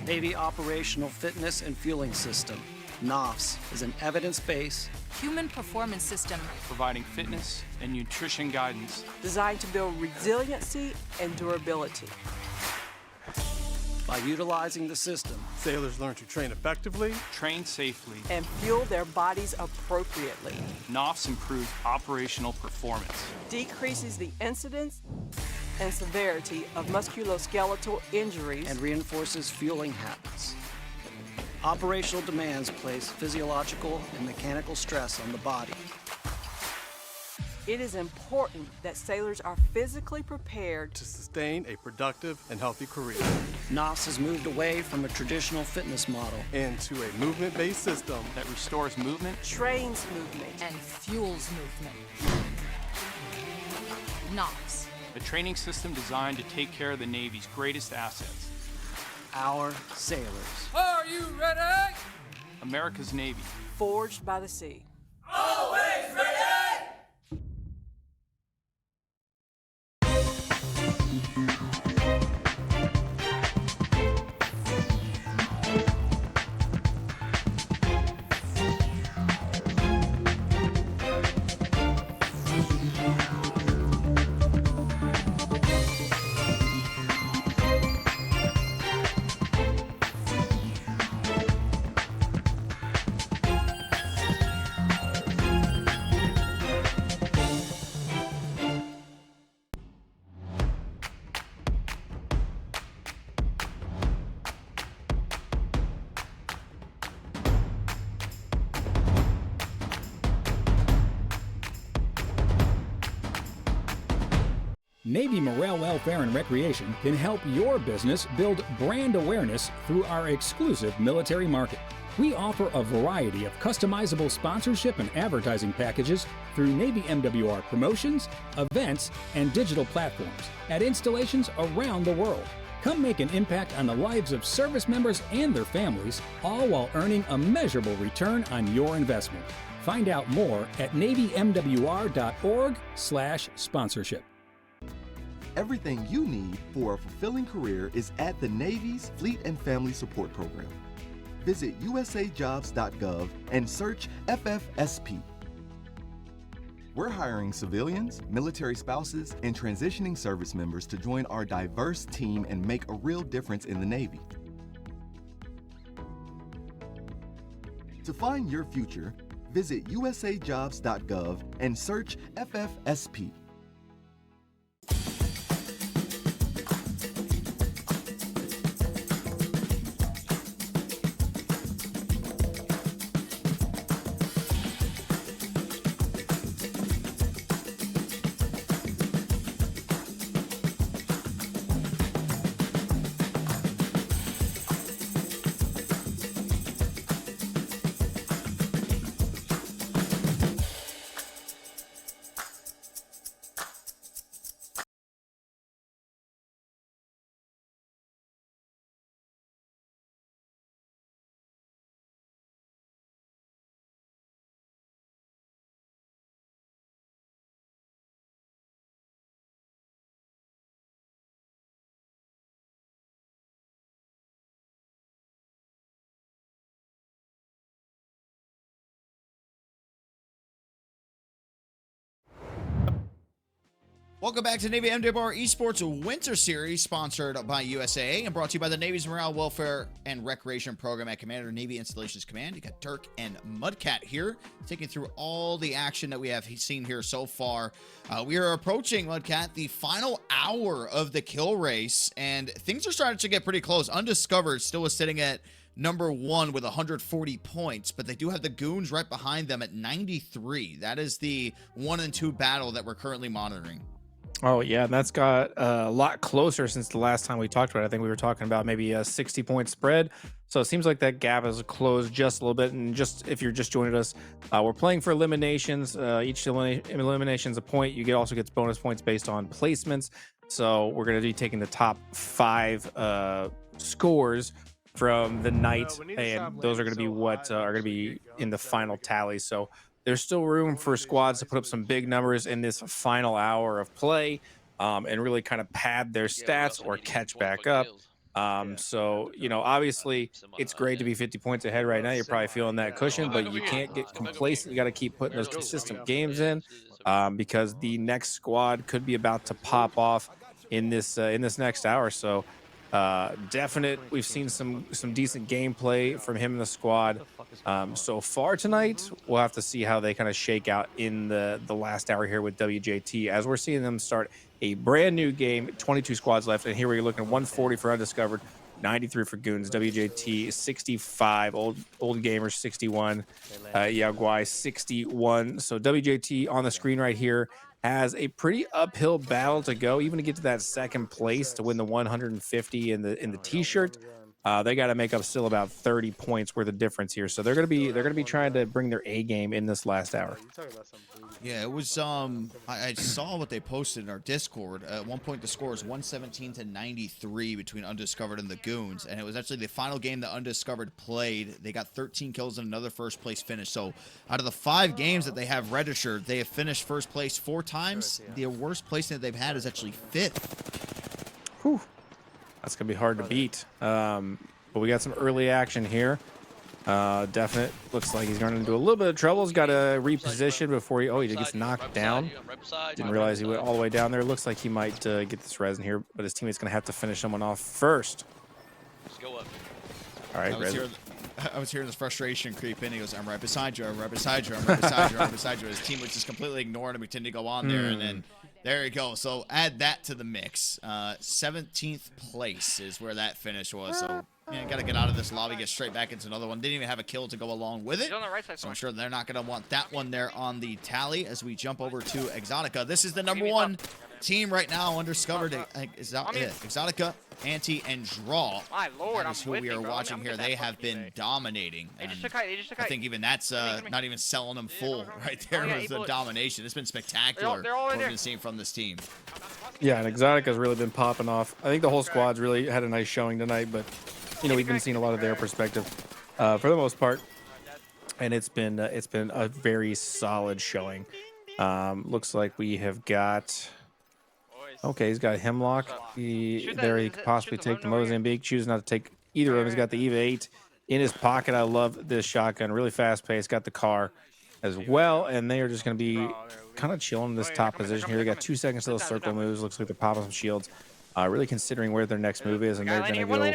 Navy Operational Fitness and Fueling System, NOFS, is an evidence-based human performance system Providing fitness and nutrition guidance. Designed to build resiliency and durability. by utilizing the system. Sailors learn to train effectively, train safely, and fuel their bodies appropriately. NOFS improves operational performance, Decreases the incidence and severity of musculoskeletal injuries, and reinforces fueling habits. Operational demands place physiological and mechanical stress on the body. It is important that sailors are physically prepared to sustain a productive and healthy career. NOFS has moved away from a traditional fitness model into a movement-based system that restores movement, trains movement, and fuels movement. NOFS. a training system designed to take care of the Navy's greatest assets. our sailors. Are you ready? America's Navy. forged by the sea. Always ready! Navy Morale, Welfare, and Recreation can help your business build brand awareness through our exclusive military market. We offer a variety of customizable sponsorship and advertising packages through Navy MWR promotions, events, and digital platforms at installations around the world. Come make an impact on the lives of service members and their families, all while earning a measurable return on your investment. Find out more at navymwr.org/sponsorship. Everything you need for a fulfilling career is at the Navy's Fleet and Family Support Program. Visit usajobs.gov and search FFSP. We're hiring civilians, military spouses, and transitioning service members to join our diverse team and make a real difference in the Navy. To find your future, visit usajobs.gov and search FFSP. Welcome back to Navy MWR Esports Winter Series, sponsored by USAA and brought to you by the Navy's Morale, Welfare, and Recreation Program at Commander Navy Installations Command. You got Dirk and Mudcat here, taking through all the action that we have seen here so far. We are approaching, Mudcat, the final hour of the kill race, and things are starting to get pretty close. Undiscovered still is sitting at number 1 with 140 points, but they do have the Goons right behind them at 93. That is the 1 and 2 battle that we're currently monitoring. Oh, yeah, and that's got a lot closer since the last time we talked about it. I think we were talking about maybe a 60-point spread. So it seems like that gap has closed just a little bit. And just if you're just joining us, we're playing for eliminations. Each elimination is a point. You also get bonus points based on placements. So we're going to be taking the top 5 scores from the night, and those are going to be what are going to be in the final tally. So there's still room for squads to put up some big numbers in this final hour of play, and really kind of pad their stats or catch back up. So, you know, obviously it's great to be 50 points ahead right now. You're probably feeling that cushion, but you can't get complacent. You got to keep putting those consistent games in, because the next squad could be about to pop off in this next hour. So we've seen some decent gameplay from him and the squad so far tonight. We'll have to see how they kind of shake out in the last hour here with WJT, as we're seeing them start a brand new game. 22 squads left, and here we're looking at 140 for undiscovered, 93 for Goons, WJT 65, old gamers 61, Yaguai 61. So WJT on the screen right here has a pretty uphill battle to go, even to get to that second place to win the 150 in the t-shirt. They got to make up still about 30 points worth of difference here. So they're gonna be trying to bring their A game in this last hour. Yeah, it was I saw what they posted in our Discord. At one point the score was 117 to 93 between Undiscovered and the Goons, and it was actually the final game that Undiscovered played. They got 13 kills and another first place finish. So out of the 5 games that they have registered, they have finished first place 4 times. The worst placing that they've had is actually 5th. Whew. That's gonna be hard to beat. But we got some early action here. Definite looks like he's running into a little bit of trouble. He's got to reposition before he gets knocked down. Didn't realize he went all the way down there. Looks like he might get this res in here, but his teammate's gonna have to finish someone off first. Let's go up. All right, I was hearing this frustration creep in. He goes, "I'm right beside you. I'm right beside you. I'm right beside you. I'm right beside you." His team was just completely ignoring him. He tended to go on there, and then there you go. So add that to the mix. 17th place is where that finish was. So yeah, got to get out of this lobby, get straight back into another one. Didn't even have a kill to go along with it. On the right side, so I'm sure they're not going to want that one there on the tally as we jump over to Exotica. This is the #1 team right now, Undiscovered. Exotica, Anti, and Draw. My lord, that is who we are watching here. They have been dominating. I think even that's not even selling them full right there was the domination. It's been spectacular what we've been seeing from this team. Yeah, and Exotica's really been popping off. I think the whole squad's really had a nice showing tonight, but we've been seeing a lot of their perspective for the most part, and it's been a very solid showing. Looks like we have got. Okay, he's got Hemlock. He could possibly take the Mozambique. Chooses not to take either of them. He's got the EVA 8 in his pocket. I love this shotgun. Really fast pace. Got the car as well, and they are just going to be kind of chilling in this top position here. They got 2 seconds to those circle moves. Looks like they're popping some shields. Really considering where their next move is, and they're going to go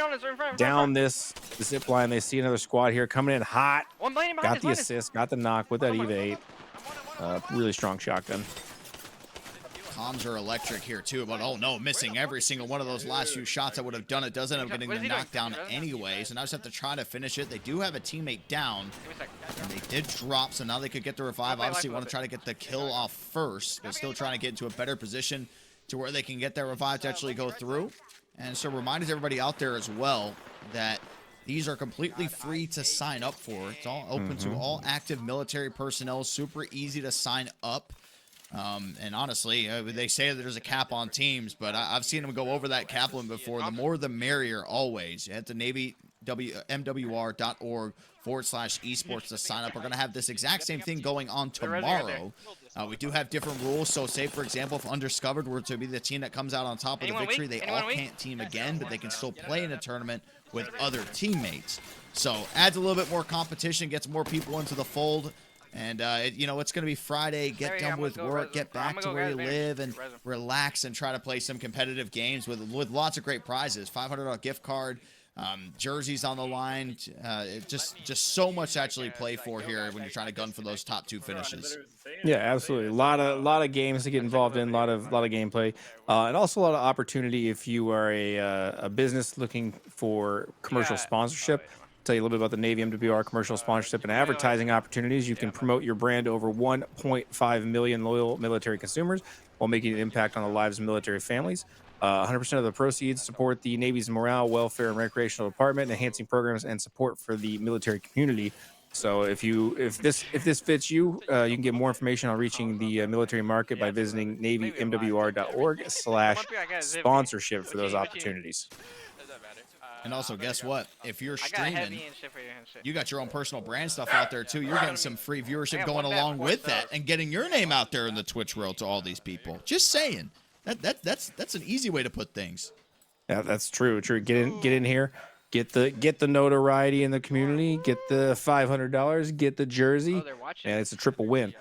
down this zip line. They see another squad here coming in hot. Got the assist, got the knock with that EVA 8. Really strong shotgun. Comms are electric here too, but oh no, missing every single one of those last few shots that would have done it. Doesn't end up getting the knockdown anyway, so now just have to try to finish it. They do have a teammate down, and they did drop, so now they could get the revive. Obviously want to try to get the kill off first. They're still trying to get into a better position to where they can get their revive to actually go through. And so reminding everybody out there as well that these are completely free to sign up for. It's all open to all active military personnel. Super easy to sign up. And honestly, they say that there's a cap on teams, but I've seen them go over that cap limit before. The more the merrier always. Head to Navy MWR.org/esports to sign up. We're going to have this exact same thing going on tomorrow. We do have different rules. So say, for example, if Undiscovered were to be the team that comes out on top of the victory, they all can't team again, but they can still play in a tournament with other teammates. So adds a little bit more competition, gets more people into the fold. And, it's going to be Friday. Get done with work, get back to where you live, and relax and try to play some competitive games with lots of great prizes. $500 gift card, jerseys on the line. Just so much to actually play for here when you're trying to gun for those top 2 finishes. Yeah, absolutely. A lot of games to get involved in, a lot of gameplay, and also a lot of opportunity if you are a business looking for commercial sponsorship. Tell you a little bit about the Navy MWR commercial sponsorship and advertising opportunities. You can promote your brand to over 1.5 million loyal military consumers while making an impact on the lives of military families. 100% of the proceeds support the Navy's morale, welfare, and recreational department, enhancing programs and support for the military community. So if this fits you, you can get more information on reaching the military market by visiting NavyMWR.org/sponsorship for those opportunities. And also, guess what? If you're streaming, you got your own personal brand stuff out there, too. You're getting some free viewership going along with that and getting your name out there in the Twitch world to all these people. Just saying. That's an easy way to put things. Yeah, that's true. Get in here. Get the notoriety in the community. Get the $500. Get the jersey. And it's a triple win.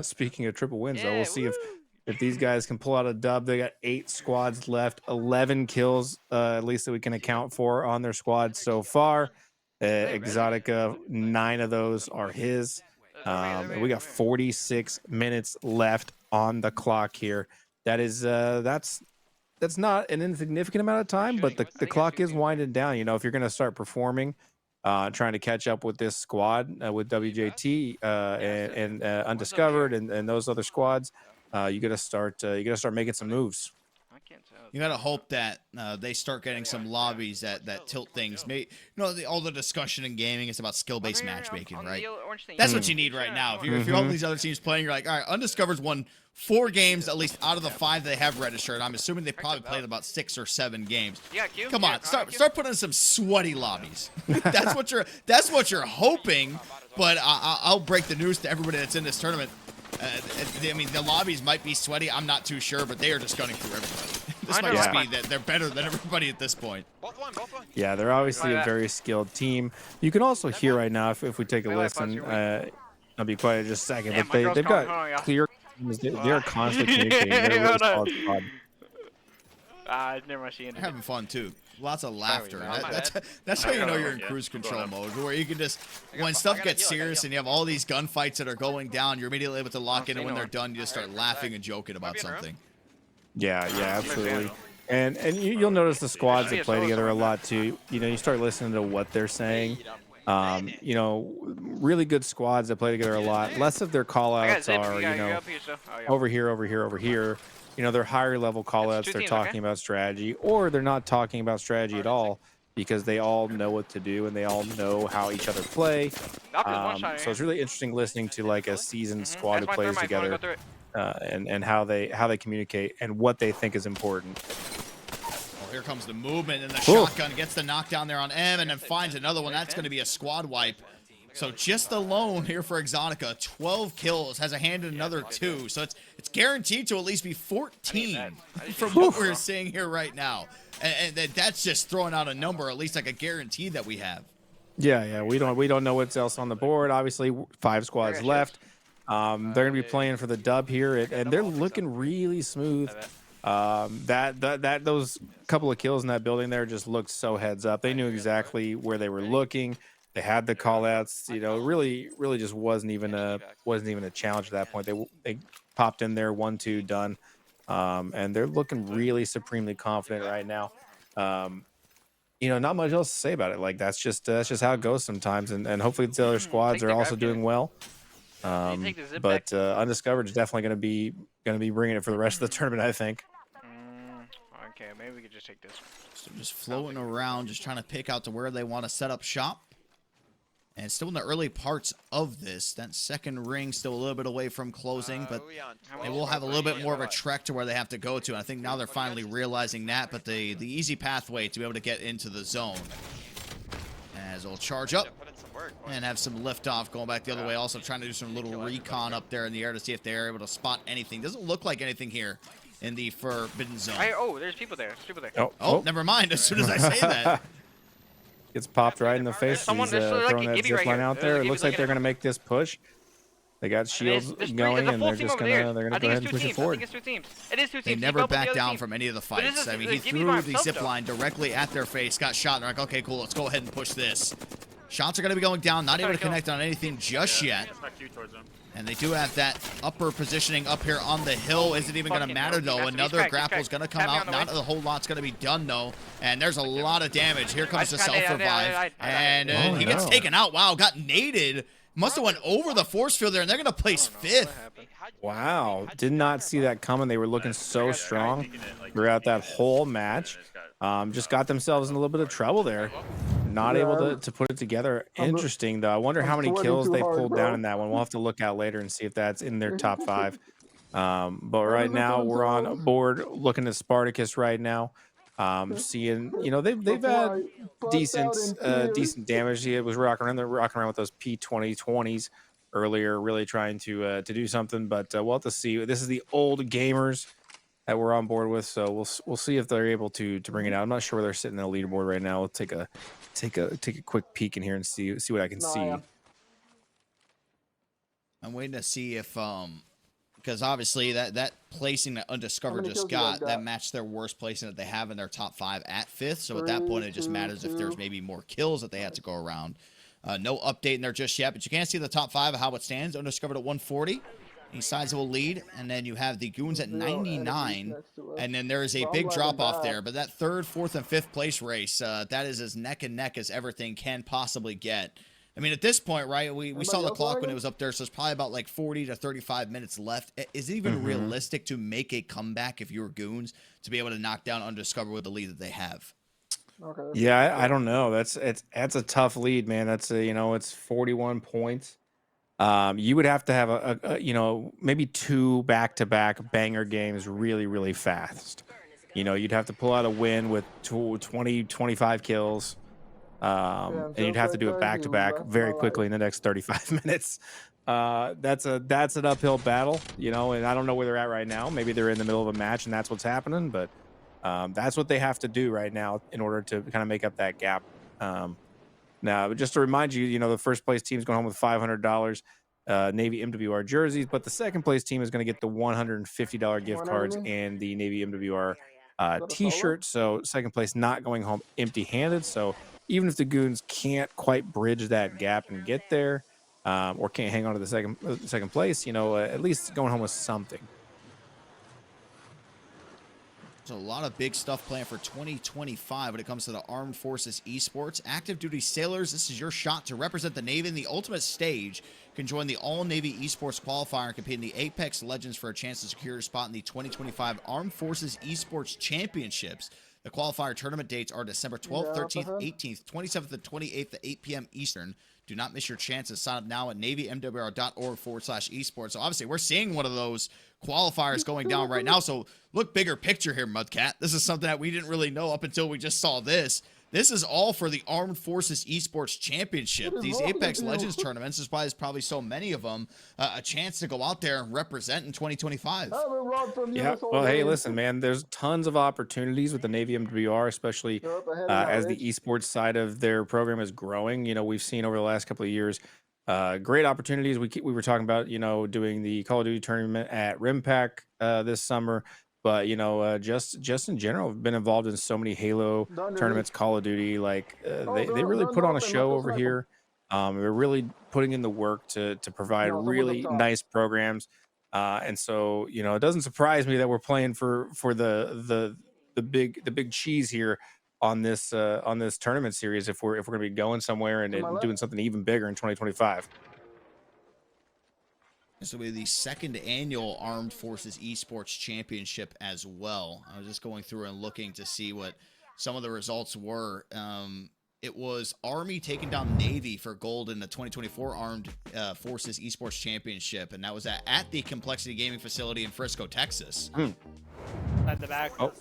Speaking of triple wins, though, we'll see if these guys can pull out a dub. They got 8 squads left, 11 kills, at least that we can account for on their squad so far. Exotica, 9 of those are his. And we got 46 minutes left on the clock here. That's that's not an insignificant amount of time, but the clock is winding down. You know, if you're going to start performing, trying to catch up with this squad with WJT and Undiscovered and those other squads, you got to start making some moves. You gotta hope that they start getting some lobbies that tilt things. All the discussion in gaming is about skill-based matchmaking, right? That's what you need right now. If you're all these other teams playing, you're like, all right, Undiscovered's won 4 games at least out of the 5 they have registered. I'm assuming they probably played about 6 or 7 games. Come on, start putting in some sweaty lobbies. that's what you're hoping. But I'll break the news to everybody that's in this tournament. I mean, the lobbies might be sweaty. I'm not too sure, but they are just gunning through everybody. This might just be that they're better than everybody at this point. Yeah, they're obviously a very skilled team. You can also hear right now, if we take a listen, I'll be quiet in just a second, but they've got clear. They're constantly communicating. They're a really solid squad. They're having fun too. Lots of laughter. That's how you know you're in cruise control mode, where you can just, when stuff gets serious and you have all these gunfights that are going down, you're immediately able to lock in, and when they're done, you just start laughing and joking about something. Yeah, absolutely. And you'll notice the squads that play together a lot too. You know, you start listening to what they're saying. You know, really good squads that play together a lot. Less of their call-outs are, you know, over here. You know, they're higher level call-outs. They're talking about strategy, or they're not talking about strategy at all because they all know what to do and they all know how each other play. So it's really interesting listening to like a seasoned squad who plays together and how they communicate and what they think is important. Well, here comes the movement, and the shotgun gets the knockdown there on M, and then finds another one. That's going to be a squad wipe. So just alone here for Exotica, 12 kills, has a hand in another 2. So it's guaranteed to at least be 14 from what we're seeing here right now. And that's just throwing out a number, at least like a guarantee that we have. Yeah, we don't know what's else on the board. Obviously, 5 squads left. They're gonna be playing for the dub here, and they're looking really smooth. Those couple of kills in that building there just looked so heads up. They knew exactly where they were looking. They had the call outs, you know, really just wasn't even a challenge at that point. They popped in there, 1-2 done. And they're looking really supremely confident right now. You know, not much else to say about it. Like that's just how it goes sometimes. And hopefully the other squads are also doing well. But Undiscovered is definitely gonna be bringing it for the rest of the tournament, I think. Okay, maybe we could just take this. So just floating around, just trying to pick out to where they want to set up shop. And still in the early parts of this, that second ring still a little bit away from closing, but they will have a little bit more of a trek to where they have to go to. And I think now they're finally realizing that, but the easy pathway to be able to get into the zone. As they'll charge up and have some liftoff going back the other way. Also trying to do some little recon up there in the air to see if they're able to spot anything. Doesn't look like anything here in the Forbidden Zone. There's people there. Oh, never mind. As soon as I say that. Gets popped right in the face. He's throwing that zip line out there. It looks like they're going to make this push. They got shields going, and they're just going to go ahead and push it forward. They never back down from any of the fights. I mean, he threw the zip line directly at their face, got shot, and they're like, okay, cool, let's go ahead and push this. Shots are going to be going down, not able to connect on anything just yet. And they do have that upper positioning up here on the hill. Isn't even going to matter, though. Another grapple is going to come out. Not a whole lot's going to be done, though. And there's a lot of damage. Here comes the self-revive. And he gets taken out. Wow, got naded. Must have went over the force field there, and they're going to place 5th. Wow, did not see that coming. They were looking so strong throughout that whole match. Just got themselves in a little bit of trouble there. Not able to put it together. Interesting, though. I wonder how many kills they pulled down in that one. We'll have to look out later and see if that's in their top 5. But right now, we're on board looking at Spartacus right now. Seeing, you know, they've had decent damage. He was rocking around with those P2020s earlier, really trying to do something. But we'll have to see. This is the old gamers that we're on board with, so we'll see if they're able to bring it out. I'm not sure where they're sitting in the leaderboard right now. We'll take a quick peek in here and see what I can see. I'm waiting to see if because obviously that placing that Undiscovered just got, that matched their worst placing that they have in their top 5 at 5th. So at that point, it just matters if there's maybe more kills that they had to go around. No update in there just yet, but you can't see the top 5 of how it stands. Undiscovered at 140. a sizable lead, and then you have the Goons at 99, and then there is a Bro, I'm big lagging drop off bad. there. But that third, fourth, and fifth place race, that is as neck and neck as everything can possibly get. I mean, at this point, right, we saw the else clock when lagging? it was up there, so it's probably about like 40 to 35 minutes left. Is it even realistic to make a comeback if you're Goons to be able to knock down Undiscovered with the lead that they have? Okay. Yeah, I don't know. That's a tough lead, man. That's it's 41 points. You would have to have maybe 2 back-to-back banger games really, really fast. You'd have to pull out a win with 20, 25 kills. And you'd have to do it back-to-back very quickly in the next 35 minutes. That's an uphill battle, and I don't know where they're at right now. Maybe they're in the middle of a match and that's what's happening, but that's what they have to do right now in order to kind of make up that gap. Now, but just to remind you, the first place team is going home with $500 Navy MWR jerseys, but the second place team is going to get the $150 gift cards and the Navy MWR t-shirt. So second place not going home empty-handed. So even if the Goons can't quite bridge that gap and get there, or can't hang on to the second place, at least going home with something. There's a lot of big stuff planned for 2025 when it comes to the Armed Forces Esports. Active duty sailors, this is your shot to represent the Navy in the ultimate stage. You can join the All-Navy Esports qualifier and compete in the Apex Legends for a chance to secure a spot in the 2025 Armed Forces Esports Championships. The qualifier tournament dates are December 12th, 13th, 18th, 27th, and 28th at 8 p.m. Eastern. Do not miss your chances. Sign up now at navymwr.org/esports. So obviously, we're seeing one of those qualifiers going down right now. So look, bigger picture here, Mudcat. This is something that we didn't really know up until we just saw this. This is all for the Armed Forces Esports Championship. These Apex Legends tournaments, is why there's probably so many of them, a chance to go out there and represent in 2025. Yeah, well, hey, listen, man, there's tons of opportunities with the Navy MWR, especially as the esports side of their program is growing. We've seen over the last couple of years great opportunities. We were talking about, doing the Call of Duty tournament at RimPack this summer. But just in general, I've been involved in so many Halo tournaments, Call of Duty. Like they really put on a show over here. They're really putting in the work to provide really nice programs. And so it doesn't surprise me that we're playing for the big cheese here on this tournament series if we're going to be going somewhere and doing something even bigger in 2025. This will be the second annual Armed Forces Esports Championship as well. I was just going through and looking to see what some of the results were. It was Army taking down Navy for gold in the 2024 Armed Forces Esports Championship, and that was at the Complexity Gaming facility in Frisco, Texas. At the back. Oh,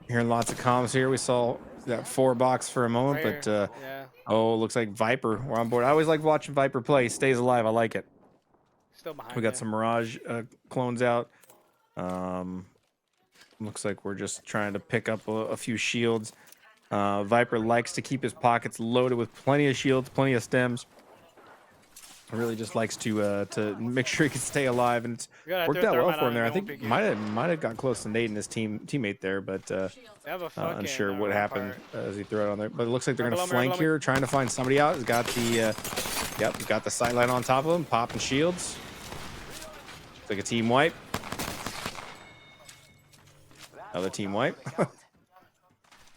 hearing lots of comms here. We saw that 4-box for a moment, Right but yeah. oh, looks like Viper. We're on board. I always like watching Viper play. He stays alive. I like it. Still behind. We got some Mirage clones out. Looks like we're just trying to pick up a few shields. Viper likes to keep his pockets loaded with plenty of shields, plenty of stems. Really just likes to make sure he can stay alive, and it's worked out well for him there. I think might have got close to Nate and his teammate there, but unsure what happened as he threw it on there. But it looks like they're gonna flank here, trying to find somebody out. He's got the he's got the sightline on top of him, popping shields. Looks like a team wipe. Another team wipe.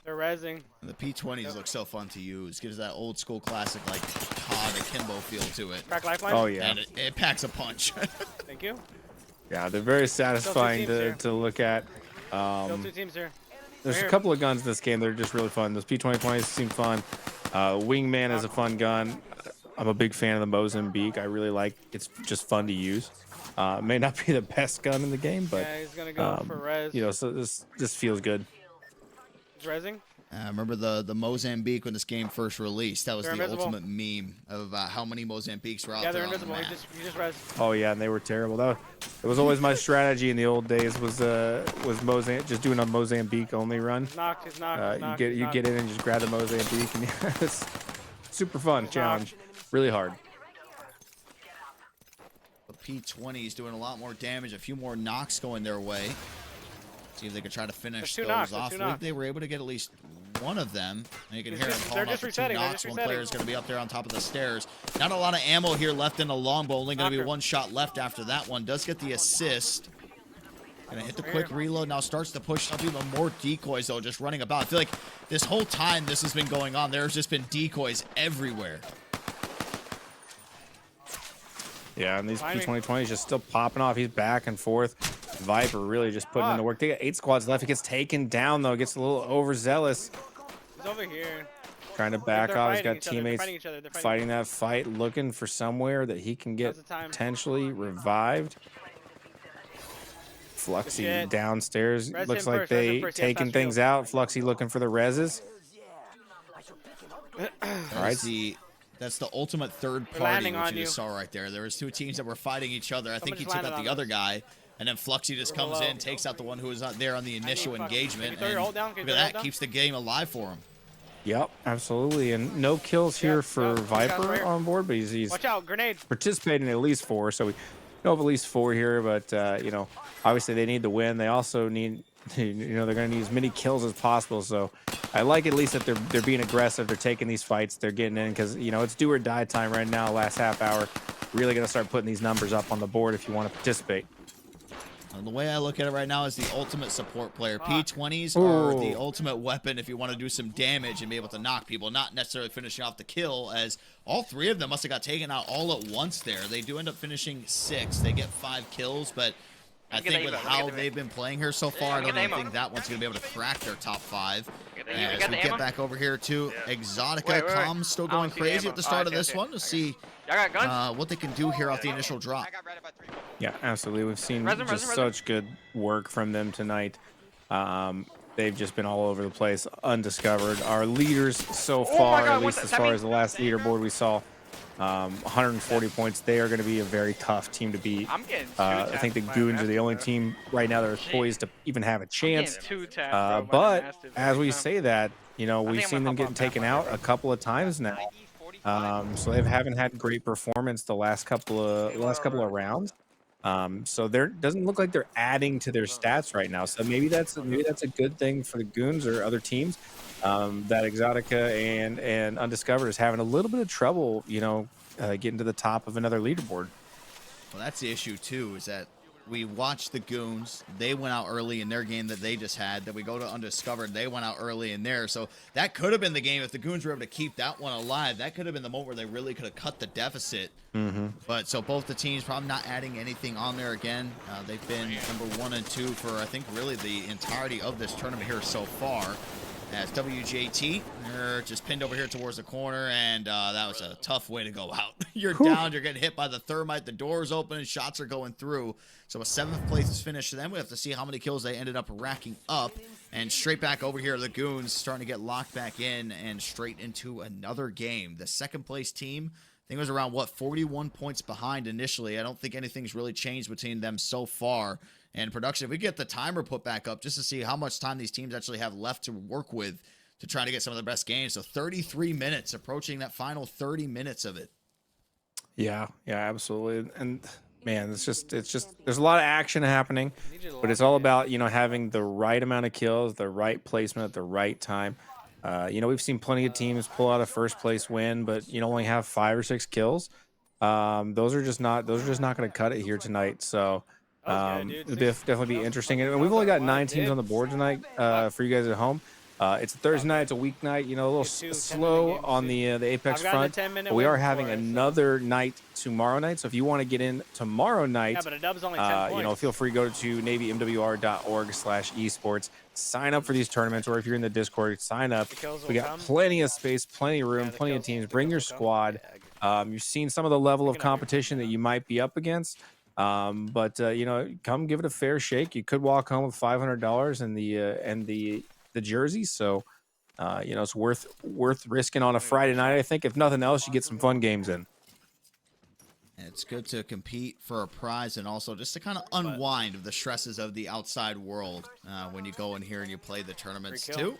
They're rezzing. The P20s look so fun to use. Gives that old school classic like COD akimbo feel to it. Crack lifeline. Oh yeah. And it packs a punch. Thank you. Yeah, they're very satisfying to look at. Still 2 teams here. There's a couple of guns in this game that are just really fun. Those P2020s seem fun. Wingman is a fun gun. I'm a big fan of the Mozambique. I really like it's just fun to use. It may not be the best gun in the game, but yeah, he's gonna go for res. So this feels good. He's rezzing. Remember the Mozambique when this game first released? That was the ultimate meme of how many Mozambiques were out there. Yeah, they're on the invisible. map. You just res. Oh yeah, and they were terrible. It was always my strategy in the old days was Mozambique, just doing a Mozambique only run. Knocked. He's knocked. You get in and just grab the Mozambique, and it's super fun challenge. Really hard. The P20 is doing a lot more damage. A few more knocks going their way. See if they can try to finish those off. I think they were able to get at least one of them. And you can hear him They're calling out just the two resetting, they're knocks. just One player is going to be up there on top of the stairs. Not a lot of ammo here left in the longbow. Only going to be one shot left after that one. Does get the assist. Gonna hit the quick reload. Now starts to push up even more decoys, though, just running about. I feel like this whole time this has been going on, there's just been decoys everywhere. Yeah, and these P2020s just still popping off. He's back and forth. Viper really just putting in the work. They got 8 squads left. He gets taken down, though. Gets a little overzealous. He's over here. Trying to back off. He's got teammates They're fighting that fight, looking for somewhere that he can get potentially revived. Fluxy downstairs. Looks like they taking things out. Fluxy looking for the reses. All right. That's the ultimate third party, which you just saw right there. There was 2 teams that were fighting each other. I think he took out the other guy, and then Fluxy just comes in, takes out the one who was not there on the initial engagement, and look at that, keeps the game alive for him. Yep, absolutely. And no kills here for Viper on board, but he's watch out, grenade. Participating in at least 4, so we know of at least 4 here, but you know, obviously they need to win. They also need, you know, they're going to need as many kills as possible. So I like at least that they're being aggressive. They're taking these fights. They're getting in because, you know, it's do or die time right now. Last half hour, really going to start putting these numbers up on the board if you want to participate. And the way I look at it right now is the ultimate support player. P20s are the ultimate weapon if you want to do some damage and be able to knock people, not necessarily finishing off the kill, as all 3 of them must have got taken out all at once there. They do end up finishing 6. They get 5 kills, but I think with how they've been playing here so far, I don't even think that one's going to be able to crack their top 5. As we get back over here to Exotica, Comms still going crazy at the start of this one to see what they can do here off the initial drop. Yeah, absolutely. We've seen just such good work from them tonight. They've just been all over the place, undiscovered. Our leaders so far, at least as far as the last leaderboard we saw, 140 points. They are going to be a very tough team to beat. I think the Goons are the only team right now that are poised to even have a chance. But as we say that, you know, we've seen them getting taken out a couple of times now. So they haven't had great performance the last couple of rounds. So there doesn't look like they're adding to their stats right now. So maybe that's a good thing for the Goons or other teams. That Exotica and Undiscovered is having a little bit of trouble, you know, getting to the top of another leaderboard. Well, that's the issue too, is that we watched the Goons. They went out early in their game that they just had. Then we go to Undiscovered. They went out early in there. So that could have been the game if the Goons were able to keep that one alive. That could have been the moment where they really could have cut the deficit. But so both the teams probably not adding anything on there again. They've been number 1 and 2 for, I think, really the entirety of this tournament here so far. As WJT, they're just pinned over here towards the corner, and that was a tough way to go out. You're down, you're getting hit by the thermite, the door's open, and shots are going through. So a 7th place finish for them. We have to see how many kills they ended up racking up. And straight back over here, the Goons starting to get locked back in and straight into another game. The 2nd place team, I think it was around, 41 points behind initially. I don't think anything's really changed between them so far. And production, if we get the timer put back up just to see how much time these teams actually have left to work with to try to get some of the best games. So 33 minutes, approaching that final 30 minutes of it. Yeah, absolutely. And man, it's just there's a lot of action happening, but it's all about, you know, having the right amount of kills, the right placement at the right time. You know, we've seen plenty of teams pull out a 1st place win, but you know, only have 5 or 6 kills. Those are just not going to cut it here tonight. So it'll definitely be interesting. And we've only got 9 teams on the board tonight for you guys at home. It's a Thursday night. It's a weeknight. You know, a little slow on the Apex front. But we are having another night tomorrow night. So if you want to get in tomorrow night, but a dub's only 10 you know, feel free to go to NavyMWR.org/esports. Sign up for these tournaments, or if you're in the Discord, sign up. We got plenty of space, plenty of room, plenty of teams. Bring your squad. You've seen some of the level of competition that you might be up against. But you know, come give it a fair shake. You could walk home with $500 and the jersey. So you know, it's worth risking on a Friday night. I think if nothing else, you get some fun games in. And it's good to compete for a prize and also just to kind of unwind of the stresses of the outside world when you go in here and you play the tournaments too.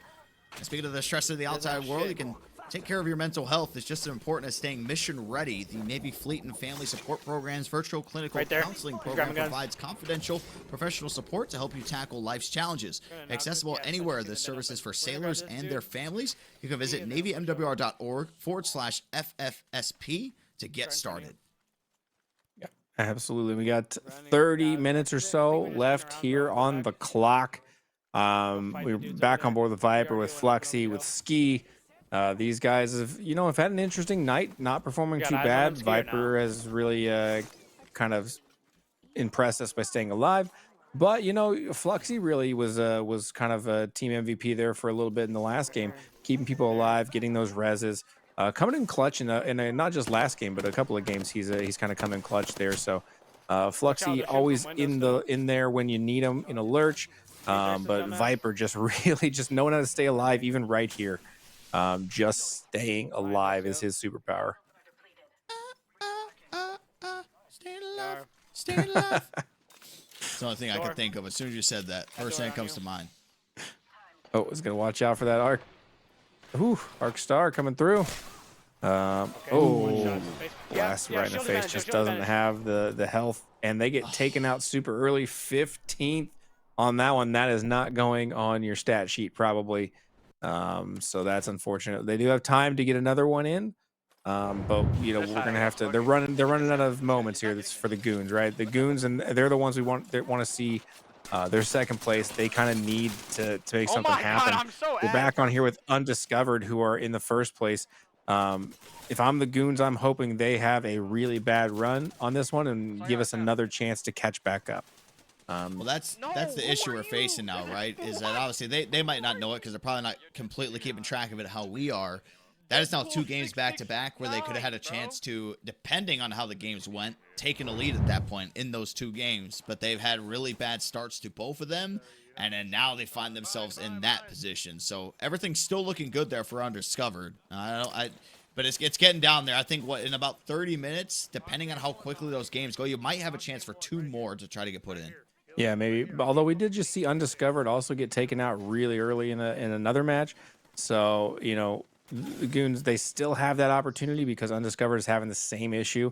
And speaking of the stress of the outside world, you can Take care of your mental health is just as important as staying mission ready. The Navy Fleet and Family Support Program's virtual clinical Right there. counseling He's program grabbing guns. provides confidential professional support to help you tackle life's challenges. Accessible anywhere, this service is for sailors and their families. You can visit NavyMWR.org/FFSP to get started. Absolutely. We got 30 minutes or so left here on the clock. We're back on board with Viper, with Fluxy, with Ski. These guys have had an interesting night, not performing too bad. Viper has really kind of impressed us by staying alive. But, Fluxy really was kind of a team MVP there for a little bit in the last game, keeping people alive, getting those reses. Coming in clutch in a not just last game, but a couple of games, he's kind of come in clutch there. So Fluxy always in there when you need him in a lurch. But Viper just really just knowing how to stay alive, even right here. Just staying alive is his superpower. Stay alive. Stay alive. It's the only thing I could think of as soon as you said that. First thing that comes to mind. Oh, I was gonna watch out for that arc. Ooh, Arc Star coming through. Oh, blast right in the face. Just doesn't have the health, and they get taken out super early. 15th on that one. That is not going on your stat sheet probably. So that's unfortunate. They do have time to get another one in. But we're gonna have to. They're running out of moments here. That's for the Goons, right? The Goons, and they're the ones we want to see. Their second place. They kind of need to make something happen. We're back on here with Undiscovered, who are in the first place. If I'm the Goons, I'm hoping they have a really bad run on this one and give us another chance to catch back up. Well, that's the issue we're facing now, right? Is that obviously they might not know it because they're probably not completely keeping track of it how we are. That is now 2 games back to back where they could have had a chance to, depending on how the games went, taking a lead at that point in those 2 games. But they've had really bad starts to both of them, and then now they find themselves in that position. So everything's still looking good there for Undiscovered. But it's getting down there. I think in about 30 minutes, depending on how quickly those games go, you might have a chance for 2 more to try to get put in. Yeah, maybe. Although we did just see Undiscovered also get taken out really early in another match. So, the Goons, they still have that opportunity because Undiscovered is having the same issue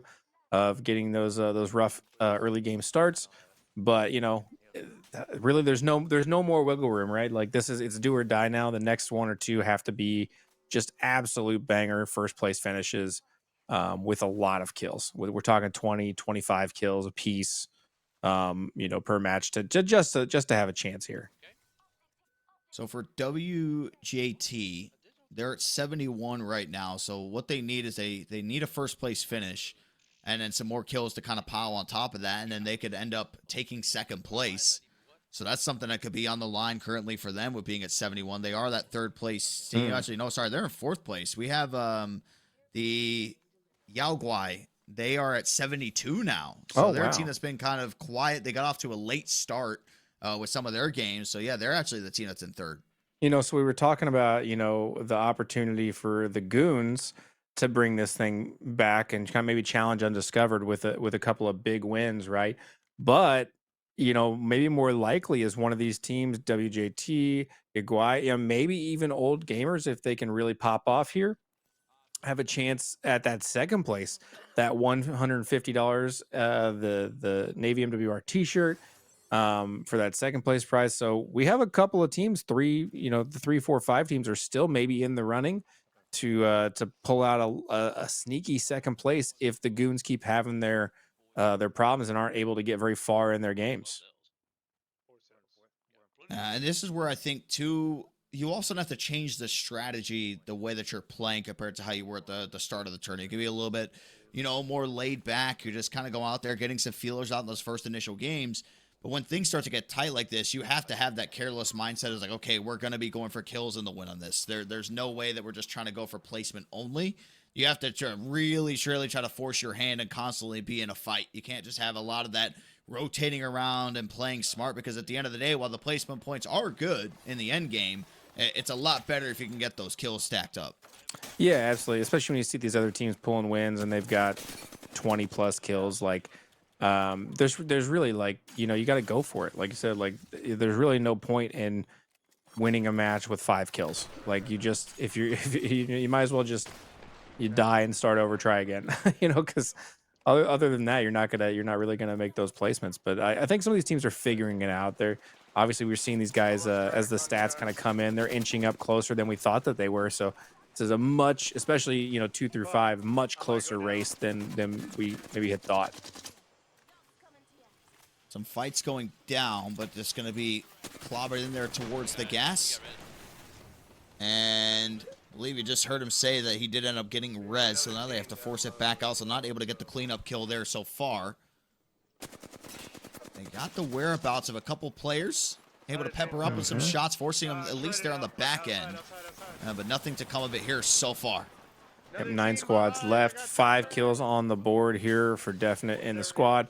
of getting those rough early game starts. But, really there's no more wiggle room, right? Like it's do or die now. The next 1 or 2 have to be just absolute banger first place finishes with a lot of kills. We're talking 20, 25 kills a piece. Per match to just to have a chance here. So for WJT, they're at 71 right now. So what they need is they need a first place finish and then some more kills to kind of pile on top of that. And then they could end up taking second place. So that's something that could be on the line currently for them with being at 71. They are that third place team. Actually, no, sorry, they're in 4th place. We have the Yaoguai. They are at 72 now. So they're a team that's been kind of quiet. They got off to a late start with some of their games. So, yeah, they're actually the team that's in 3rd. So we were talking about, the opportunity for the Goons to bring this thing back and kind of maybe challenge Undiscovered with a couple of big wins, right? But, maybe more likely is one of these teams, WJT, Iguai, maybe even Old Gamers, if they can really pop off here, have a chance at that second place, that $150, the Navy MWR t-shirt for that second place prize. So we have a couple of teams, the 3, 4, 5 teams are still maybe in the running to pull out a sneaky second place if the Goons keep having their problems and aren't able to get very far in their games. And this is where I think too, you also have to change the strategy, the way that you're playing compared to how you were at the start of the tournament. It can be a little bit, more laid back. You just kind of go out there getting some feelers out in those first initial games. But when things start to get tight like this, you have to have that careless mindset. It's like, okay, we're going to be going for kills in the win on this. There's no way that we're just trying to go for placement only. You have to really try to force your hand and constantly be in a fight. You can't just have a lot of that rotating around and playing smart, because at the end of the day, while the placement points are good in the end game, it's a lot better if you can get those kills stacked up. Yeah, absolutely. Especially when you see these other teams pulling wins and they've got 20 plus kills. Like, there's really, like, you got to go for it. Like you said, like, there's really no point in winning a match with 5 kills. Like you just, if you might as well just you die and start over, try again. You know, because other than that, you're not really gonna make those placements. But I think some of these teams are figuring it out. They're obviously we're seeing these guys as the stats kind of come in, they're inching up closer than we thought that they were. So this is a much, especially 2 through 5, much closer race than we maybe had thought. Some fights going down, but just going to be clobbered in there towards the gas. And I believe you just heard him say that he did end up getting res, so now they have to force it back out. So not able to get the cleanup kill there so far. They got the whereabouts of a couple players, able to pepper up with some shots, forcing them at least there on the back end. But nothing to come of it here so far. Yep, 9 squads left, 5 kills on the board here for definite in the squad.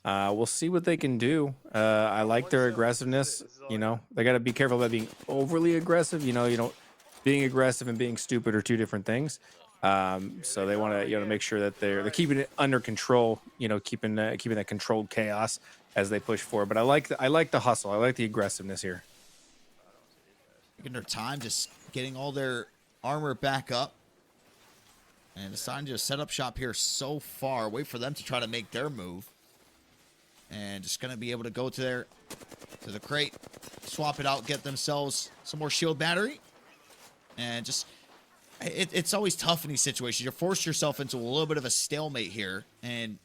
We'll see what they can do. I like their aggressiveness. You know, they got to be careful about being overly aggressive. Being aggressive and being stupid are 2 different things. So they want to, make sure that they're keeping it under control. Keeping that controlled chaos as they push forward. But I like the hustle. I like the aggressiveness here. Taking their time, just getting all their armor back up, and deciding to just set up shop here so far. Wait for them to try to make their move. And just going to be able to go to the crate, swap it out, get themselves some more shield battery. And just, it's always tough in these situations. You force yourself into a little bit of a stalemate here, and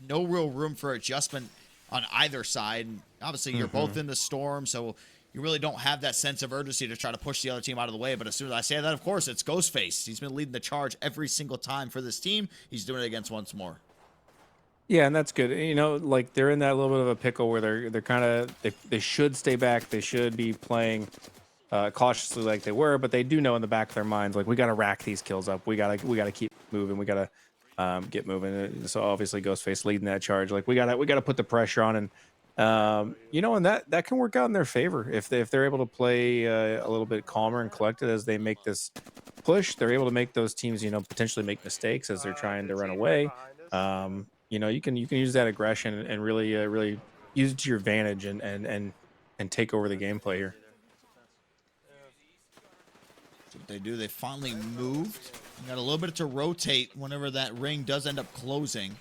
no real room for adjustment on either side. And obviously, you're both in the storm, so you really don't have that sense of urgency to try to push the other team out of the way. But as soon as I say that, of course, it's Ghostface. He's been leading the charge every single time for this team. He's doing it against once more. Yeah, and that's good. Like they're in that little bit of a pickle where they're kind of they should stay back. They should be playing cautiously like they were, but they do know in the back of their minds, like, we got to rack these kills up. We gotta keep moving. We gotta get moving. So obviously, Ghostface leading that charge. Like we gotta put the pressure on, and and that can work out in their favor if they're able to play a little bit calmer and collected as they make this push. They're able to make those teams potentially make mistakes as they're trying to run away. You can use that aggression and really use it to your advantage and take over the gameplay here. That's what they do. They finally moved. They got a little bit to rotate whenever that ring does end up closing.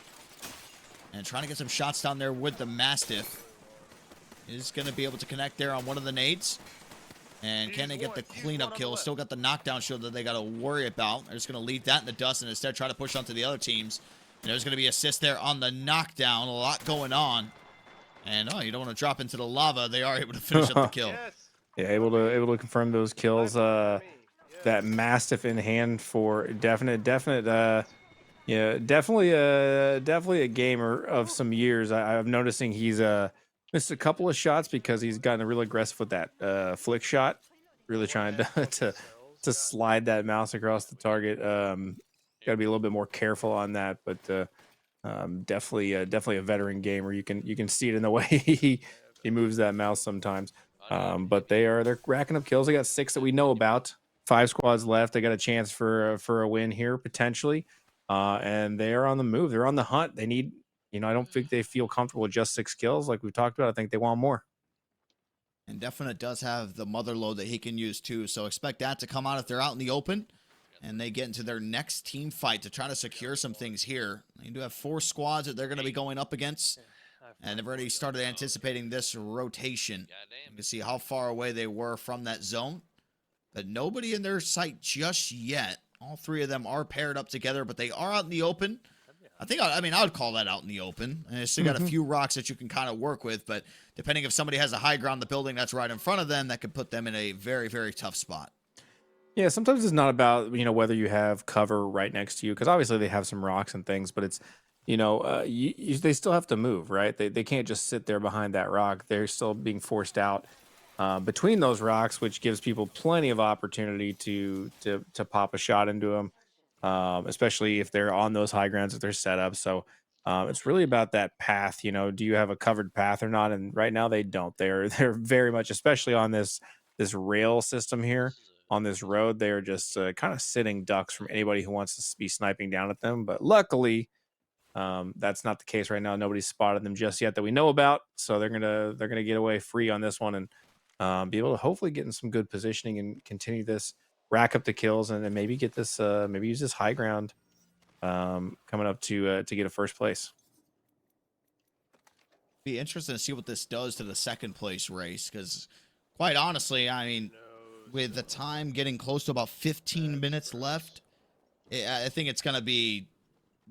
And trying to get some shots down there with the Mastiff. Is going to be able to connect there on one of the nades. And can they get the cleanup kill? Still got the knockdown shield that they got to worry about. They're just going to leave that in the dust and instead try to push onto the other teams. And there's going to be assist there on the knockdown. A lot going on. And, you don't want to drop into the lava. They are able to finish up the kill. Yeah, able to confirm those kills. That Mastiff in hand for definite. Yeah, definitely a gamer of some years. I'm noticing he's missed a couple of shots because he's gotten real aggressive with that flick shot. Really trying to slide that mouse across the target. Got to be a little bit more careful on that, but definitely a veteran gamer. You can see it in the way he moves that mouse sometimes. But they're racking up kills. They got 6 that we know about. 5 squads left. They got a chance for a win here potentially, and they are on the move. They're on the hunt. They need. I don't think they feel comfortable with just 6 kills like we've talked about. I think they want more. And Definite does have the mother load that he can use too, so expect that to come out if they're out in the open. And they get into their next team fight to try to secure some things here. They do have 4 squads that they're going to be going up against. And they've already started anticipating this rotation. You can see how far away they were from that zone. But nobody in their sight just yet. All 3 of them are paired up together, but they are out in the open. I would call that out in the open. And they still got a few rocks that you can kind of work with. But depending if somebody has a high ground in the building that's right in front of them, that could put them in a very, very tough spot. Yeah, sometimes it's not about, whether you have cover right next to you, because obviously they have some rocks and things, but it's, they still have to move, right? They can't just sit there behind that rock. They're still being forced out between those rocks, which gives people plenty of opportunity to pop a shot into them, especially if they're on those high grounds that they're set up. So it's really about that path. Do you have a covered path or not? And right now they don't. They're very much, especially on this rail system here. On this road, they are just kind of sitting ducks from anybody who wants to be sniping down at them. But luckily, that's not the case right now. Nobody's spotted them just yet that we know about, so they're gonna get away free on this one and be able to hopefully get in some good positioning and continue this, rack up the kills, and then maybe get this, maybe use this high ground coming up to get a first place. Be interesting to see what this does to the second place race, because quite honestly, I mean, with the time getting close to about 15 minutes left, I think it's going to be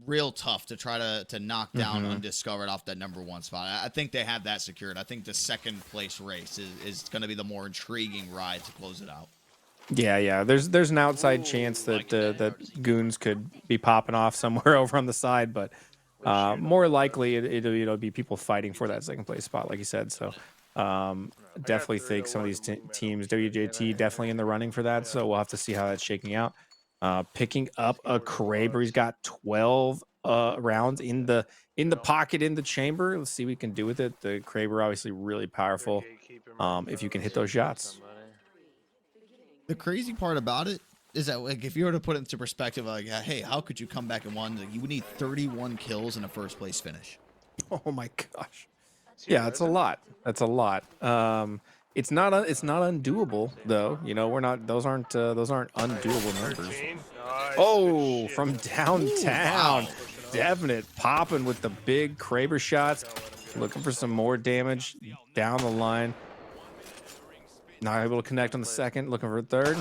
real tough to try to knock down Undiscovered off that #1 spot. I think they have that secured. I think the second place race is going to be the more intriguing ride to close it out. Yeah. There's an outside chance that that goons could be popping off somewhere over on the side, but more likely it'll be people fighting for that second place spot, like you said. So definitely think some of these teams, WJT definitely in the running for that. So we'll have to see how that's shaking out. Picking up a Kraber. He's got 12 rounds in the pocket in the chamber. Let's see what we can do with it. The Kraber obviously really powerful if you can hit those shots. The crazy part about it is that, like, if you were to put it into perspective, like, hey, how could you come back and win? Like, you would need 31 kills in a first place finish. Oh my gosh. Yeah, it's a lot. That's a lot. It's not undoable though. You know, those aren't undoable numbers. Oh, from downtown. Definite popping with the big Kraber shots. Looking for some more damage down the line. Not able to connect on the second. Looking for a third.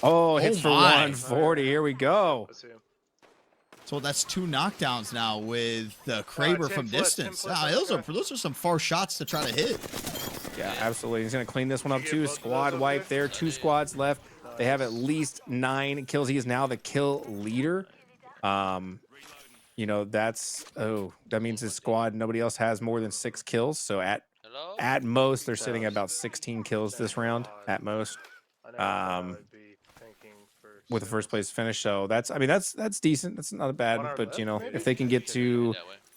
Oh, hits for 140. Here we go. So that's 2 knockdowns now with the Kraber from distance. Those are some far shots to try to hit. Yeah, absolutely. He's going to clean this one up too. Squad wipe there. 2 squads left. They have at least 9 kills. He is now the kill leader. You know, that means his squad, nobody else has more than 6 kills. So at most, they're sitting at about 16 kills this round at most. With the first place finish. So that's decent. That's not bad. But you know, if they can get to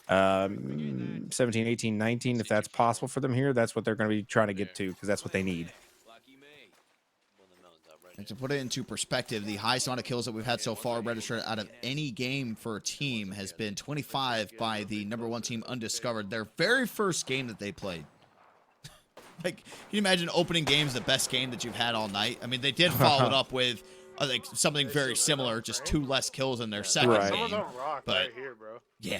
17, 18, 19, if that's possible for them here, that's what they're going to be trying to get to, because that's what they need. And to put it into perspective, the highest amount of kills that we've had so far registered out of any game for a team has been 25 by the #1 team, Undiscovered, their very first game that they played. Like, can you imagine opening games the best game that you've had all night? I mean, they did follow it up with like something very similar, just 2 less kills in their second game. But yeah,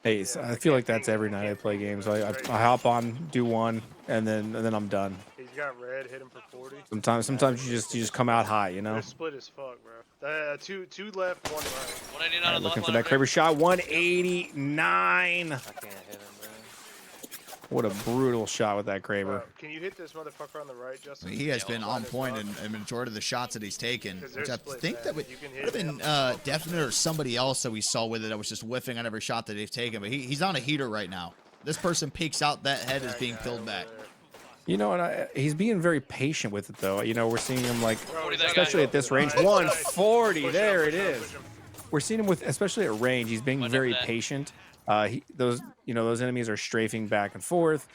hey, so I feel like that's every night I play games. I hop on, do one, and then I'm done. He's got red, hit him for 40. Sometimes you just come out high, you know. They're split as fuck, bro. Two left, 1 right. 189 on the looking for that Kraber shot. 189. I can't hit him, bro. What a brutal shot with that Kraber. Can you hit this motherfucker on the right, Justin? I mean, he has been on point in a majority of the shots that he's taken, which I think that would have been Definite or somebody else that we saw with it that was just whiffing on every shot that they've taken. But he's on a heater right now. This person peeks out, that head is being peeled back. You know, and he's being very patient with it, though. You know, we're seeing him, like, especially at this range. 140, there it is. We're seeing him with, especially at range, he's being very patient. Those enemies are strafing back and forth.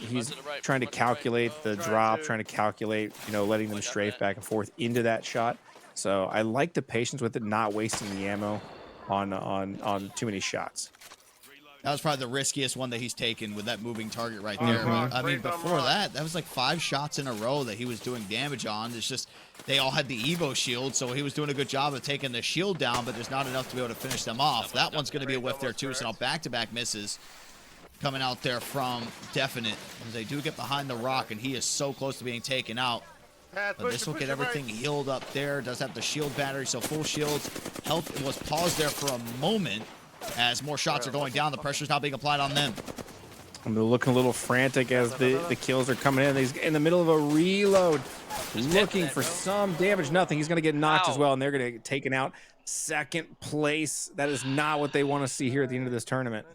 He's trying to calculate the drop, trying to calculate, letting them strafe back and forth into that shot. So I like the patience with it, not wasting the ammo on too many shots. That was probably the riskiest one that he's taken with that moving target right there. I mean, before that was like 5 shots in a row that he was doing damage on. It's just they all had the Evo shield, so he was doing a good job of taking the shield down, but there's not enough to be able to finish them off. That one's going to be a whiff there, too. So now back-to-back misses coming out there from Definite. As they do get behind the rock, and he is so close to being taken out. But this will get everything healed up there. Does have the shield battery, so full shields. Health was paused there for a moment. As more shots are going down, the pressure's now being applied on them. I'm looking a little frantic as the kills are coming in. He's in the middle of a reload, looking for some damage. Nothing. He's going to get knocked as well, and they're going to get taken out. Second place. That is not what they want to see here at the end of this tournament.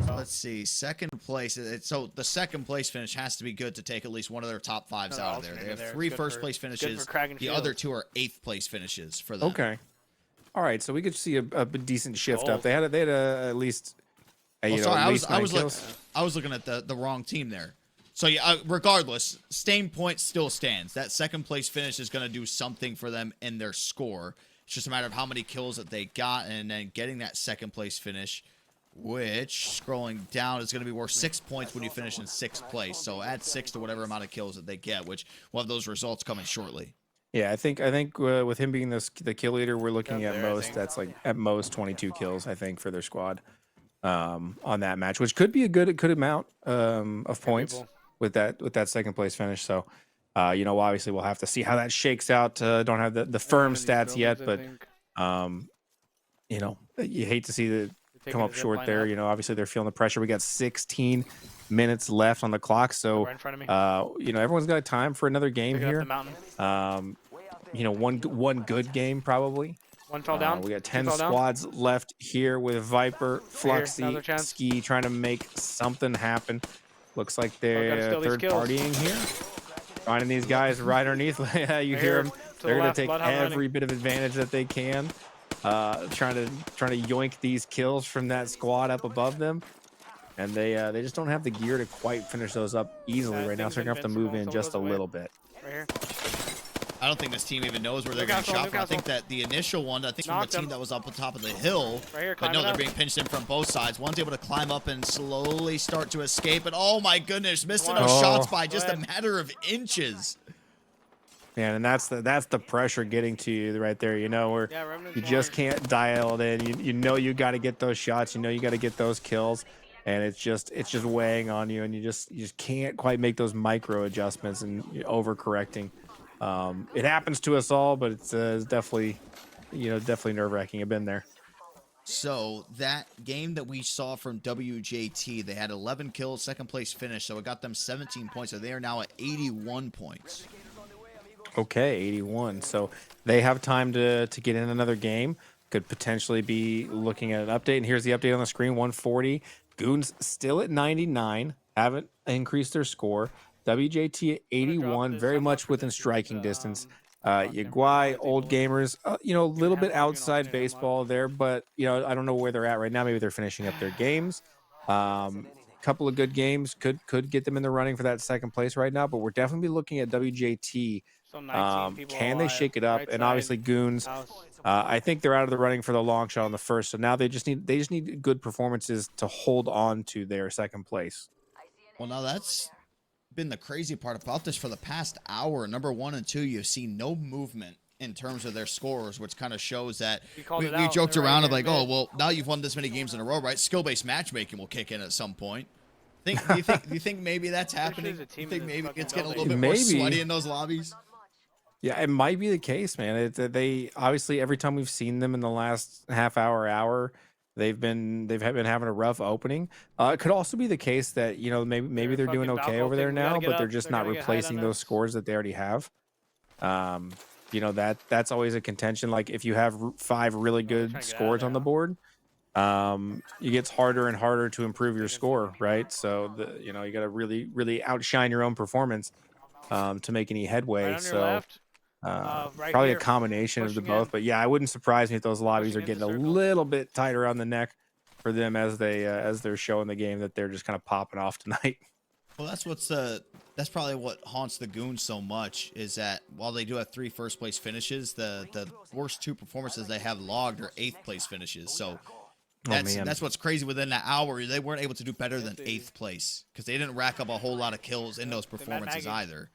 Let's see. Second place. So the second place finish has to be good to take at least one of their top 5s out of there. They have 3 first place finishes. The other 2 are 8th place finishes for them. Okay. All right, so we could see a decent shift up. They had at least. I was looking at the wrong team there. So yeah, regardless, same point still stands. That second place finish is going to do something for them in their score. It's just a matter of how many kills that they got, and then getting that second place finish which, scrolling down, is going to be worth 6 points when you finish in 6th place. So add 6 to whatever amount of kills that they get, which we'll have those results coming shortly. Yeah, I think with him being the kill leader, we're looking at that's like at most 22 kills, I think, for their squad on that match, which could be a good amount of points with that second place finish. So, you know, obviously we'll have to see how that shakes out. Don't have the firm stats yet, but you know, you hate to see the come up short there. You know, obviously they're feeling the pressure. We got 16 minutes left on the clock, so you know, everyone's got time for another game here. You know, one good game probably. One fell down. We got 10 squads left here with Viper, Fluxy, Ski trying to make something happen. Looks like they're third partying here, finding these guys right underneath. You hear them. They're gonna take every bit of advantage that they can, trying to yoink these kills from that squad up above them. And they just don't have the gear to quite finish those up easily right now, so they're gonna have to move in just a little bit. Right here. I don't think this team even knows where they're getting shot from. I think that the initial one, I think from the team that was up on top of the hill, but no, they're being pinched in from both sides. One's able to climb up and slowly start to escape, and oh my goodness, missing those shots by just a matter of inches. Yeah, and that's the pressure getting to you right there. You know, where you just can't dial it in. You know you got to get those shots. You know you got to get those kills, and it's just weighing on you, and you just can't quite make those micro adjustments and overcorrecting. It happens to us all, but it's definitely, you know, definitely nerve-wracking. I've been there. So that game that we saw from WJT, they had 11 kills, second place finish, so it got them 17 points. So they are now at 81 points. Okay, 81. So they have time to get in another game. Could potentially be looking at an update. And here's the update on the screen: 140. Goons still at 99. Haven't increased their score. WJT at 81, very much within striking distance. Yaguai, Old Gamers, you know, a little bit outside baseball there, but, you know, I don't know where they're at right now. Maybe they're finishing up their games. Couple of good games could get them in the running for that second place right now, but we're definitely looking at WJT. Can they shake it up? And obviously Goons, I think they're out of the running for the long shot on the first, so now they just need good performances to hold on to their second place. Well, now that's been the crazy part about this for the past hour. Number 1 and 2, you've seen no movement in terms of their scores, which kind of shows that we joked around of like, oh, well, now you've won this many games in a row, right? Skill-based matchmaking will kick in at some point. Do you think maybe that's happening? Do you think maybe it's getting a little bit more sweaty in those lobbies? Yeah, it might be the case, man. They obviously, every time we've seen them in the last half hour, they've been having a rough opening. It could also be the case that, you know, maybe they're doing okay over there now, but they're just not replacing those scores that they already have. You know, that's always a contention. Like if you have 5 really good scores on the board, it gets harder and harder to improve your score, right? So you know, you got to really outshine your own performance to make any headway. So probably a combination of the both, but yeah, I wouldn't surprise me if those lobbies are getting a little bit tighter on the neck for them as they're showing the game that they're just kind of popping off tonight. Well, that's probably what haunts the Goons so much, is that while they do have 3 first place finishes, the worst 2 performances they have logged are 8th place finishes. So that's what's crazy. Within that hour, they weren't able to do better than 8th place because they didn't rack up a whole lot of kills in those performances either.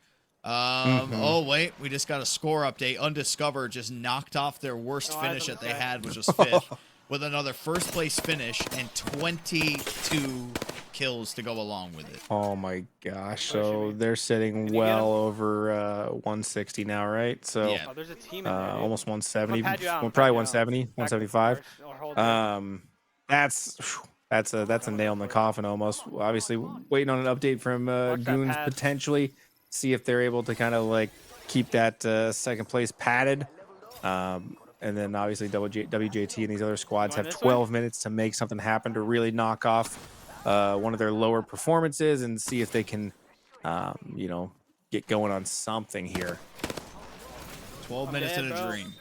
Oh wait, we just got a score update. Undiscovered just knocked off their worst finish that they had, which was 5th, with another first place finish and 22 kills to go along with it. Oh my gosh! So they're sitting well over 160 now, right? So yeah. There's a team in there, almost 170, probably 170, 175. That's a nail in the coffin almost. Obviously, waiting on an update from Goons potentially. See if they're able to kind of like keep that second place padded. And then obviously WJT and these other squads have 12 minutes to make something happen to really knock off one of their lower performances and see if they can, you know, get going on something here. 12 minutes in a dream.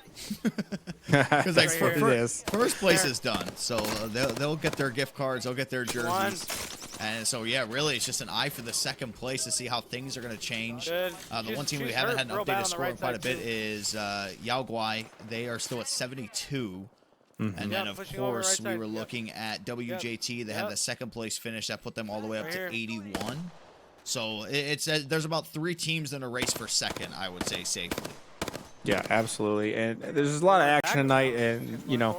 Because like first place is done, so they'll get their gift cards, they'll get their jerseys. And so, yeah, really, it's just an eye for the second place to see how things are going to change. The one team we haven't had an updated score in quite a bit is Yaguai. They are still at 72. And then, of pushing over course, right we side. were looking at WJT. They had the second place finish. That put them all the way up to 81. So it's there's about 3 teams in a race for second, I would say safely. Yeah, absolutely. And there's a lot of action tonight, and you know,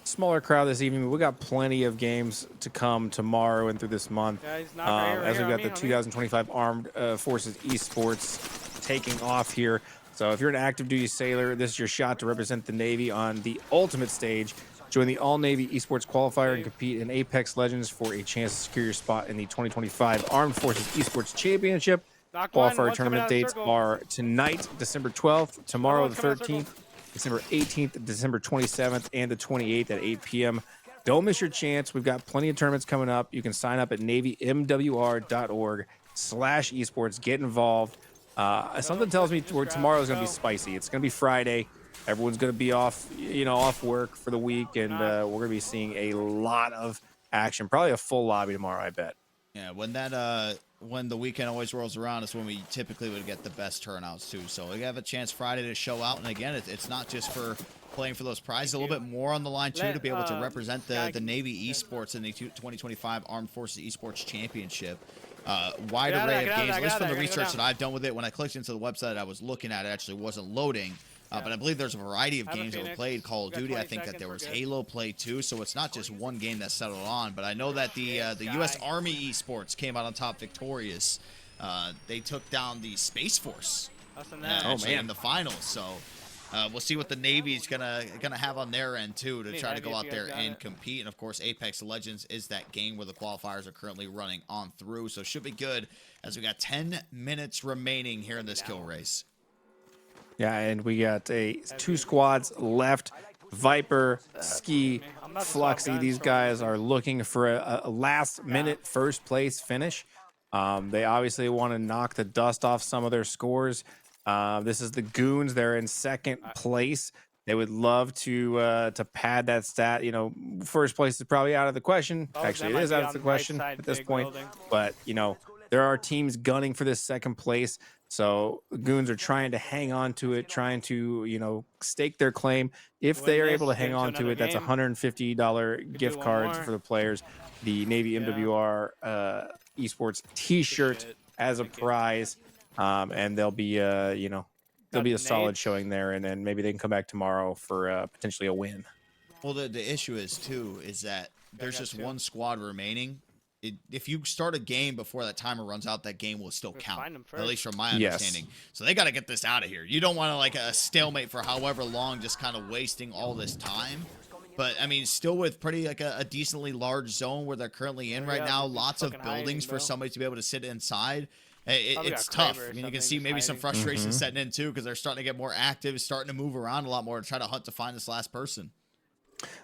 smaller crowd this evening. But we got plenty of games to come tomorrow and through this month. Yeah, he's not right As here we've on got me, the 2025 Armed Forces Esports taking off here. So if you're an active duty sailor, this is your shot to represent the Navy on the ultimate stage. Join the All-Navy Esports Qualifier and compete in Apex Legends for a chance to secure your spot in the 2025 Armed Forces Esports Championship. Qualifier tournament dates are tonight, December 12th, tomorrow the 13th, December 18th, December 27th, and the 28th at 8 p.m. Don't miss your chance. We've got plenty of tournaments coming up. You can sign up at navymwr.org/esports. Get involved. Something tells me tomorrow is going to be spicy. It's going to be Friday. Everyone's going to be off, off work for the week, and we're going to be seeing a lot of action. Probably a full lobby tomorrow, I bet. Yeah, when the weekend always rolls around is when we typically would get the best turnouts too. So we have a chance Friday to show out, and again, it's not just for playing for those prizes. A little bit more on the line too to be able to represent the Navy Esports in the 2025 Armed Forces Esports Championship. Wide array of games. At least from the research that I've done with it, when I clicked into the website I was looking at, it actually wasn't loading. But I believe there's a variety of games that were played. Call of Duty, I think that there was Halo play too, so it's not just one game that settled on. But I know that the U.S. Army Esports came out on top victorious. They took down the Space Force in the finals. So we'll see what the Navy's gonna have on their end too to try to go out there and compete. And of course, Apex Legends is that game where the qualifiers are currently running on through. So it should be good as we got 10 minutes remaining here in this kill race. Yeah, and we got 2 squads left. Viper, Ski, Fluxy. These guys are looking for a last-minute first-place finish. They obviously want to knock the dust off some of their scores. This is the Goons. They're in second place. They would love to pad that stat. First place is probably out of the question. Actually, it is out of the question at this point. But, there are teams gunning for this second place. So Goons are trying to hang on to it, trying to, stake their claim. If they are able to hang on to it, that's $150 gift cards for the players. The Navy MWR Esports T-shirt as a prize, and they'll be, there'll be a solid showing there, and then maybe they can come back tomorrow for potentially a win. Well, the issue is that there's just one squad remaining. If you start a game before that timer runs out, that game will still count, at least from my understanding. So they got to get this out of here. You don't want to a stalemate for however long, just kind of wasting all this time. But I mean, still with pretty a decently large zone where they're currently in right now, lots of buildings for somebody to be able to sit inside. It's tough. I mean, you can see maybe some frustration setting in too, because they're starting to get more active, starting to move around a lot more to try to hunt to find this last person.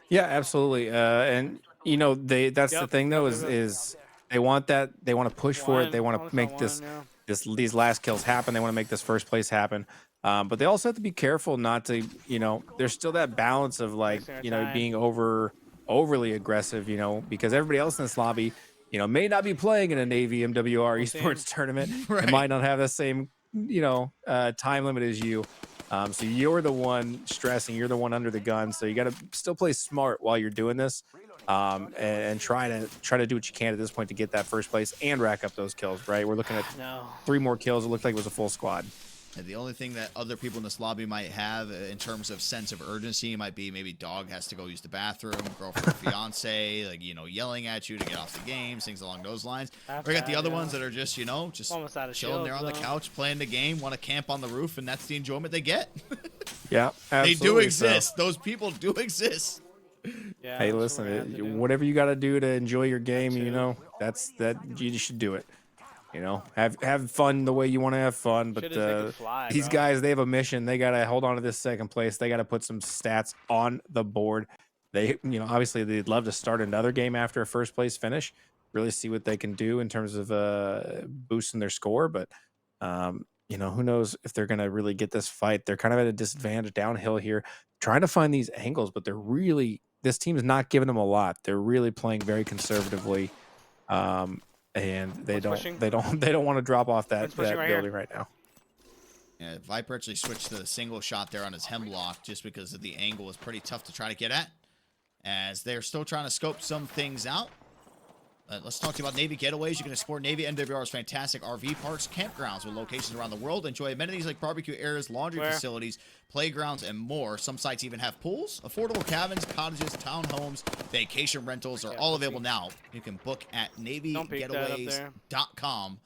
Yeah, absolutely. And that's the thing though, is they want that. They want to push for it. They want to make these last kills happen. They want to make this first place happen. But they also have to be careful not to, there's still that balance of being overly aggressive, because everybody else in this lobby, may not be playing in a Navy MWR Esports tournament. Right. It might not have the same, time limit as you. So you're the one stressing, you're the one under the gun. So you got to still play smart while you're doing this, and try to do what you can at this point to get that first place and rack up those kills. Right, we're looking at 3 more kills. It looked like it was a full squad. And the only thing that other people in this lobby might have in terms of sense of urgency might be maybe dog has to go use the bathroom, girlfriend or fiance, yelling at you to get off the game, things along those lines. We got the other ones that are just, just chilling there on the couch, playing the game, want to camp on the roof, and that's the enjoyment they get. Yeah, absolutely. They do exist. Those people do exist. Yeah, hey, listen, whatever you got to do to enjoy your game, you should do it. Have fun the way you want to have fun. But these guys, they have a mission. They got to hold on to this second place. They got to put some stats on the board. They, obviously they'd love to start another game after a first place finish, really see what they can do in terms of boosting their score. But, who knows if they're going to really get this fight. They're kind of at a disadvantage downhill here, trying to find these angles, but this team is not giving them a lot. They're really playing very conservatively. And they don't want to drop off that building right now. Yeah, Viper actually switched to the single shot there on his hemlock just because of the angle was pretty tough to try to get at. as they're still trying to scope some things out. Let's talk to you about Navy Getaways. You can explore Navy MWR's fantastic RV parks, campgrounds with locations around the world. Enjoy amenities like barbecue areas, laundry facilities, playgrounds, and more. Some sites even have pools. Affordable cabins, cottages, townhomes, vacation rentals are all available now. You can book at navygetaways.com.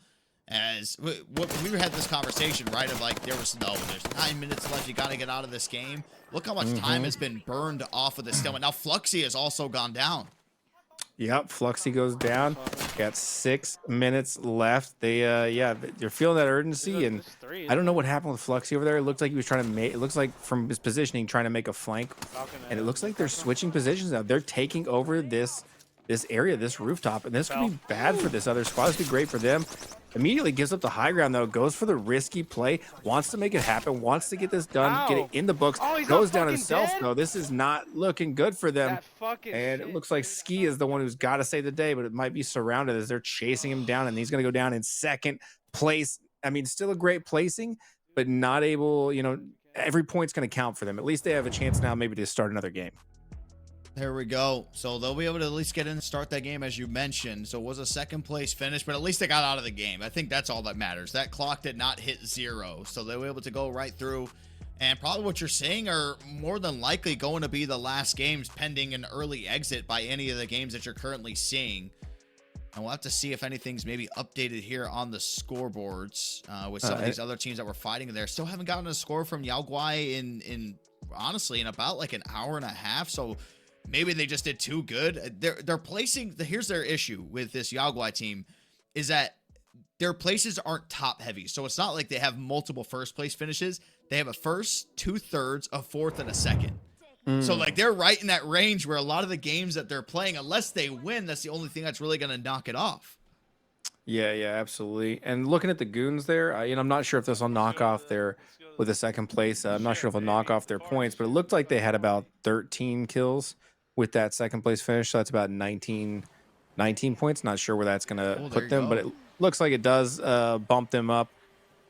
As we had this conversation, right, of like there's 9 minutes left. You got to get out of this game. Look how much time has been burned off of this stalemate. Now Fluxy has also gone down. Yep, Fluxy goes down. Got 6 minutes left. They they're feeling that urgency, and I don't know what happened with Fluxy over there. It looked like he was trying to make. It looks like from his positioning, trying to make a flank, and it looks like they're switching positions now. They're taking over this area, this rooftop, and this could be bad for this other squad. This could be great for them. Immediately gives up the high ground though, goes for the risky play, wants to make it happen, wants to get this done, get it in the books, goes down himself though. This is not looking good for them. And it looks like Ski is the one who's got to save the day, but it might be surrounded as they're chasing him down, and he's going to go down in second place. I mean, still a great placing, but not able, every point's going to count for them. At least they have a chance now maybe to start another game. There we go. So they'll be able to at least get in and start that game, as you mentioned. So it was a second place finish, but at least they got out of the game. I think that's all that matters. That clock did not hit 0. So they were able to go right through. And probably what you're seeing are more than likely going to be the last games pending an early exit by any of the games that you're currently seeing. And we'll have to see if anything's maybe updated here on the scoreboards with some of these other teams that were fighting there. Still haven't gotten a score from Yao Guai in honestly in about like an hour and a half. So maybe they just did too good. They're placing. Here's their issue with this Yao Guai team is that their places aren't top heavy. So it's not like they have multiple first place finishes. They have a first, 2/3, a fourth, and a second. So like they're right in that range where a lot of the games that they're playing, unless they win, that's the only thing that's really going to knock it off. Yeah, absolutely. And looking at the goons there, I'm not sure if this will knock off their with the second place. I'm not sure if it'll knock off their points, but it looked like they had about 13 kills with that second place finish. So that's about 19 points. Not sure where that's going to put them, but it looks like it does bump them up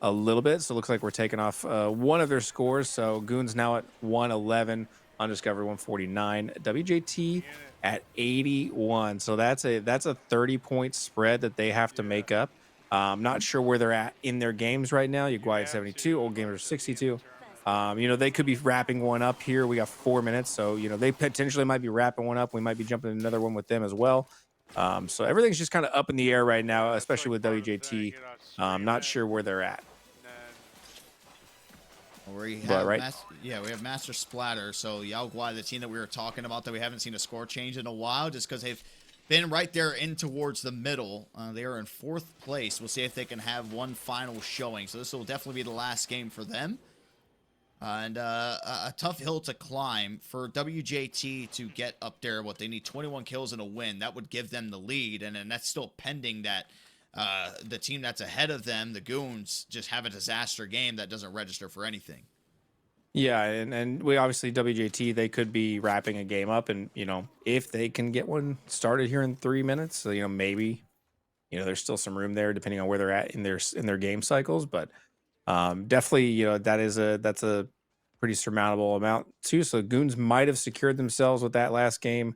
a little bit. So it looks like we're taking off one of their scores. So Goons now at 111, Undiscovered 149, WJT at 81. So that's a 30-point spread that they have to make up. I'm not sure where they're at in their games right now. Uguay at 72, Old Gamers 62. They could be wrapping one up here. We got 4 minutes, so they potentially might be wrapping one up. We might be jumping another one with them as well. So everything's just kind of up in the air right now, especially with WJT. Not sure where they're at. We have Master Splatter. So Yao Guai, the team that we were talking about that we haven't seen a score change in a while, just because they've been right there in towards the middle. They are in 4th place. We'll see if they can have one final showing. So this will definitely be the last game for them. And a tough hill to climb for WJT to get up there. What they need 21 kills and a win. That would give them the lead. And then that's still pending that the team that's ahead of them, the Goons, just have a disaster game that doesn't register for anything. Yeah, and we obviously WJT, they could be wrapping a game up, and if they can get one started here in 3 minutes, so maybe there's still some room there depending on where they're at in their game cycles, but definitely that's a pretty surmountable amount too. So Goons might have secured themselves with that last game,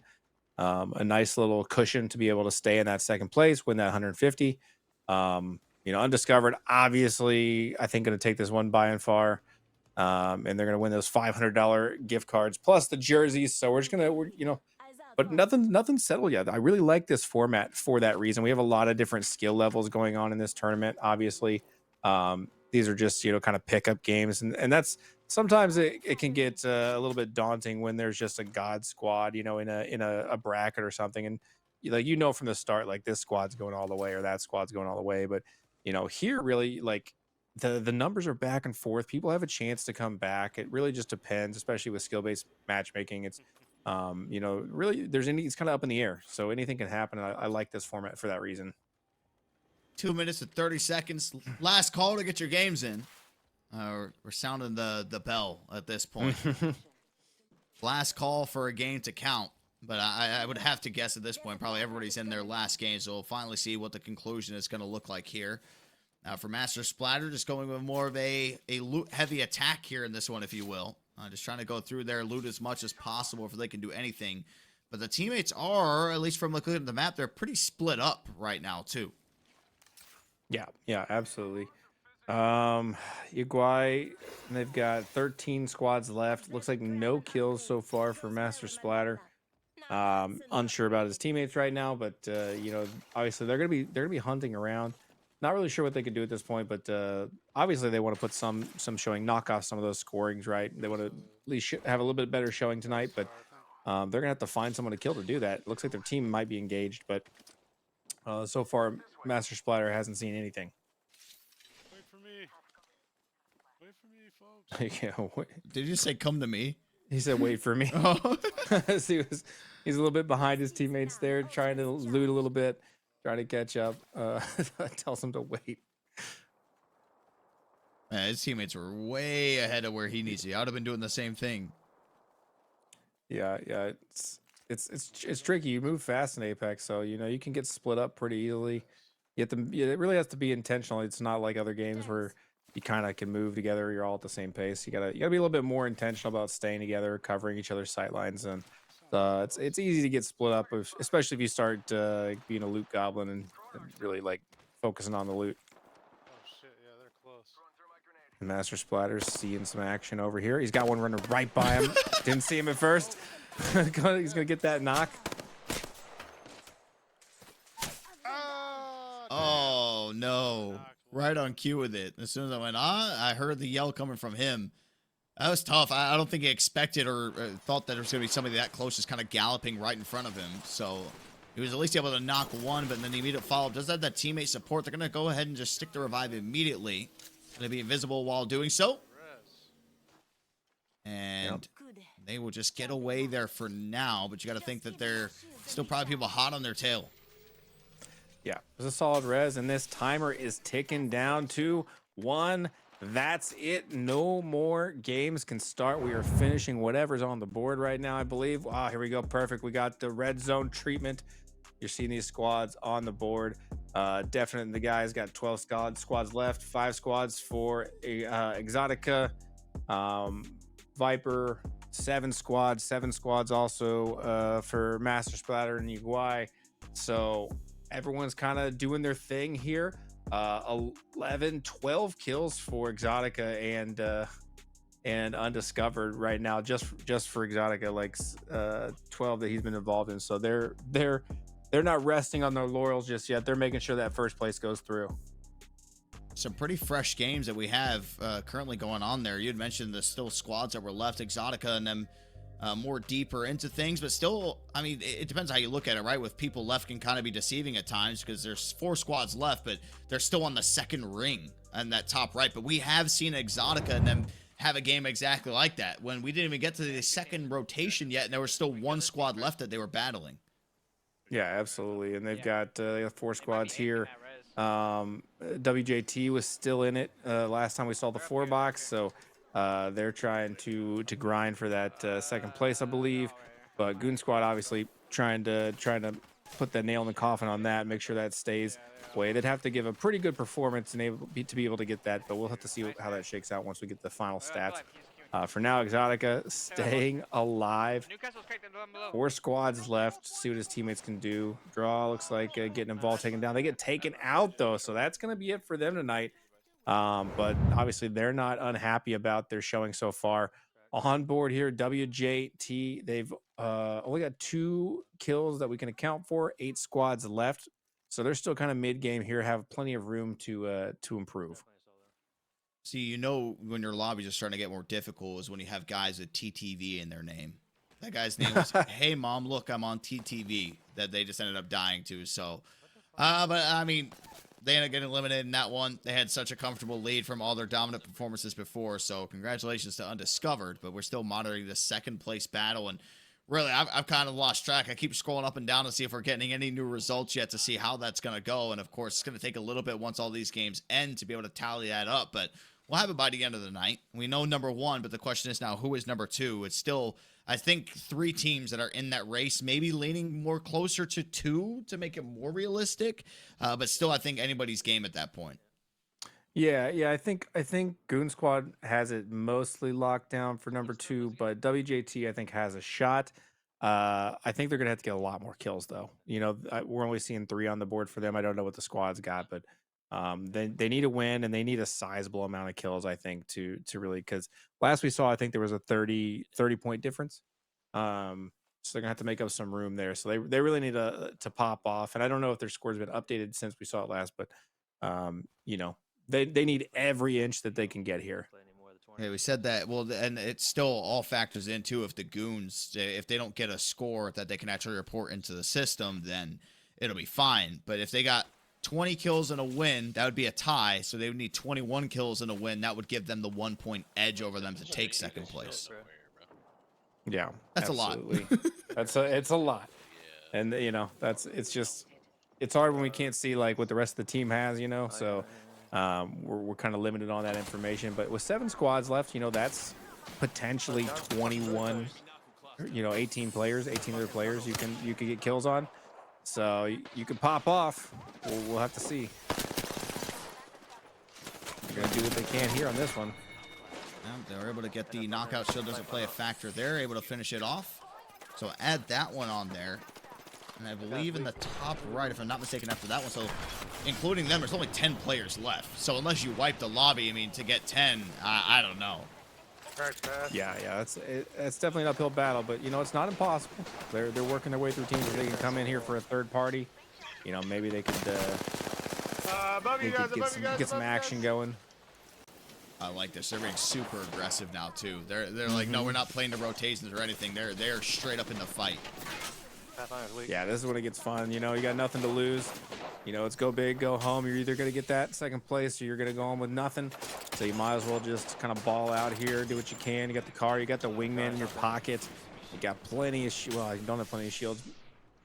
a nice little cushion to be able to stay in that second place, win that 150. Undiscovered, obviously, I think going to take this one by and far. And they're going to win those $500 gift cards plus the jerseys. So we're just going to, but nothing's settled yet. I really like this format for that reason. We have a lot of different skill levels going on in this tournament. Obviously, these are just, kind of pickup games. And that's sometimes it can get a little bit daunting when there's just a God squad, in a bracket or something. And from the start, like this squad's going all the way or that squad's going all the way. But, here really the numbers are back and forth. People have a chance to come back. It really just depends, especially with skill-based matchmaking. It's, really it's kind of up in the air. So anything can happen. I like this format for that reason. 2 minutes and 30 seconds. Last call to get your games in. We're sounding the bell at this point. Last call for a game to count. But I would have to guess at this point, probably everybody's in their last game. So we'll finally see what the conclusion is going to look like here. For Master Splatter, just going with more of a loot-heavy attack here in this one, if you will. Just trying to go through there, loot as much as possible if they can do anything. But the teammates are, at least from looking at the map, they're pretty split up right now too. Yeah, absolutely. Uruguay, they've got 13 squads left. Looks like no kills so far for Master Splatter. Unsure about his teammates right now, but you know, obviously they're gonna be hunting around. Not really sure what they could do at this point, but obviously they want to put some showing, knock off some of those scorings, right? They want to at least have a little bit better showing tonight, but they're gonna have to find someone to kill to do that. Looks like their team might be engaged, but so far Master Splatter hasn't seen anything. Wait for me. Wait for me, folks. Yeah, Did you say come to me? he said, "Wait for me." Oh. So he's a little bit behind his teammates there, trying to loot a little bit, trying to catch up. Tells him to wait. Man, his teammates were way ahead of where he needs to be. I would have been doing the same thing. Yeah, it's tricky. You move fast in Apex, so you know you can get split up pretty easily. You have to, it really has to be intentional. It's not like other games where you kind of can move together. You're all at the same pace. You gotta be a little bit more intentional about staying together, covering each other's sight lines, and it's easy to get split up, especially if you start being a loot goblin and really like focusing on the loot. Oh shit, yeah, they're close. Master Splatter's seeing some action over here. He's got one running right by him. Didn't see him at first. He's gonna get that knock. Oh no! Right on cue with it. As soon as I went on, I heard the yell coming from him. That was tough. I don't think he expected or thought that there was going to be somebody that close just kind of galloping right in front of him. So he was at least able to knock one, but then the immediate follow-up does have that teammate support. They're going to go ahead and just stick the revive immediately. Going to be invisible while doing so. And they will just get away there for now, but you got to think that they're still probably people hot on their tail. Yeah, there's a solid res, and this timer is ticking down to 1. That's it. No more games can start. We are finishing whatever's on the board right now, I believe. Wow, here we go. Perfect. We got the red zone treatment. You're seeing these squads on the board. Definitely, the guys got 12 squads left. 5 squads for Exotica, Viper. 7 squads also for Master Splatter and Uruguay. So everyone's kind of doing their thing here. 11, 12 kills for Exotica and Undiscovered right now, just for Exotica, like 12 that he's been involved in. So they're not resting on their laurels just yet. They're making sure that first place goes through. Some pretty fresh games that we have currently going on there. You had mentioned the still squads that were left, Exotica and them more deeper into things, but still, I mean, it depends how you look at it, right? With people left can kind of be deceiving at times because there's 4 squads left, but they're still on the second ring on that top right. But we have seen Exotica and them have a game exactly like that when we didn't even get to the second rotation yet, and there was still 1 squad left that they were battling. Yeah, absolutely. And they've got 4 squads here. WJT was still in it last time we saw the 4 box, so they're trying to grind for that second place, I believe. But Goon Squad obviously trying to put that nail in the coffin on that, make sure that stays away. They'd have to give a pretty good performance and to be able to get that, but we'll have to see how that shakes out once we get the final stats. For now, Exotica staying alive. 4 squads left. See what his teammates can do. Draw looks like getting involved, taken down. They get taken out though, so that's going to be it for them tonight. But obviously they're not unhappy about their showing so far. On board here, WJT, they've only got 2 kills that we can account for. 8 squads left, so they're still kind of mid-game here. Have plenty of room to improve. See, you know, when your lobbies are starting to get more difficult is when you have guys with TTV in their name. That guy's name was, hey, Mom, look, I'm on TTV, that they just ended up dying to. So, but I mean, they ended up getting eliminated in that one. They had such a comfortable lead from all their dominant performances before. So congratulations to Undiscovered, but we're still monitoring the second place battle. And really, I've kind of lost track. I keep scrolling up and down to see if we're getting any new results yet to see how that's going to go. And of course, it's going to take a little bit once all these games end to be able to tally that up. But we'll have it by the end of the night. We know number 1, but the question is now, who is number 2? It's still, I think, 3 teams that are in that race, maybe leaning more closer to 2 to make it more realistic. But still, I think anybody's game at that point. Yeah, I think Goon Squad has it mostly locked down for number 2, but WJT I think has a shot. I think they're gonna have to get a lot more kills, though. You know, we're only seeing 3 on the board for them. I don't know what the squad's got, but they need to win, and they need a sizable amount of kills, I think, to really, because last we saw, I think there was a 30 point difference. So they're gonna have to make up some room there. So they really need to pop off. And I don't know if their score's been updated since we saw it last, but you know, they need every inch that they can get here. Yeah, we said that. Well, and it still all factors into if the goons, if they don't get a score that they can actually report into the system, then it'll be fine. But if they got 20 kills and a win, that would be a tie. So they would need 21 kills and a win. That would give them the 1 point edge over them to take second place. Yeah, that's absolutely. It's a lot. And you know, it's hard when we can't see like what the rest of the team has, you know. So we're kind of limited on that information. But with 7 squads left, you know, that's potentially 21, you know, 18 other players you could get kills on. So you could pop off. We'll have to see. They're gonna do what they can here on this one. They're able to get the knockout shield, doesn't play a factor. They're able to finish it off. So add that one on there. And I believe in the top right, if I'm not mistaken, after that one. So including them, there's only 10 players left. So unless you wipe the lobby, I mean, to get 10, I don't know. Yeah, it's definitely an uphill battle, but you know, it's not impossible. They're working their way through teams. If they can come in here for a third party, you know, maybe they could get some action going. I like this. They're being super aggressive now too. They're like, no, we're not playing the rotations or anything. They're straight up in the fight. Yeah, this is when it gets fun. You know, you got nothing to lose. You know, it's go big, go home. You're either going to get that second place or you're going to go home with nothing. So you might as well just kind of ball out here, do what you can. You got the car, you got the wingman in your pocket. You got plenty of well, you don't have plenty of shields.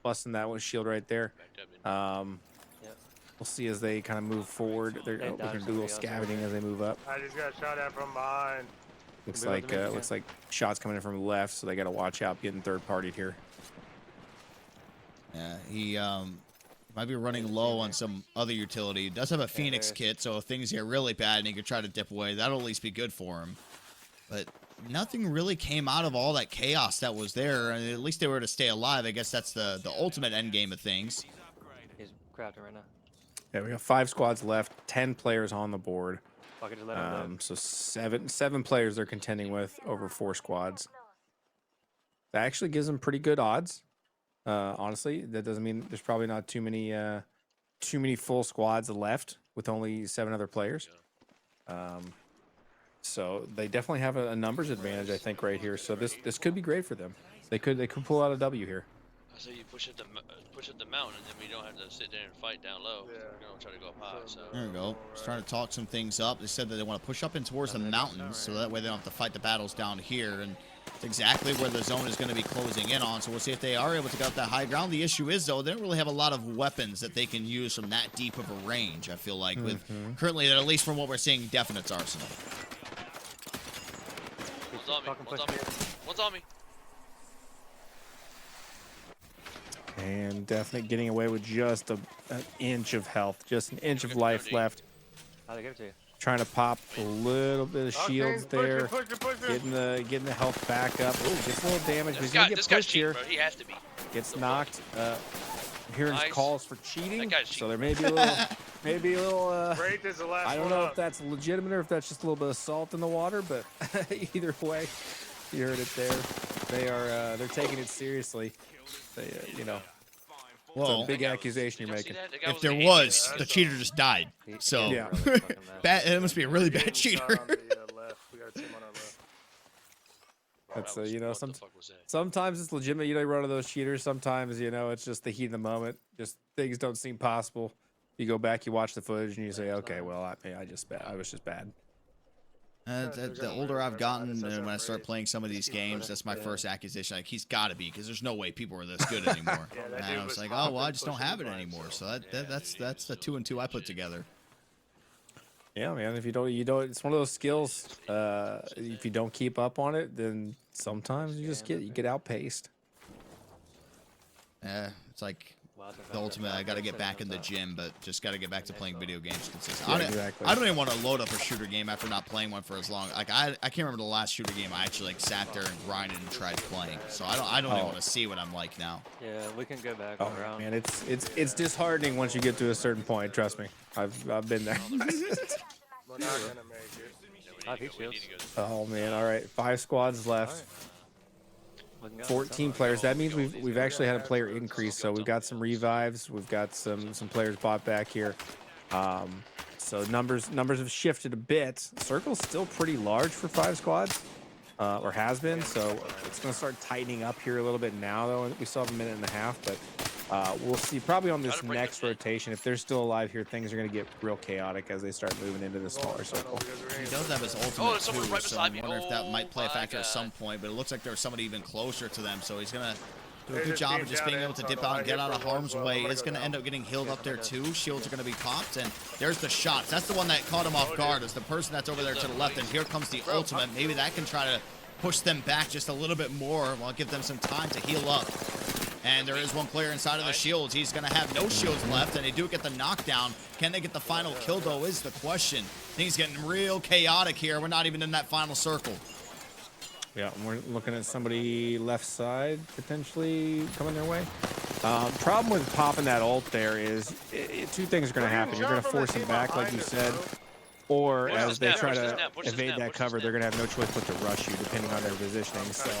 Busting that one shield right there. We'll see as they kind of move forward. They're going to do a little scavenging as they move up. I just got shot at from behind. Looks like shots coming in from the left, so they got to watch out getting third partied here. Yeah, he might be running low on some other utility. He does have a Phoenix kit, so if things get really bad and he could try to dip away, that'll at least be good for him. But nothing really came out of all that chaos that was there, and at least they were to stay alive. I guess that's the ultimate end game of things. He's crafting right now. Yeah, we got 5 squads left, 10 players on the board. So seven players they're contending with over 4 squads. That actually gives them pretty good odds. Honestly, that doesn't mean there's probably not too many full squads left with only 7 other players. So they definitely have a numbers advantage, I think, right here. So this could be great for them. They could pull out a W here. So you push up the mountain, and then we don't have to sit there and fight down low. Yeah. We're gonna try to go up high. So there we go. Just trying to talk some things up. They said that they want to push up in towards the mountains, so that way they don't have to fight the battles down here. And it's exactly where the zone is going to be closing in on. So we'll see if they are able to get up that high ground. The issue is, though, they don't really have a lot of weapons that they can use from that deep of a range. I feel like with currently, at least from what we're seeing, Definite's arsenal. One's on me. One's on me. And Definite getting away with just an inch of health, just an inch of life left. How'd they give it to you? Trying to pop a little bit of shields there, getting the health back up. Oh, gets a little damage, but he's gonna get pushed here. Bro. He has to be. Gets knocked. Hearing calls for cheating, so there may be a little, I don't know if that's legitimate or if that's just a little bit of salt in the water, but either way, you heard it there. They're taking it seriously. They, you know, well, it's a big accusation you're making. If there was, the cheater just died. So, yeah. It must be a really bad cheater. That's you know, sometimes it's legitimate. You know, you run into those cheaters. Sometimes, you know, it's just the heat of the moment. Just things don't seem possible. You go back, you watch the footage, and you say, okay, well, I was just bad. The older I've gotten, and when I start playing some of these games, that's my first accusation. Like, he's got to be, because there's no way people are this good anymore. And I was like, oh well, I just don't have it anymore. So that's the 2 and 2 I put together. Yeah, man. If you don't, it's one of those skills. If you don't keep up on it, then sometimes you just get outpaced. It's like the ultimate. I got to get back in the gym, but just got to get back to playing video games consistently. Yeah, exactly. I don't even want to load up a shooter game after not playing one for as long. Like I can't remember the last shooter game I actually like sat there and grinded and tried playing. So I don't even want to see what I'm like now. Yeah, we can go back around. Man, it's disheartening once you get to a certain point. Trust me, I've been there. We're not gonna make it. Oh man, all right, 5 squads left. 14 players. That means we've actually had a player increase. So we've got some revives. We've got some players bought back here. So numbers have shifted a bit. Circle's still pretty large for 5 squads, or has been. So it's going to start tightening up here a little bit now, though. We still have a minute and a half, but we'll see probably on this next rotation. If they're still alive here, things are going to get real chaotic as they start moving into the smaller circle. He does have his ultimate too, so I wonder if that might play a factor at some point, but it looks like there's somebody even closer to them, so he's going to do a good job of just being able to dip out and get out of harm's way. It's going to end up getting healed up there too. Shields are going to be popped, and there's the shots. That's the one that caught him off guard, is the person that's over there to the left, and here comes the ultimate. Maybe that can try to push them back just a little bit more while give them some time to heal up. And there is one player inside of the shields. He's going to have no shields left, and they do get the knockdown. Can they get the final kill, though, is the question. Things getting real chaotic here. We're not even in that final circle. Yeah, we're looking at somebody left side potentially coming their way. Problem with popping that ult there is 2 things are going to happen. You're going to force them back, like you said, or as they try to evade that cover, they're going to have no choice but to rush you, depending on their positioning. So,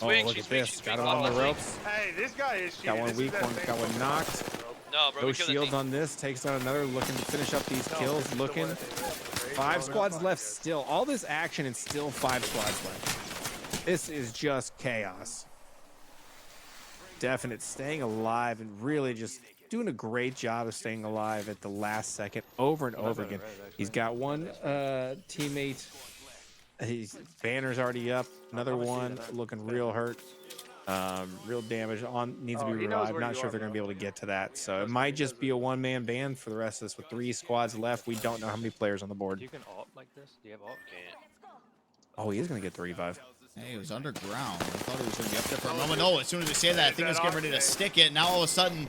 oh, look at this. Got him on the ropes. Hey, this guy is got one weak, got one knocked. No, bro, Those shields on this, takes down another, looking to finish up these kills, looking. 5 squads left still. All this action and still 5 squads left. This is just chaos. Definite staying alive and really just doing a great job of staying alive at the last second over and over again. He's got one teammate. His banner's already up. Another one looking real hurt. Real damage on, needs to be revived. Not sure if they're going to be able to get to that. So it might just be a one-man band for the rest of this with 3 squads left. We don't know how many players on the board. You can ult like this? Do you have ult? Oh, he is going to get the revive. Hey, he was underground. I thought he was going to be up there for a moment. Oh, as soon as they say that, I think he was getting ready to stick it. Now all of a sudden,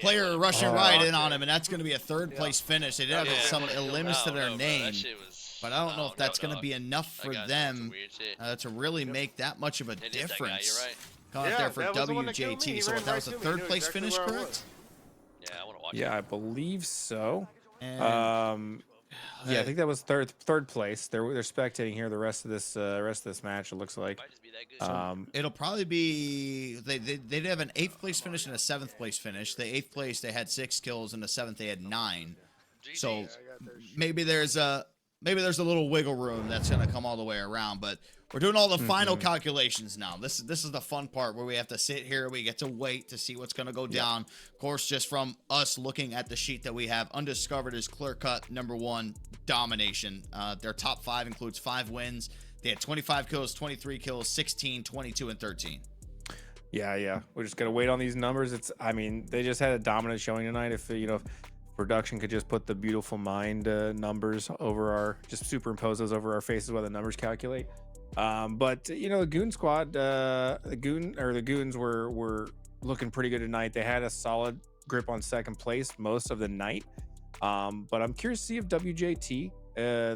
player rushing right in on him, and that's going to be a 3rd place finish. They did have some elims to their name, but I don't know if that's going to be enough for them to really make that much of a difference. Coming out there for WJT. So that was a 3rd place finish, correct? Yeah, I want to watch Yeah, I believe so. And yeah, I think that was third place. They're spectating here the rest of this match. It looks like. It'll probably be they did have an 8th place finish and a 7th place finish. The 8th place they had 6 kills, and the 7th they had 9. So maybe there's a little wiggle room that's gonna come all the way around, but. We're doing all the final calculations now. This is the fun part where we have to sit here. We get to wait to see what's going to go down. Of course, just from us looking at the sheet that we have, Undiscovered is clear-cut #1 domination. Their top 5 includes 5 wins. They had 25 kills, 23 kills, 16, 22, and 13. Yeah. We're just gonna wait on these numbers. I mean, they just had a dominant showing tonight. If if production could just put the beautiful mind numbers over just superimpose those over our faces while the numbers calculate. But the Goon squad, the Goons were looking pretty good tonight. They had a solid grip on 2nd place most of the night. But I'm curious to see if WJT,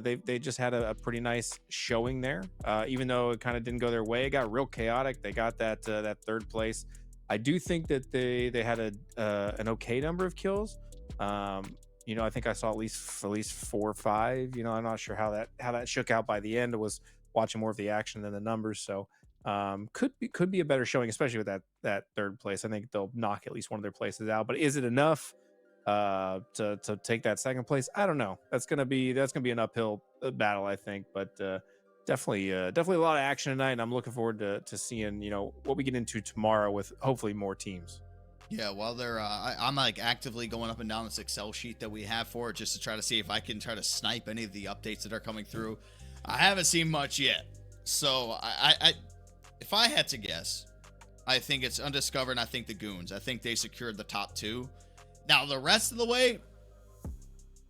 they just had a pretty nice showing there. Even though it kind of didn't go their way, it got real chaotic. They got that 3rd place. I do think that they had an okay number of kills. I think I saw at least 4 or 5. I'm not sure how that shook out by the end. It was watching more of the action than the numbers, so could be a better showing, especially with that 3rd place. I think they'll knock at least one of their places out, but is it enough to take that 2nd place? I don't know. That's gonna be an uphill battle, I think, but definitely a lot of action tonight, and I'm looking forward to seeing what we get into tomorrow with hopefully more teams. Yeah, while they're I'm like actively going up and down this Excel sheet that we have for it, just to try to see if I can try to snipe any of the updates that are coming through. I haven't seen much yet, so I if I had to guess, I think it's Undiscovered, and I think the Goons. I think they secured the top 2. Now the rest of the way,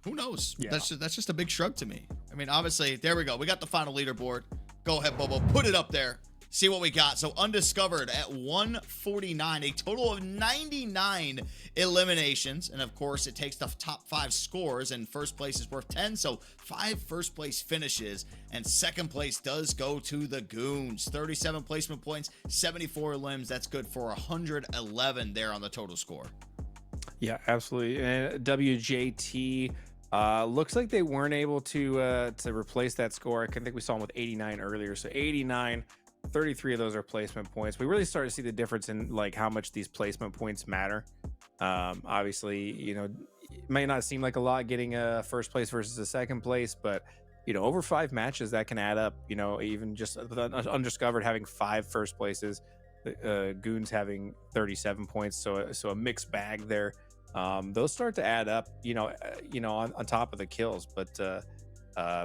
who knows? Yeah. That's just a big shrug to me. I mean, obviously, there we go. We got the final leaderboard. Go ahead, Bobo, put it up there. see what we got. So undiscovered at 149, a total of 99 eliminations. And of course, it takes the top 5 scores, and first place is worth 10. So 5 first place finishes, and second place does go to the Goons. 37 placement points, 74 limbs. That's good for 111 there on the total score. Yeah, absolutely. And WJT looks like they weren't able to replace that score. I think we saw them with 89 earlier. So 89, 33 of those are placement points. We really start to see the difference in like how much these placement points matter. Obviously, you know, it may not seem like a lot getting a first place versus a second place, but you know, over 5 matches that can add up. You know, even just undiscovered having 5 first places, Goons having 37 points, so a mixed bag there. Those start to add up, you know, on top of the kills, but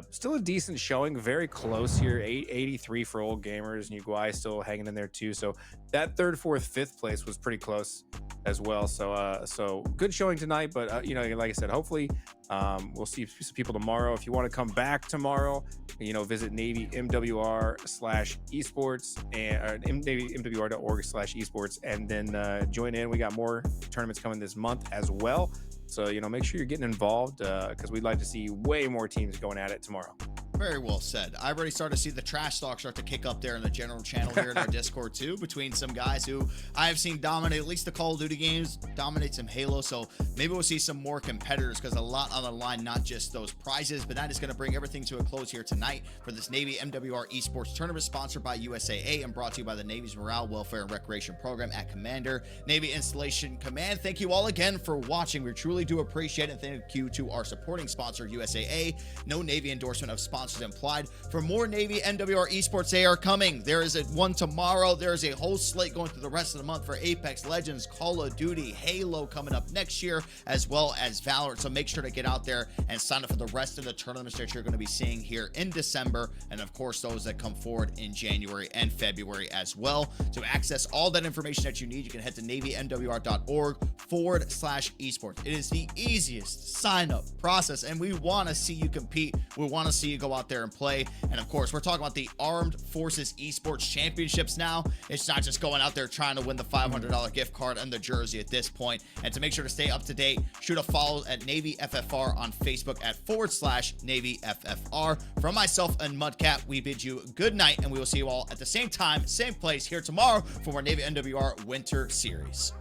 still a decent showing, very close here. 83 for Old Gamers, and Uguay still hanging in there too. So that 3rd, 4th, 5th place was pretty close as well. So good showing tonight, but you know, like I said, hopefully we'll see some people tomorrow. If you want to come back tomorrow, you know, visit Navy MWR/esports and Navy MWR.org/esports, and then join in. We got more tournaments coming this month as well. So, you know, make sure you're getting involved because we'd like to see way more teams going at it tomorrow. Very well said. I've already started to see the trash talk start to kick up there in the general channel here in our Discord too, between some guys who I have seen dominate at least the Call of Duty games, dominate some Halo. So maybe we'll see some more competitors because a lot on the line, not just those prizes. But that is going to bring everything to a close here tonight for this Navy MWR Esports tournament, sponsored by USAA and brought to you by the Navy's Morale, Welfare, and Recreation Program at Commander Navy Installation Command. Thank you all again for watching. We truly do appreciate it. Thank you to our supporting sponsor, USAA. No Navy endorsement of sponsors implied. For more Navy MWR Esports, they are coming. There is one tomorrow. There is a whole slate going through the rest of the month for Apex Legends, Call of Duty, Halo coming up next year, as well as Valorant. So make sure to get out there and sign up for the rest of the tournaments that you're going to be seeing here in December, and of course those that come forward in January and February as well. To access all that information that you need, you can head to navymwr.org/esports. It is the easiest sign up process, and we want to see you compete. We want to see you go out there and play. And of course, we're talking about the Armed Forces Esports Championships now. It's not just going out there trying to win the $500 gift card and the jersey at this point. And to make sure to stay up to date, shoot a follow at Navy FFR on Facebook at /Navy FFR. From myself and Mudcat, we bid you good night, and we will see you all at the same time, same place here tomorrow for more Navy MWR Winter Series.